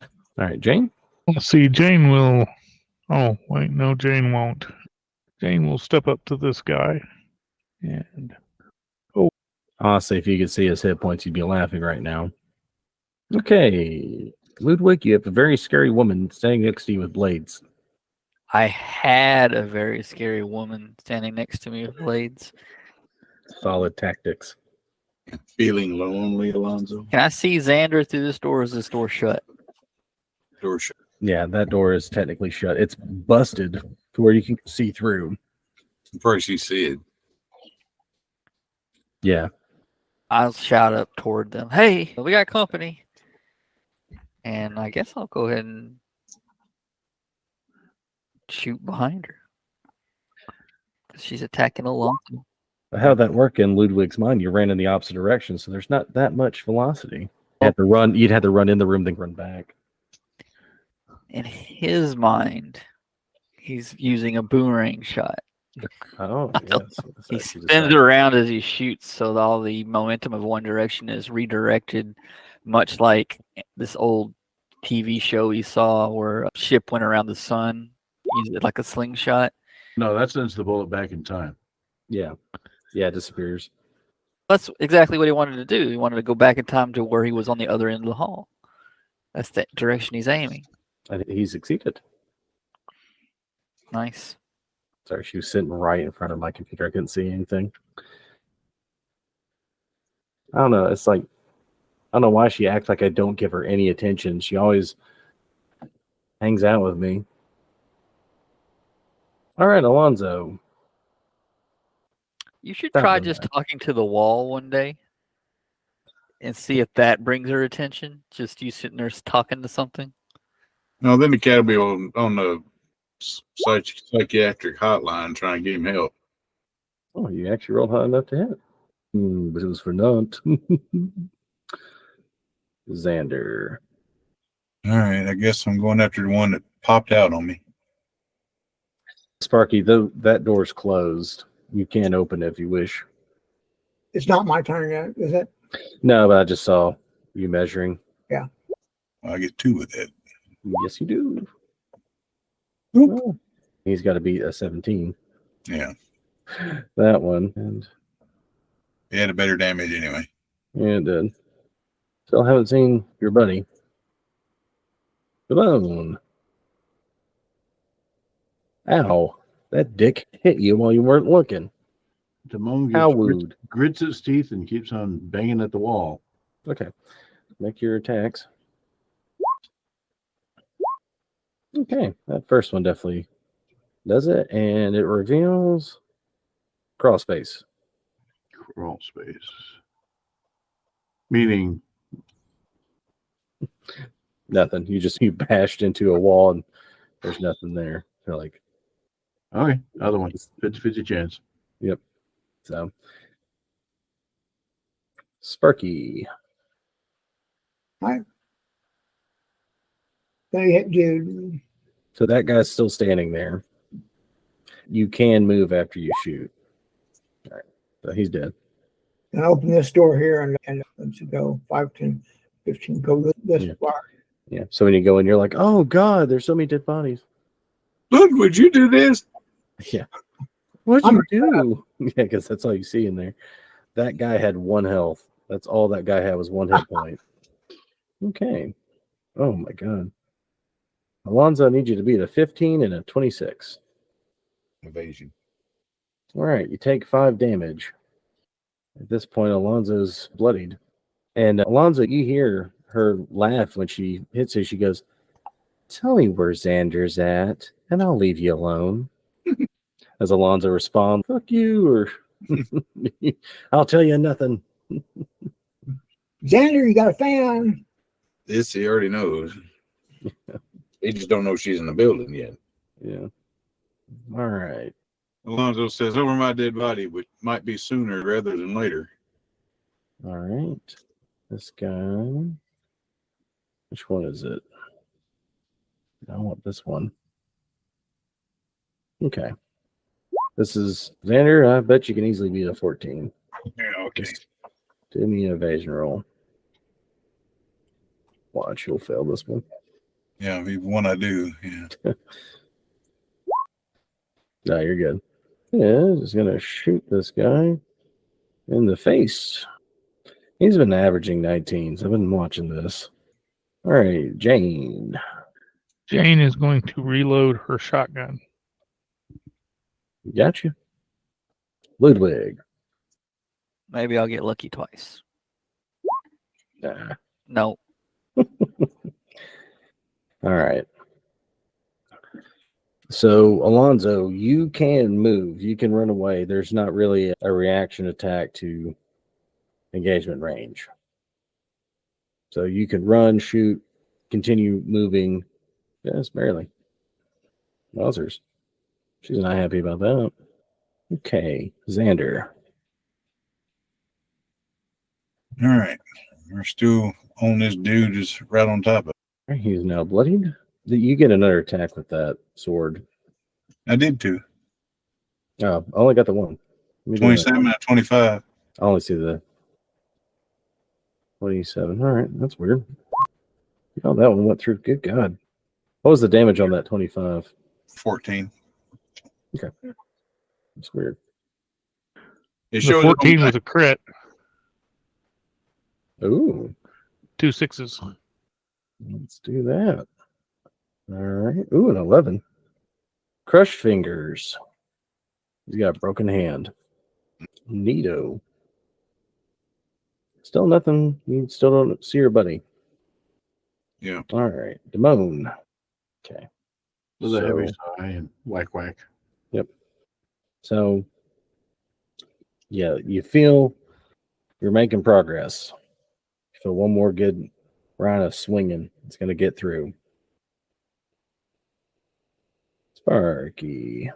Speaker 3: All right, Jane.
Speaker 1: Let's see, Jane will. Oh, wait, no, Jane won't. Jane will step up to this guy. And
Speaker 3: Honestly, if you could see his hit points, you'd be laughing right now. Okay. Ludwig, you have a very scary woman standing next to you with blades.
Speaker 5: I had a very scary woman standing next to me with blades.
Speaker 3: Solid tactics.
Speaker 4: Feeling lonely, Alonzo.
Speaker 5: Can I see Xander through this door? Or is this door shut?
Speaker 4: Door shut.
Speaker 3: Yeah, that door is technically shut. It's busted to where you can see through.
Speaker 4: First you see it.
Speaker 3: Yeah.
Speaker 5: I'll shout up toward them. Hey, we got company. And I guess I'll go ahead and shoot behind her. 'Cause she's attacking Alonzo.
Speaker 3: How did that work in Ludwig's mind? You ran in the opposite direction, so there's not that much velocity. You'd have to run in the room, then run back.
Speaker 5: In his mind, he's using a boomerang shot.
Speaker 3: Oh, yes.
Speaker 5: He spins around as he shoots, so all the momentum of one direction is redirected, much like this old TV show we saw where a ship went around the sun, used it like a slingshot.
Speaker 2: No, that sends the bullet back in time.
Speaker 3: Yeah. Yeah, it disappears.
Speaker 5: That's exactly what he wanted to do. He wanted to go back in time to where he was on the other end of the hall. That's the direction he's aiming.
Speaker 3: I think he succeeded.
Speaker 5: Nice.
Speaker 3: Sorry, she was sitting right in front of my computer. I couldn't see anything. I don't know. It's like, I don't know why she acts like I don't give her any attention. She always hangs out with me. All right, Alonzo.
Speaker 5: You should
Speaker 3: Stop
Speaker 5: try
Speaker 3: doing
Speaker 5: just
Speaker 3: that.
Speaker 5: talking to the wall one day and see if that brings her attention. Just you sitting there talking to something.
Speaker 4: No, then the cat will be on the psychiatric hotline trying to get him help.
Speaker 3: Oh, you actually rolled high enough to hit. But it was for naught. Xander.
Speaker 4: All right, I guess I'm going after the one that popped out on me.
Speaker 3: Sparky, though that door's closed. You can't open it if you wish.
Speaker 6: It's not my turn yet, is it?
Speaker 3: No, but I just saw you measuring.
Speaker 4: I get 2 with it.
Speaker 3: Yes, you do.
Speaker 4: Oop.
Speaker 3: Oh, he's got to beat a 17.
Speaker 4: Yeah,
Speaker 3: That one. And
Speaker 4: he had a better damage anyway.
Speaker 3: yeah, it did. Still haven't seen your buddy. Come Ow. That dick hit you while you weren't looking.
Speaker 2: Timon
Speaker 3: How
Speaker 2: gets
Speaker 3: wooed.
Speaker 2: grits its teeth and keeps on banging at the wall.
Speaker 3: Okay. Make your attacks. Okay. That first one definitely does it. And it reveals crawl space.
Speaker 2: Crawl space. Meaning,
Speaker 3: Nothing. You bashed into a wall and there's nothing there. You're like,
Speaker 2: okay, other one. 50-50 chance.
Speaker 3: yep. So Sparky.
Speaker 6: Gonna hit Jude.
Speaker 3: So that guy's still standing there. You can move after you shoot. All right. So he's dead.
Speaker 6: And open this door here and let's go 5, 10, 15, go this
Speaker 3: Yeah.
Speaker 6: far.
Speaker 3: Yeah. So when you go in, you're like, oh God, there's so many dead bodies.
Speaker 4: Look, would you do this?
Speaker 3: Yeah. What'd you do? Yeah, because that's all you see in there. That guy had 1 health. That's all that guy had was 1 hit point. Okay. Oh my God. Alonzo, I need you to beat a 15 and a 26.
Speaker 4: Evasion.
Speaker 3: All right. You take 5 damage. At this point, Alonzo's bloodied. And Alonzo, you hear her laugh when she hits you. She goes, tell me where Xander's at, and I'll leave you alone. As Alonzo responds, fuck you, or I'll tell you nothing.
Speaker 6: Xander, you got a fan.
Speaker 4: This he already knows. He just don't know she's in the building yet.
Speaker 3: Yeah. All right.
Speaker 4: Alonzo says, over my dead body, which might be sooner rather than later.
Speaker 3: All right. This guy. Which one is it? I want this one. Okay. This is Xander. I bet you can easily beat a 14.
Speaker 4: Yeah, okay.
Speaker 3: Do me an evasion roll. Watch, you'll fail this one.
Speaker 4: Yeah, even one I do. Yeah.
Speaker 3: No, you're good. Yeah, just gonna shoot this guy in the face. He's been averaging 19s. I've been watching this. All right, Jane.
Speaker 1: Jane is going to reload her shotgun.
Speaker 3: Gotcha. Ludwig.
Speaker 5: Maybe I'll get lucky twice.
Speaker 3: Nah.
Speaker 5: No.
Speaker 3: All right. So, Alonzo, you can move. You can run away. There's not really a reaction attack to engagement range. So you can run, shoot, continue moving. Yes, barely. Wowzers. She's not happy about that. Okay, Xander.
Speaker 4: All right. We're still on this dude, just right on top of it.
Speaker 3: He's now bloodied. You get another attack with that sword.
Speaker 4: I did too.
Speaker 3: Oh, I only got the one.
Speaker 4: 27 and 25.
Speaker 3: I only see the 27. All right, that's weird. Oh, that one went through. Good God. What was the damage on that 25?
Speaker 4: 14.
Speaker 3: Okay. That's weird.
Speaker 4: It
Speaker 1: The
Speaker 4: shows
Speaker 1: 14 was a crit.
Speaker 3: Ooh.
Speaker 1: 2 6s.
Speaker 3: Let's do that. All right. Ooh, an 11. Crushed fingers. He's got a broken hand. Neato. Still nothing. You still don't see your buddy.
Speaker 4: Yeah.
Speaker 3: All right. Damone. Okay.
Speaker 2: With a heavy sigh and whack whack.
Speaker 3: Yep. So, yeah, you feel you're making progress. You feel one more good round of swinging. It's going to get through. Sparky.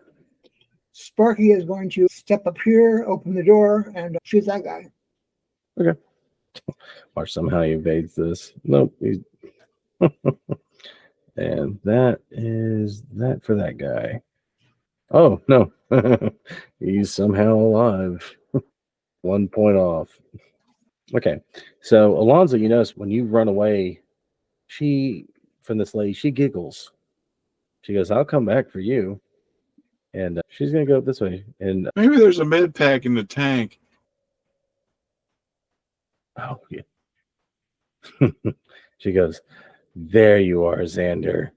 Speaker 6: Sparky is going to step up here, open the door, and shoot that guy.
Speaker 3: Okay. Watch somehow he evades this. Nope. He's and that is that for that guy. Oh, no. He's somehow alive. 1 point off. Okay. So, Alonzo, you notice when you run away, from this lady, she giggles. She goes, I'll come back for you. And she's going to go this way. And,
Speaker 4: Maybe there's a med pack in the tank.
Speaker 3: oh, yeah. She goes, there you are, Xander.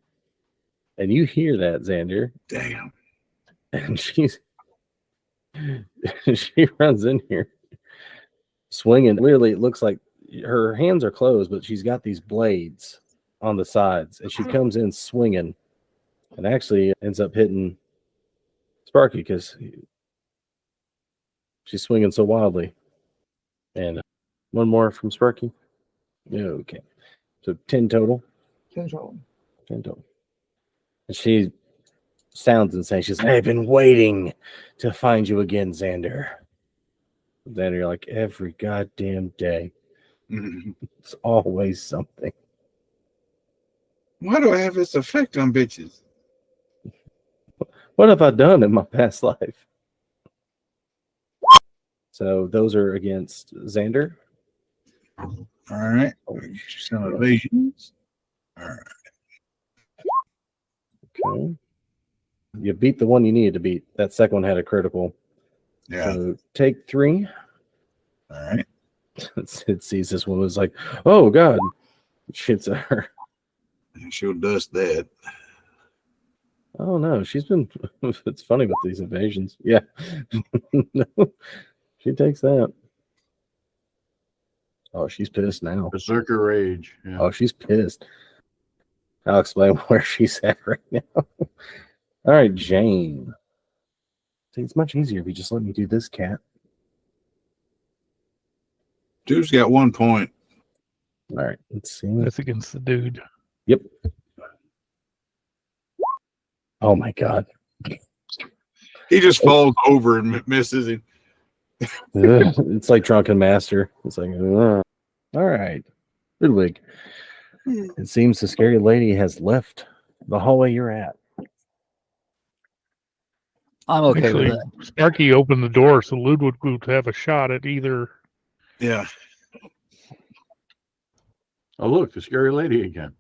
Speaker 3: And you hear that, Xander.
Speaker 4: Damn.
Speaker 3: And she runs in here swinging. Literally, it looks like her hands are closed, but she's got these blades on the sides. And she comes in swinging and actually ends up hitting Sparky because she's swinging so wildly. And one more from Sparky. Okay. So 10 total.
Speaker 6: 10 total.
Speaker 3: 10 total. And she sounds insane. She's like, I've been waiting to find you again, Xander. Xander, you're like, every goddamn day. It's always something.
Speaker 4: Why do I have this effect on bitches?
Speaker 3: What have I done in my past life? So those are against Xander.
Speaker 4: All right. Some evasions. All right.
Speaker 3: Okay. You beat the one you needed to beat. That second one had a critical.
Speaker 4: Yeah.
Speaker 3: So take 3.
Speaker 4: All right.
Speaker 3: It sees this one. It's like, oh God. Shits at her.
Speaker 4: She'll dust that.
Speaker 3: Oh no, she's been. It's funny with these invasions. Yeah. No, she takes that. Oh, she's pissed now.
Speaker 2: Berserker rage. Yeah.
Speaker 3: Oh, she's pissed. I'll explain where she's at right now. All right, Jane. See, it's much easier if you just let me do this, cat.
Speaker 4: Dude's got 1 point.
Speaker 3: All right, let's see.
Speaker 1: That's against the dude.
Speaker 3: Yep. Oh my God.
Speaker 4: He just falls over and misses him.
Speaker 3: It's like Drunken Master. It's like, all right. Ludwig. It seems the scary lady has left the hallway you're at.
Speaker 5: I'm okay
Speaker 1: Actually,
Speaker 5: with that.
Speaker 1: Sparky opened the door so Ludwig would have a shot at either
Speaker 4: Yeah.
Speaker 2: Oh, look, the scary lady again.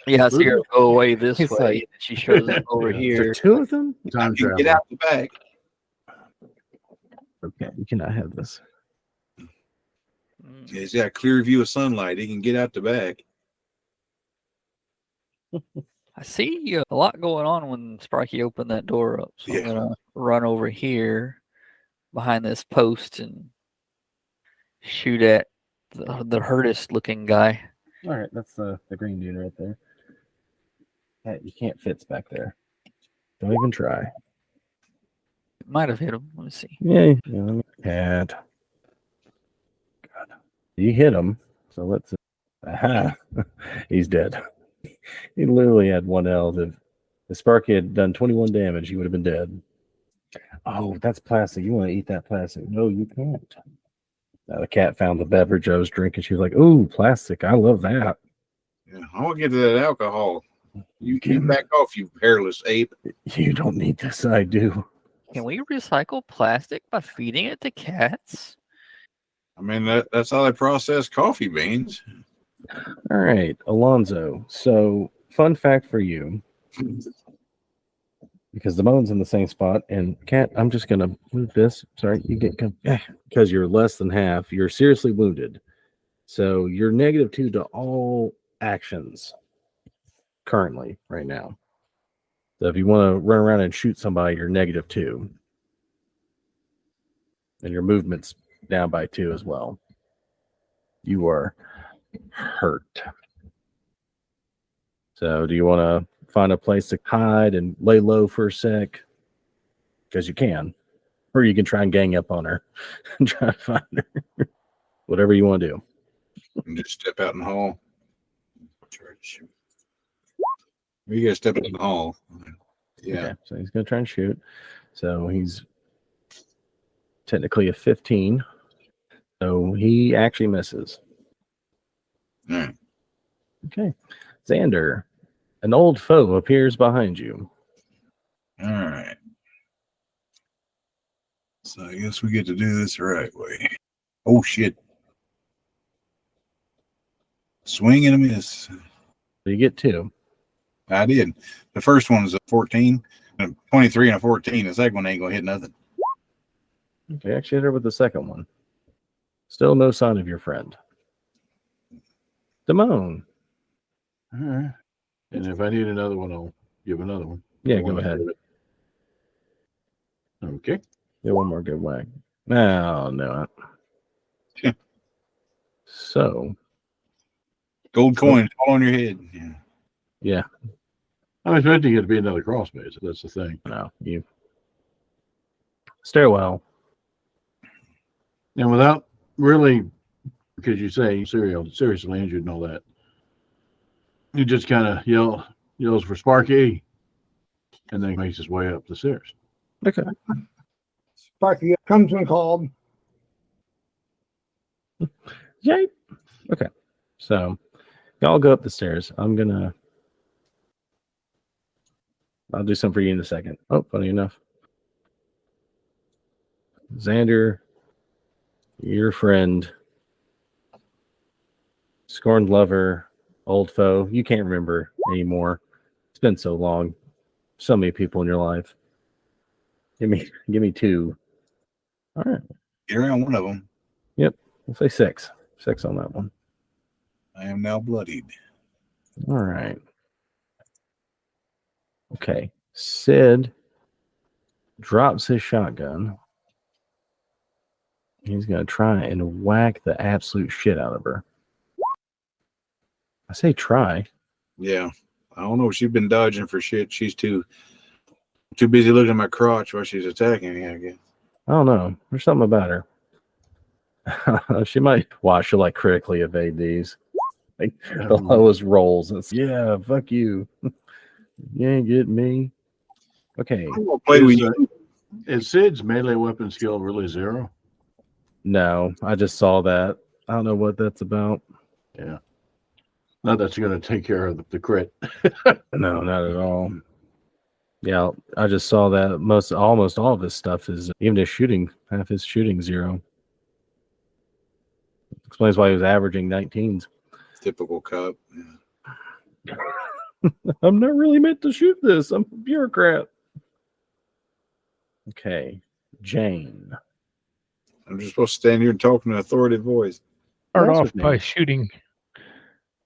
Speaker 5: Yeah, I see her
Speaker 2: Look.
Speaker 5: go away this
Speaker 3: It's
Speaker 5: way.
Speaker 3: like-
Speaker 5: And she shows up over
Speaker 2: Yeah.
Speaker 3: Is there
Speaker 5: here.
Speaker 3: two of them?
Speaker 2: Time
Speaker 4: You can
Speaker 2: travel.
Speaker 4: get out the back.
Speaker 3: Okay, you cannot have this.
Speaker 5: Mm.
Speaker 4: He's got a clear view of sunlight. He can get out the back.
Speaker 5: I see a lot going on when Sparky opened that door up. So
Speaker 4: Yeah.
Speaker 5: I'm gonna run over here behind this post and shoot at the hurtest looking guy.
Speaker 3: All right, that's the green dude right there. You can't fit back there. Don't even try.
Speaker 5: Might have hit him. Let me see.
Speaker 3: Yeah, cat. God, you hit him. So let's. Aha, he's dead. He literally had one health. If Sparky had done 21 damage, he would have been dead. Oh, that's plastic. You want to eat that plastic? No, you can't. Now the cat found the beverage I was drinking. She was like, "Ooh, plastic! I love that."
Speaker 4: Yeah, I want to get to that alcohol. You
Speaker 3: Can-
Speaker 4: back off, you hairless ape.
Speaker 3: You don't need this. I do.
Speaker 5: Can we recycle plastic by feeding it to cats?
Speaker 4: I mean, that's how they process coffee beans.
Speaker 3: All right, Alonzo. So, fun fact for you, because the bone's in the same spot, and cat, I'm just gonna move this. Sorry, you get because you're less than half. You're seriously wounded, so you're -2 to all actions currently right now. So if you want to run around and shoot somebody, you're -2, and your movement's down by 2 as well. You are hurt. So do you want to find a place to hide and lay low for a sec? Because you can. Or you can try and gang up on her and try to find her. Whatever you want to do.
Speaker 4: And just step out in the hall. You gotta step in the hall. Yeah.
Speaker 3: Okay, so he's going to try and shoot. So he's technically a 15. So he actually misses.
Speaker 4: All right.
Speaker 3: Okay. Xander, an old foe appears behind you.
Speaker 4: All right. So I guess we get to do this the right way. Oh shit. Swing and a miss.
Speaker 3: So you get 2.
Speaker 4: I did. The first one was a 14, a 23 and a 14. The second one ain't gonna hit nothing.
Speaker 3: Okay, actually hit her with the second one. Still no sign of your friend. Damone.
Speaker 2: All right. And if I need another one, I'll give another one.
Speaker 3: Yeah,
Speaker 2: One
Speaker 3: go ahead.
Speaker 2: Okay.
Speaker 3: Yeah, one more good whack. No, no. So,
Speaker 4: Gold coins all on your head. Yeah.
Speaker 3: yeah,
Speaker 2: I'm expecting it to be another cross base. That's the thing.
Speaker 3: no, you. Stairwell.
Speaker 2: And without really, because you say seriously injured and all that, he just kind of yells for Sparky, and then makes his way up the stairs.
Speaker 3: Okay.
Speaker 6: Sparky comes when called.
Speaker 3: Yay. Okay. So, y'all go up the stairs. I'll do something for you in a second. Oh, funny enough. Xander, your friend, scorned lover, old foe. You can't remember anymore. It's been so long. So many people in your life. Give me 2. All right.
Speaker 4: Get around one of them.
Speaker 3: We'll say 6. 6 on that one.
Speaker 4: I am now bloodied.
Speaker 3: All right. Okay. Sid drops his shotgun. He's going to try and whack the absolute shit out of her. I say try.
Speaker 4: Yeah. I don't know. She's been dodging for shit. She's too busy looking at my crotch while she's attacking me, I guess.
Speaker 3: I don't know. There's something about her. She might watch. She'll like critically evade these. Like the lowest rolls. It's yeah, fuck you. You ain't getting me. Okay.
Speaker 4: I'm gonna play with you.
Speaker 2: Is Sid's melee weapon skill really 0?
Speaker 3: No, I just saw that. I don't know what that's about.
Speaker 2: Yeah. Not that's going to take care of the crit.
Speaker 3: No, not at all. Yeah, I just saw that almost all of his stuff is even his shooting, half his shooting 0. Explains why he was averaging 19s.
Speaker 4: Typical cop. Yeah.
Speaker 3: I'm not really meant to shoot this. I'm a bureaucrat. Okay, Jane.
Speaker 4: I'm just supposed to stand here and talk in an authoritative voice.
Speaker 1: Start
Speaker 3: That's
Speaker 1: off
Speaker 3: with me.
Speaker 1: by shooting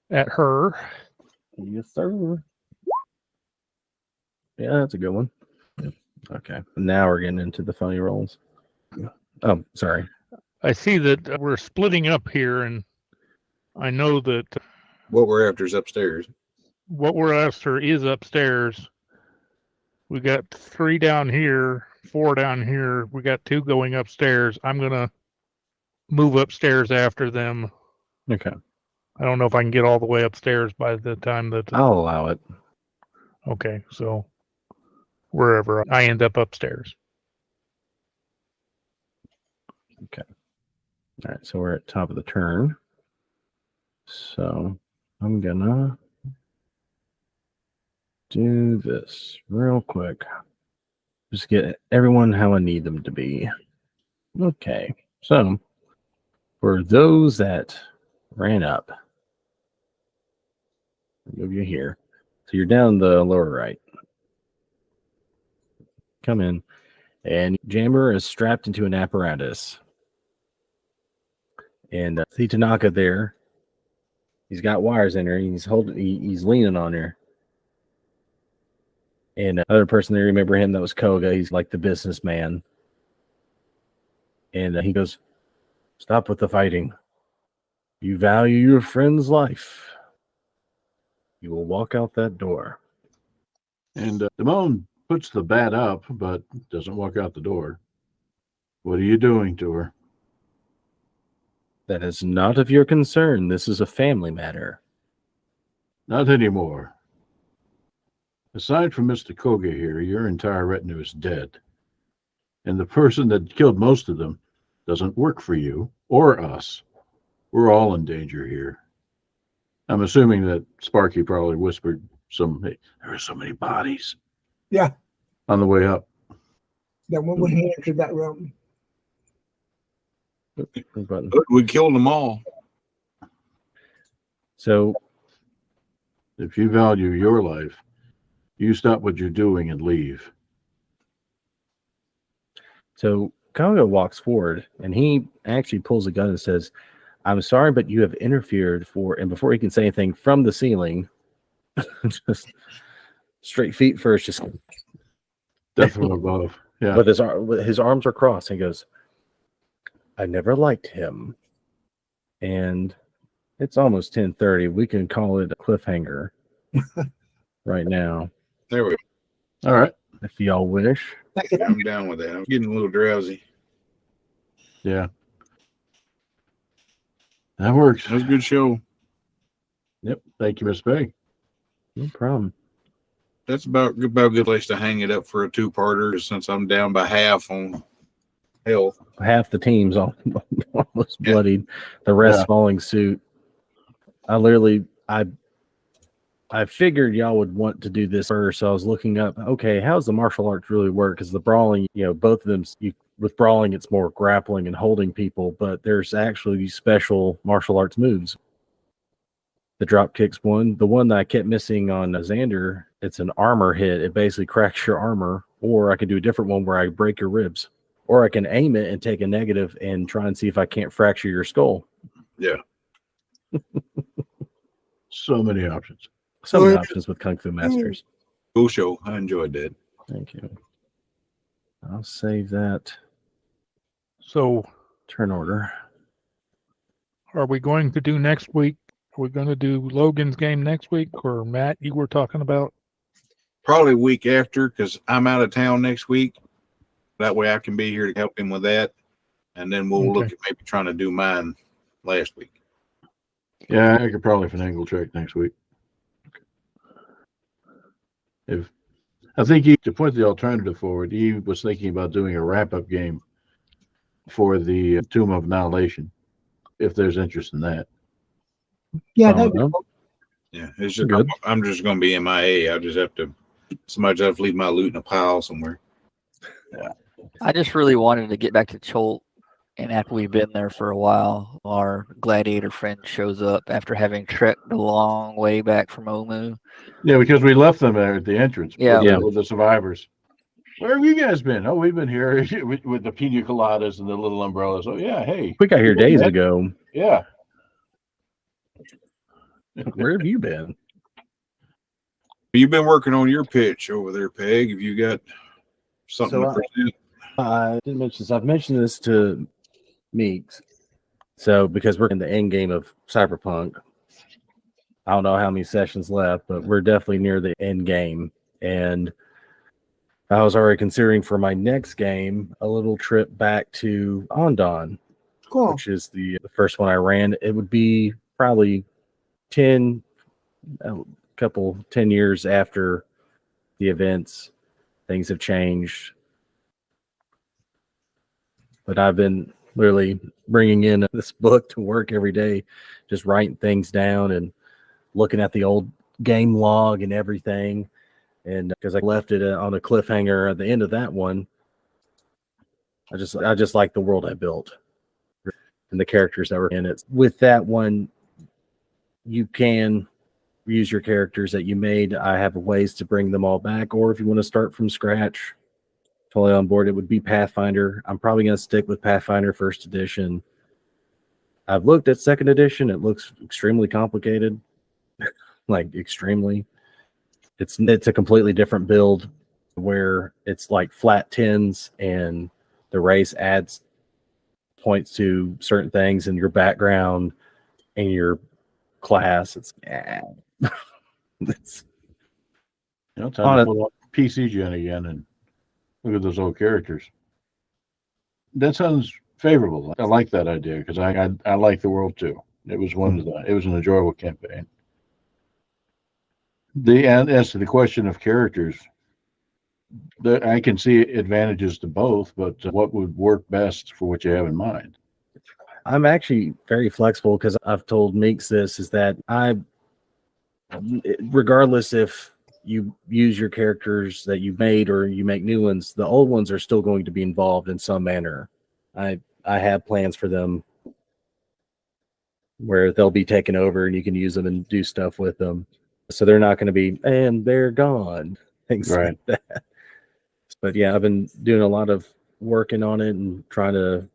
Speaker 1: at her.
Speaker 3: Yes, sir. Yeah, that's a good one. Okay, now we're getting into the funny rolls. Oh, sorry.
Speaker 1: I see that we're splitting up here, and I know that
Speaker 4: What we're after is upstairs.
Speaker 1: what we're after is upstairs. We got 3 down here, 4 down here. We got 2 going upstairs. I'm gonna move upstairs after them.
Speaker 3: Okay,
Speaker 1: I don't know if I can get all the way upstairs by the time that.
Speaker 3: I'll allow it.
Speaker 1: Okay, so wherever I end up upstairs.
Speaker 3: All right, so we're at top of the turn. So I'm gonna do this real quick. Just get everyone how I need them to be. Okay, so for those that ran up, I'll move you here. So you're down the lower right. Come in, and Jammer is strapped into an apparatus. And see Tanaka there. He's got wires in there. He's leaning on her. And other person there, remember him? That was Koga. He's like the businessman. And he goes, "Stop with the fighting. You value your friend's life. You will walk out that door."
Speaker 2: And Damone puts the bat up, but doesn't walk out the door. What are you doing to her?
Speaker 3: That is not of your concern. This is a family matter.
Speaker 2: Not anymore. Aside from Mr. Koga here, your entire retinue is dead. And the person that killed most of them doesn't work for you or us. We're all in danger here. I'm assuming that Sparky probably whispered hey, there are so many bodies.
Speaker 6: Yeah.
Speaker 2: On the way up.
Speaker 6: That when he entered that room.
Speaker 3: Button.
Speaker 4: Look, we killed them all.
Speaker 3: So
Speaker 2: If you value your life, you stop what you're doing and leave.
Speaker 3: So Koga walks forward and he actually pulls a gun and says, "I'm sorry, but you have interfered and before he can say anything from the ceiling, just straight feet first, just
Speaker 2: Death from above. Yeah.
Speaker 3: with his arms are crossed. And he goes, "I never liked him." And it's almost 10:30. We can call it a cliffhanger right now,
Speaker 4: There we go.
Speaker 2: All right.
Speaker 3: if y'all wish.
Speaker 4: I'm down with that. I'm getting a little drowsy.
Speaker 2: Yeah. That works.
Speaker 4: That was a good show.
Speaker 2: Yep. Thank you, Miss Pegg.
Speaker 3: No problem.
Speaker 4: That's about a good place to hang it up for a 2-parter since I'm down by half on health.
Speaker 3: Half the team's almost bloodied. The rest following suit. I figured y'all would want to do this first. So I was looking up, okay, how's the martial arts really work? Because the brawling, both of them, with brawling, it's more grappling and holding people, but there's actually these special martial arts moves. The drop kicks one. The one that I kept missing on Xander, it's an armor hit. It basically cracks your armor. Or I could do a different one where I break your ribs. Or I can aim it and take a negative and try and see if I can't fracture your skull.
Speaker 4: Yeah.
Speaker 2: So many options.
Speaker 3: So many options with Kung Fu Masters.
Speaker 4: Cool show. I enjoyed that.
Speaker 3: Thank you. I'll save that
Speaker 1: So
Speaker 3: turn order.
Speaker 1: are we going to do next week? Are we going to do Logan's game next week? Or Matt, you were talking about?
Speaker 4: Probably a week after because I'm out of town next week. That way I can be here to help him with that. And then we'll look at maybe trying to do mine last week.
Speaker 2: Yeah, I could probably finagle Trek next week. I think to put the alternative forward, he was thinking about doing a wrap-up game for the Tomb of Annihilation, if there's interest in that.
Speaker 6: Yeah, that'd be cool.
Speaker 4: Yeah, it's just I'm just going to be MIA. I just have to leave my loot in a pile somewhere.
Speaker 5: I just really wanted to get back to Cholt And after we've been there for a while, our gladiator friend shows up after having trekked a long way back from Omu.
Speaker 2: Yeah, because we left them there at the entrance.
Speaker 5: Yeah.
Speaker 2: With the survivors. Where have you guys been? Oh, we've been here with the pina coladas and the little umbrellas. Oh, yeah. Hey,
Speaker 3: We got here
Speaker 2: you
Speaker 3: days
Speaker 2: okay?
Speaker 3: ago.
Speaker 2: Yeah.
Speaker 3: Where have you been?
Speaker 4: You've been working on your pitch over there, Peg. Have you got something to present?
Speaker 3: I didn't mention this. I've mentioned this to Meeks. So, because we're in the end game of Cyberpunk, I don't know how many sessions left, but we're definitely near the end game. And I was already considering for my next game a little trip back to Ondon,
Speaker 6: Cool.
Speaker 3: which is the first one I ran. It would be probably 10 years after the events. Things have changed. But I've been literally bringing in this book to work every day, just writing things down and looking at the old game log and everything. And because I left it on a cliffhanger at the end of that one, I just like the world I built and the characters that were in it. With that one, you can use your characters that you made. I have ways to bring them all back, or if you want to start from scratch, totally on board. It would be Pathfinder. I'm probably going to stick with Pathfinder first edition. I've looked at second edition. It looks extremely complicated, like extremely. It's a completely different build where it's like flat tens and the race adds points to certain things in your background and your class. It's
Speaker 2: Time to pull up PC Gen again and look at those old characters. That sounds favorable. I like that idea because I like the world too. It was it was an enjoyable campaign. As to the question of characters, I can see advantages to both, but what would work best for what you have in mind?
Speaker 3: I'm actually very flexible because I've told Meeks this, is that regardless if you use your characters that you made or you make new ones, the old ones are still going to be involved in some manner. I have plans for them where they'll be taken over and you can use them and do stuff with them. So they're not going to be, and they're gone, things like that. But yeah, I've been doing a lot of working on it and trying to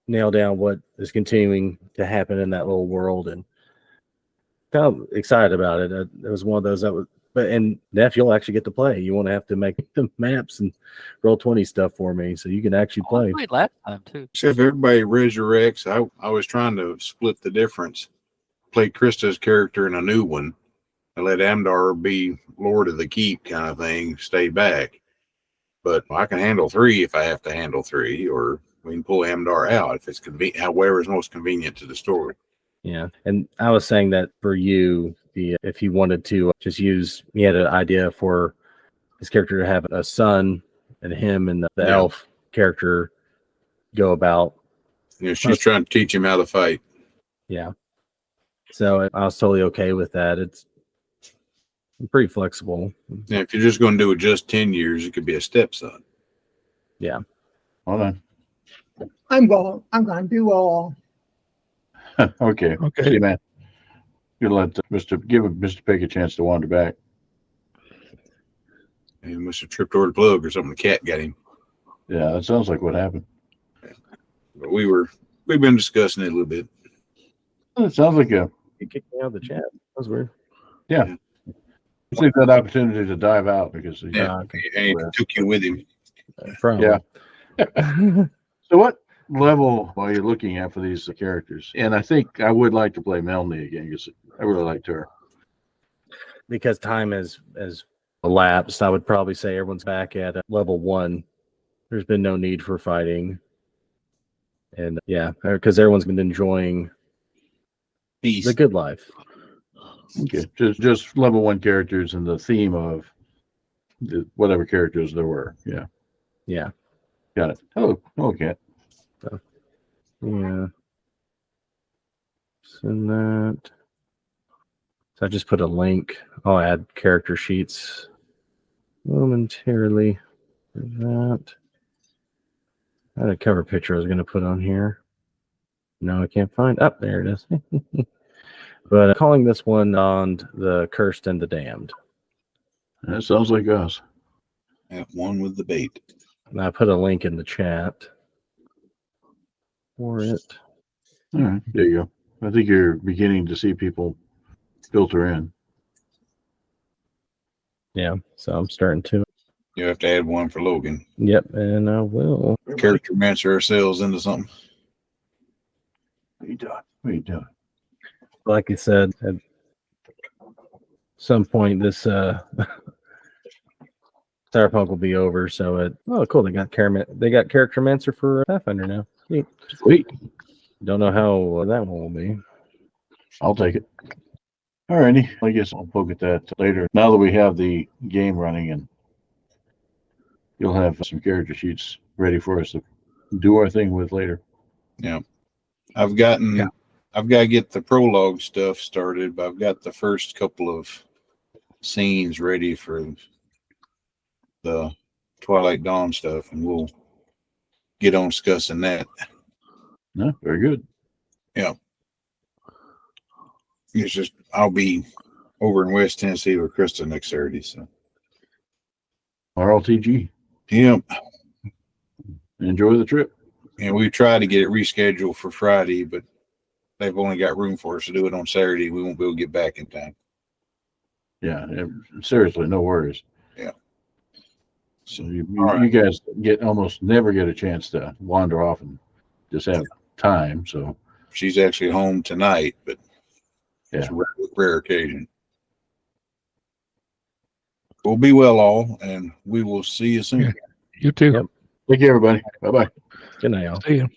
Speaker 3: nail down what is continuing to happen in that little world, and kind of excited about it. It was one of those that was, and Neff, you'll actually get to play. You won't have to make the maps and Roll20 stuff for me, so you can actually play.
Speaker 5: I played last time too.
Speaker 4: So if everybody resurrects, I was trying to split the difference. Play Krista's character in a new one and let Amdar be Lord of the Keep kind of thing, stay back. But I can handle 3 if I have to handle 3, or we can pull Amdar out if it's convenient, however is most convenient to the story.
Speaker 3: Yeah, and I was saying that for you, if you wanted to just use, he had an idea for his character to have a son, and him and the elf character go about.
Speaker 4: You know, she's trying to teach him how to fight.
Speaker 3: Yeah. So I was totally okay with that. It's pretty flexible.
Speaker 4: Now, if you're just going to do it just 10 years, it could be a stepson.
Speaker 3: Yeah.
Speaker 2: Hold on.
Speaker 6: I'm going to do all.
Speaker 2: Okay. See, man. You let give Mr. Pegg a chance to wander back.
Speaker 4: He must have tripped over the plug or something. The cat got him.
Speaker 2: Yeah, that sounds like what happened.
Speaker 4: But we've been discussing it a little bit.
Speaker 2: It sounds like
Speaker 3: He kicked me out of the chat. That was weird.
Speaker 2: Yeah. Let's leave that opportunity to dive out because
Speaker 4: And he took you with him.
Speaker 3: Probably.
Speaker 2: Yeah. So what level are you looking at for these characters? And I think I would like to play Melanie again because I really liked her.
Speaker 3: Because time has elapsed, I would probably say everyone's back at level 1. There's been no need for fighting. And yeah, because everyone's been enjoying
Speaker 4: Peace.
Speaker 3: the good life.
Speaker 2: Okay. Just level 1 characters and the theme of whatever characters there were. Yeah.
Speaker 3: Yeah.
Speaker 2: Got it. Hello, cat.
Speaker 3: Yeah. Send that. So I just put a link. I'll add character sheets momentarily for that. I had a cover picture I was going to put on here. No, I can't find. Up there it is. But calling this one on the Cursed and the Damned.
Speaker 2: That sounds like us.
Speaker 4: That one with the bait.
Speaker 3: And I put a link in the chat for it.
Speaker 2: All right, there you go. I think you're beginning to see people filter in.
Speaker 3: Yeah, so I'm starting to.
Speaker 4: You have to add one for Logan.
Speaker 3: Yep, and I will.
Speaker 4: Character mancer ourselves into something.
Speaker 2: What are you doing? What are you doing?
Speaker 3: Like I said, at some point this Cyberpunk will be over. So cool. They got Character Mancer for Pathfinder now. Sweet.
Speaker 2: Sweet.
Speaker 3: Don't know how that one will be.
Speaker 2: I'll take it. All righty. I guess I'll poke at that later. Now that we have the game running, and you'll have some character sheets ready for us to do our thing with later.
Speaker 4: Yeah. I've got to get the prologue stuff started, but I've got the first couple of scenes ready for the Twilight Dawn stuff, and we'll get on discussing that.
Speaker 2: No, very good.
Speaker 4: Yeah. It's just I'll be over in West Tennessee with Krista next Saturday. So
Speaker 2: RLTG.
Speaker 4: yeah.
Speaker 2: Enjoy the trip.
Speaker 4: And we tried to get it rescheduled for Friday, but they've only got room for us to do it on Saturday. We won't be able to get back in time.
Speaker 2: Yeah, seriously, no worries.
Speaker 4: Yeah.
Speaker 2: So you guys almost never get a chance to wander off and just have time. So
Speaker 4: She's actually home tonight, but it's
Speaker 2: yeah,
Speaker 4: a rare occasion. We'll be well all, and we will see you soon.
Speaker 1: You too.
Speaker 3: Yep.
Speaker 2: take care, everybody. Bye bye.
Speaker 3: Good night, y'all.
Speaker 1: See you.